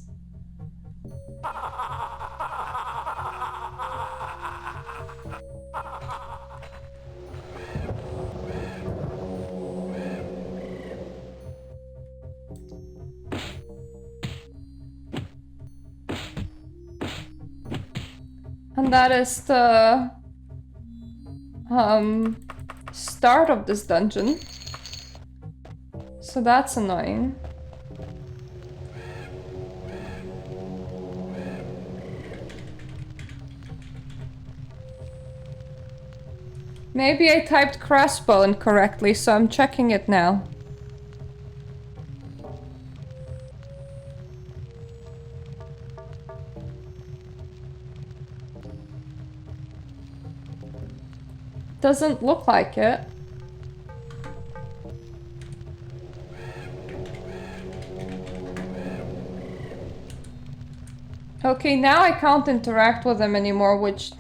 And that is the start of this dungeon. So that's annoying. Maybe I typed crossbow incorrectly, so I'm checking it now. Doesn't look like it. Okay, now I can't interact with him anymore, which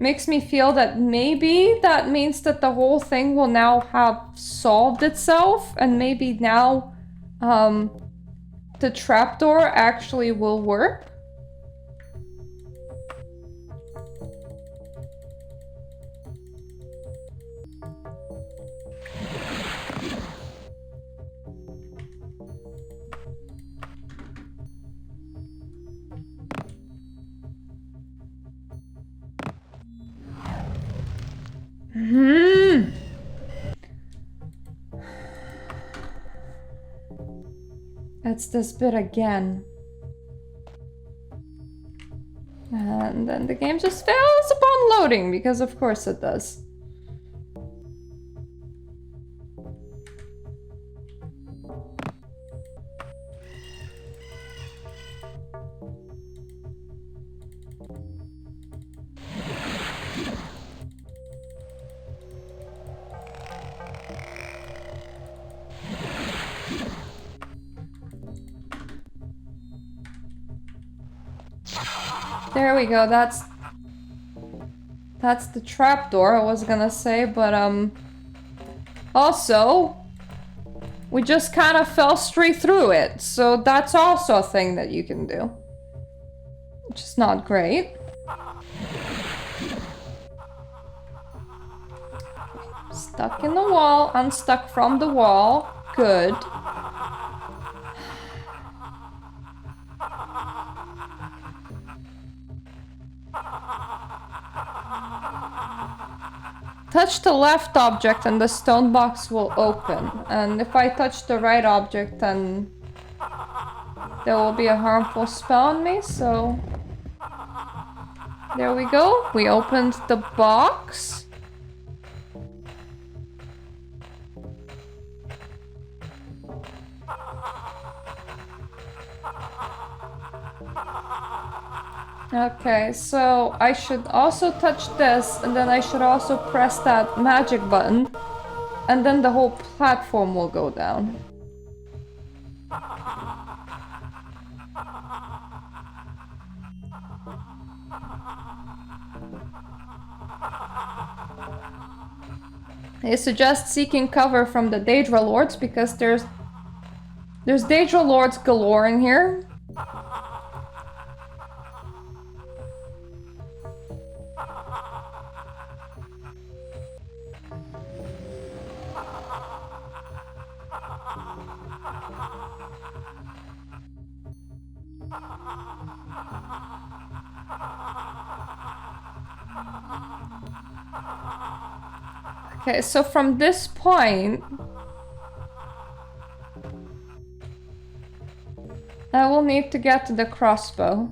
makes me feel that maybe that means that the whole thing will now have solved itself, and maybe now the trapdoor actually will work. It's this bit again. And then the game just fails upon loading, because of course it does. There we go, that's the trapdoor, I was gonna say, but also, we just kind of fell straight through it, so that's also a thing that you can do. Which is not great. Stuck in the wall, unstuck from the wall, good. Touch the left object and the stone box will open. And if I touch the right object, then there will be a harmful spell on me, so... There we go. We opened the box. Okay, so I should also touch this, and then I should also press that magic button, and then the whole platform will go down. They suggest seeking cover from the Daedra Lords, because there's Daedra Lords galore in here. Okay, so from this point, I will need to get to the crossbow.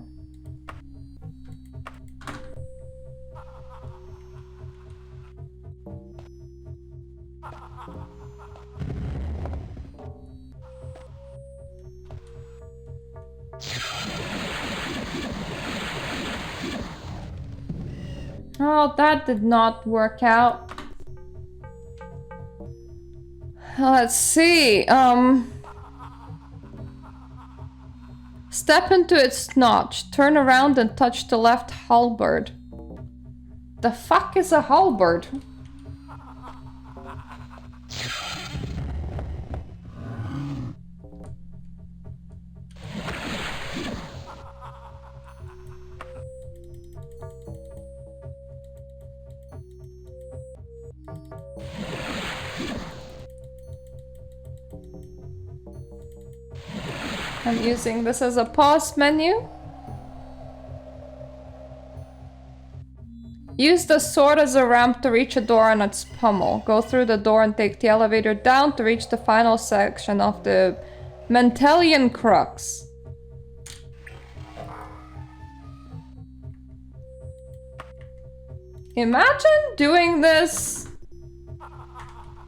Oh, that did not work out. Let's see, step into its notch, turn around and touch the left halberd. The fuck is a halberd? I'm using this as a pause menu. Use the sword as a ramp to reach a door on its pommel. Go through the door and take the elevator down to reach the final section of the Mentelian Crux. Imagine doing this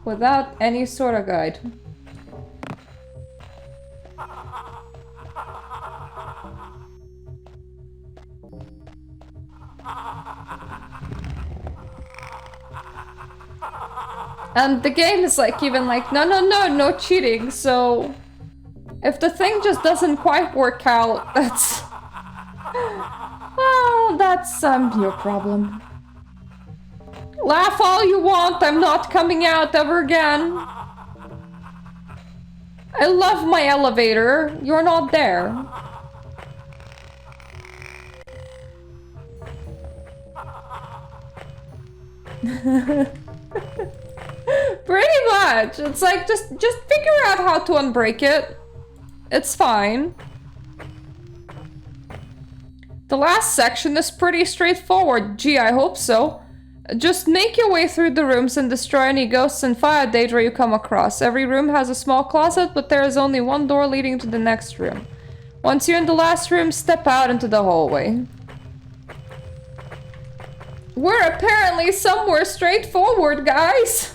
without any sort of guide. And the game is like even like, no cheating, so if the thing just doesn't quite work out, that's... well, that's your problem. Laugh all you want, I'm not coming out ever again. I love my elevator. You're not there. Pretty much. It's like, just figure out how to unbreak it. It's fine. The last section is pretty straightforward. Gee, I hope so. Just make your way through the rooms and destroy any ghosts and fire data you come across. Every room has a small closet, but there is only one door leading to the next room. Once you're in the last room, step out into the hallway. We're apparently somewhere straightforward, guys!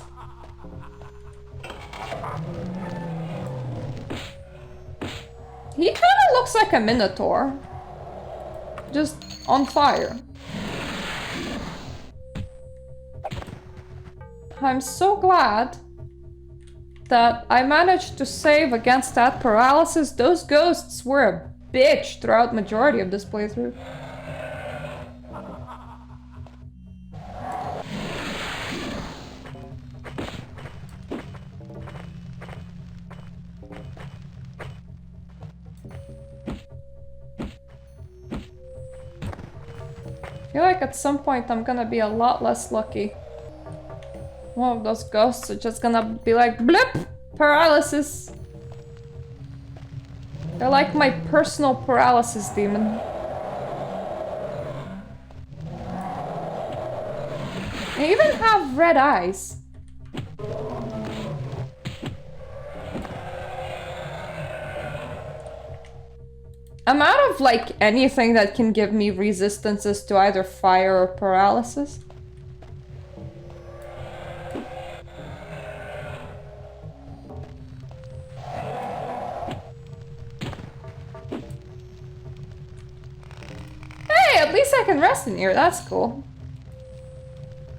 He kinda looks like a minotaur. Just on fire. I'm so glad that I managed to save against that paralysis. Those ghosts were a bitch throughout the majority of this playthrough. I feel like at some point I'm gonna be a lot less lucky. One of those ghosts are just gonna be like, blip! Paralysis! They're like my personal paralysis demon. They even have red eyes. I'm out of, like, anything that can give me resistances to either fire or paralysis. Hey, at least I can rest in here. That's cool.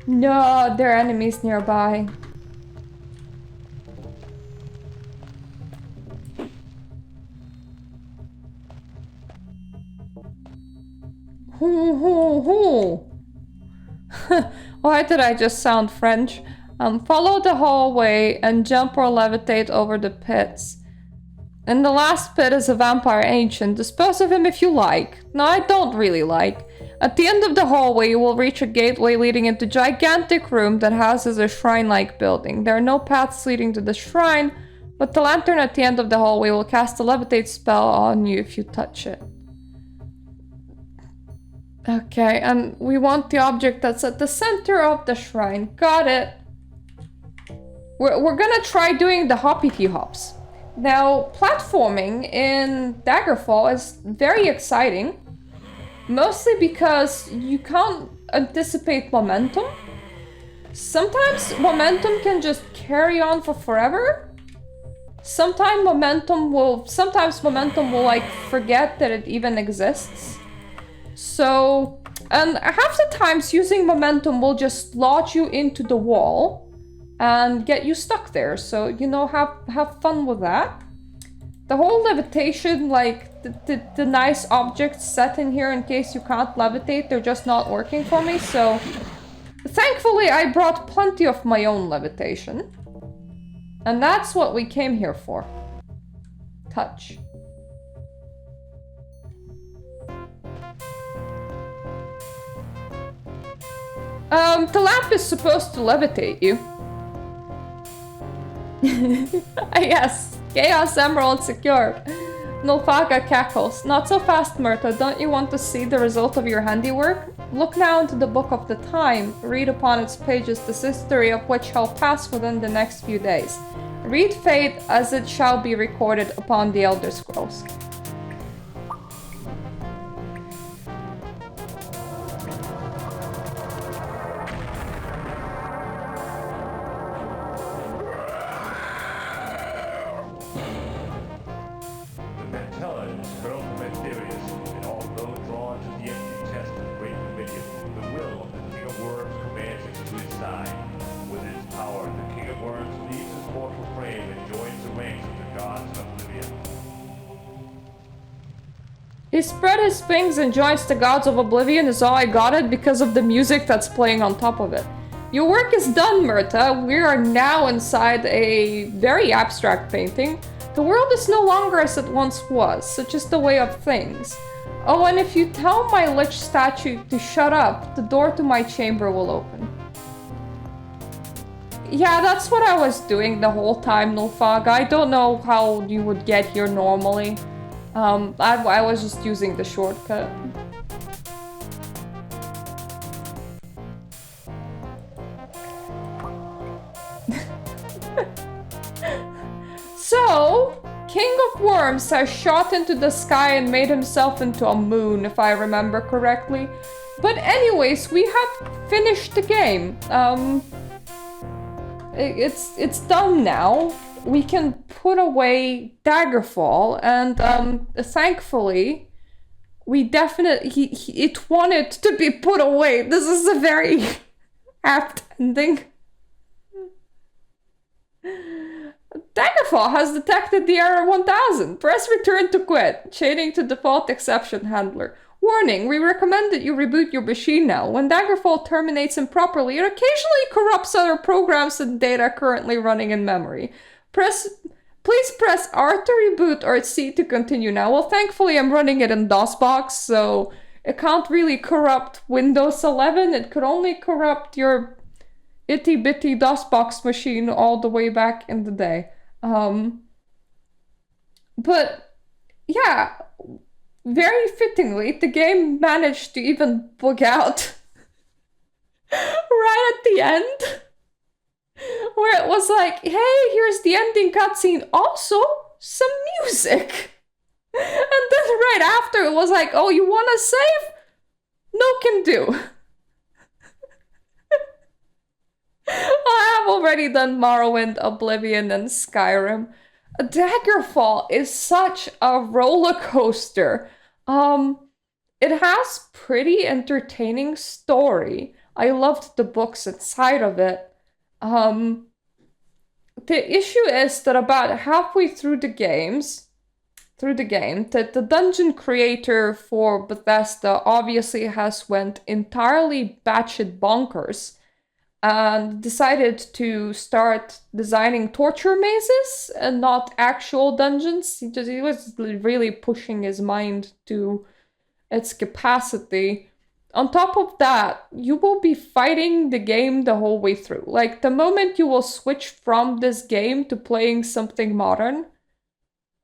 No, there are enemies nearby. Why did I just sound French? Follow the hallway and jump or levitate over the pits. In the last pit is a vampire ancient. Dispose of him if you like. No, I don't really like. At the end of the hallway, you will reach a gateway leading into a gigantic room that houses a shrine-like building. There are no paths leading to the shrine, but the lantern at the end of the hallway will cast a levitate spell on you if you touch it. Okay, and we want the object that's at the center of the shrine. Got it. We're gonna try doing the hoppity hops. Now, platforming in Daggerfall is very exciting. Mostly because you can't anticipate momentum. Sometimes momentum can just carry on for forever. Sometimes momentum will like forget that it even exists. So, and half the times using momentum will just launch you into the wall and get you stuck there. So, you know, have fun with that. The whole levitation, like the nice objects set in here in case you can't levitate, they're just not working for me. So, thankfully I brought plenty of my own levitation. And that's what we came here for. Touch. The lamp is supposed to levitate you. Yes, Chaos Emerald secured. Nulfaga cackles. Not so fast, Myrta. Don't you want to see the result of your handiwork? Look now into the Book of the Time. Read upon its pages the history of which shall pass within the next few days. Read fate as it shall be recorded upon the Elder Scrolls. He spread his wings and joins the gods of oblivion is all I got it because of the music that's playing on top of it. Your work is done, Myrta. We are now inside a very abstract painting. The world is no longer as it once was, such is the way of things. Oh, and if you tell my lich statue to shut up, the door to my chamber will open. Yeah, that's what I was doing the whole time, Nulfag. I don't know how you would get here normally. I was just using the shortcut. So, King of Worms has shot into the sky and made himself into a moon, if I remember correctly. But anyways, we have finished the game. It's done now. We can put away Daggerfall, and thankfully, we definitely it wanted to be put away. This is a very apt ending. Daggerfall has detected the error 1000. Press return to quit. Changing to default exception handler. Warning, we recommend that you reboot your machine now. When Daggerfall terminates improperly, it occasionally corrupts other programs and data currently running in memory. Please press R to reboot or C to continue now. Well, thankfully I'm running it in DOSBox, so it can't really corrupt Windows 11. It could only corrupt your itty-bitty DOSBox machine all the way back in the day. But yeah, very fittingly, the game managed to even bug out right at the end, where it was like, hey, here's the ending cutscene, also some music. And then right after it was like, oh, you wanna save? No can do. I have already done Morrowind, Oblivion, and Skyrim. Daggerfall is such a roller coaster. It has pretty entertaining story. I loved the books inside of it. The issue is that about halfway through the game, that the dungeon creator for Bethesda obviously has went entirely batshit bonkers and decided to start designing torture mazes and not actual dungeons. He was really pushing his mind to its capacity. On top of that, you will be fighting the game the whole way through. Like, the moment you will switch from this game to playing something modern,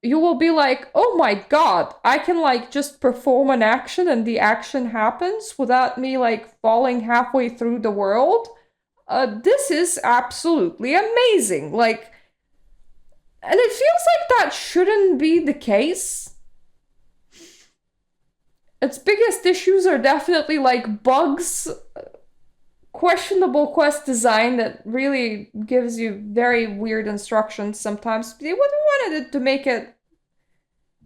you will be like, oh my god, I can like just perform an action and the action happens without me like falling halfway through the world. This is absolutely amazing. Like, and it feels like that shouldn't be the case. Its biggest issues are definitely like bugs, questionable quest design that really gives you very weird instructions sometimes. They would have wanted it to make it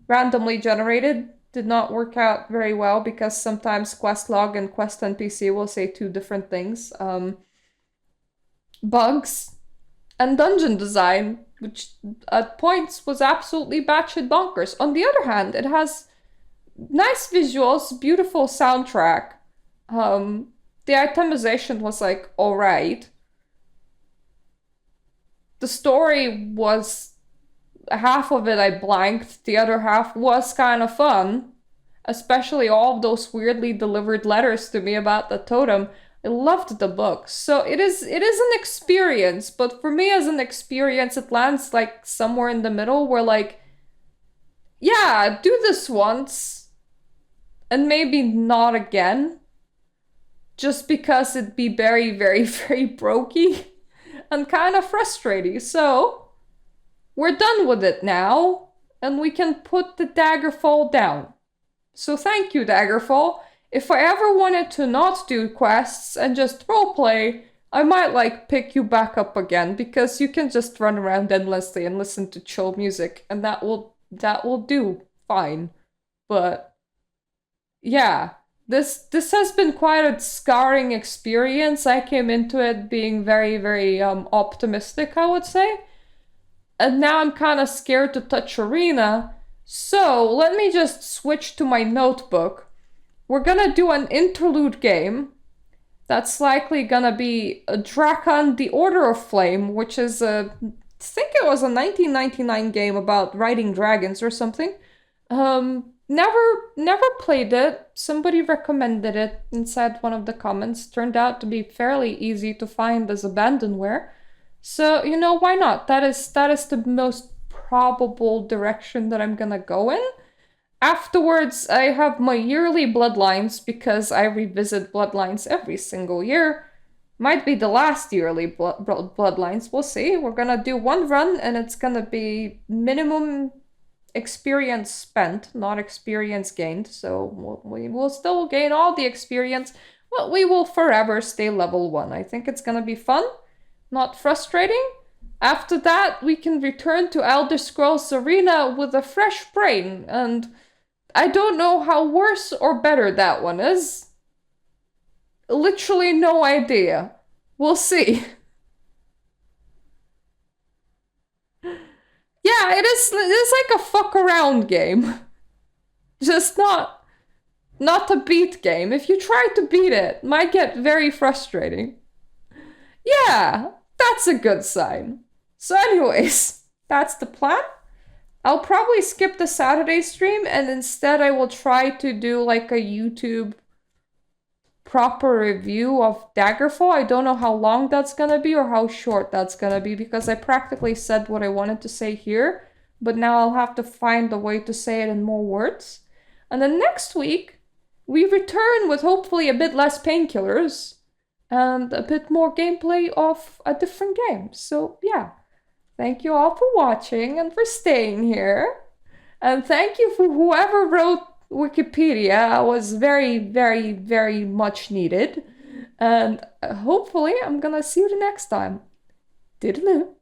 randomly generated. Did not work out very well because sometimes quest log and quest NPC will say two different things. Bugs and dungeon design, which at points was absolutely batshit bonkers. On the other hand, it has nice visuals, beautiful soundtrack. The itemization was like alright. The story was, half of it I blanked, the other half was kind of fun. Especially all of those weirdly delivered letters to me about the totem. I loved the book. So it is an experience, but for me as an experience, it lands like somewhere in the middle where like, yeah, do this once and maybe not again, just because it'd be very, very, very brokey and kind of frustrating. So we're done with it now and we can put the Daggerfall down. So thank you, Daggerfall. If I ever wanted to not do quests and just roleplay, I might like pick you back up again because you can just run around endlessly and listen to chill music and that will do fine. But yeah, this has been quite a scarring experience. I came into it being very, very optimistic, I would say. And now I'm kind of scared to touch Arena. So let me just switch to my notebook. We're gonna do an interlude game, That's likely gonna be a Drakon The Order of Flame, which is I think it was a 1999 game about riding dragons or something. Never played it. Somebody recommended it inside one of the comments. Turned out to be fairly easy to find as abandonware. So, you know, why not? That is the most probable direction that I'm gonna go in. Afterwards, I have my yearly bloodlines because I revisit bloodlines every single year. Might be the last yearly bloodlines. We'll see. We're gonna do one run and it's gonna be minimum experience spent, not experience gained. So we will still gain all the experience, but we will forever stay level 1. I think it's gonna be fun, not frustrating. After that, we can return to Elder Scrolls Arena with a fresh brain, and I don't know how worse or better that one is. Literally no idea. We'll see. Yeah, it's like a fuck around game. Just not a beat game. If you try to beat it might get very frustrating. Yeah, that's a good sign. So anyways, that's the plan. I'll probably skip the Saturday stream and instead I will try to do like a YouTube proper review of Daggerfall. I don't know how long that's gonna be or how short that's gonna be because I practically said what I wanted to say here, but now I'll have to find a way to say it in more words. And then next week, we return with hopefully a bit less painkillers and a bit more gameplay of a different game. So yeah, thank you all for watching and for staying here. And thank you for whoever wrote Wikipedia. Was very, very, very much needed. And hopefully I'm gonna see you the next time. Toodaloo.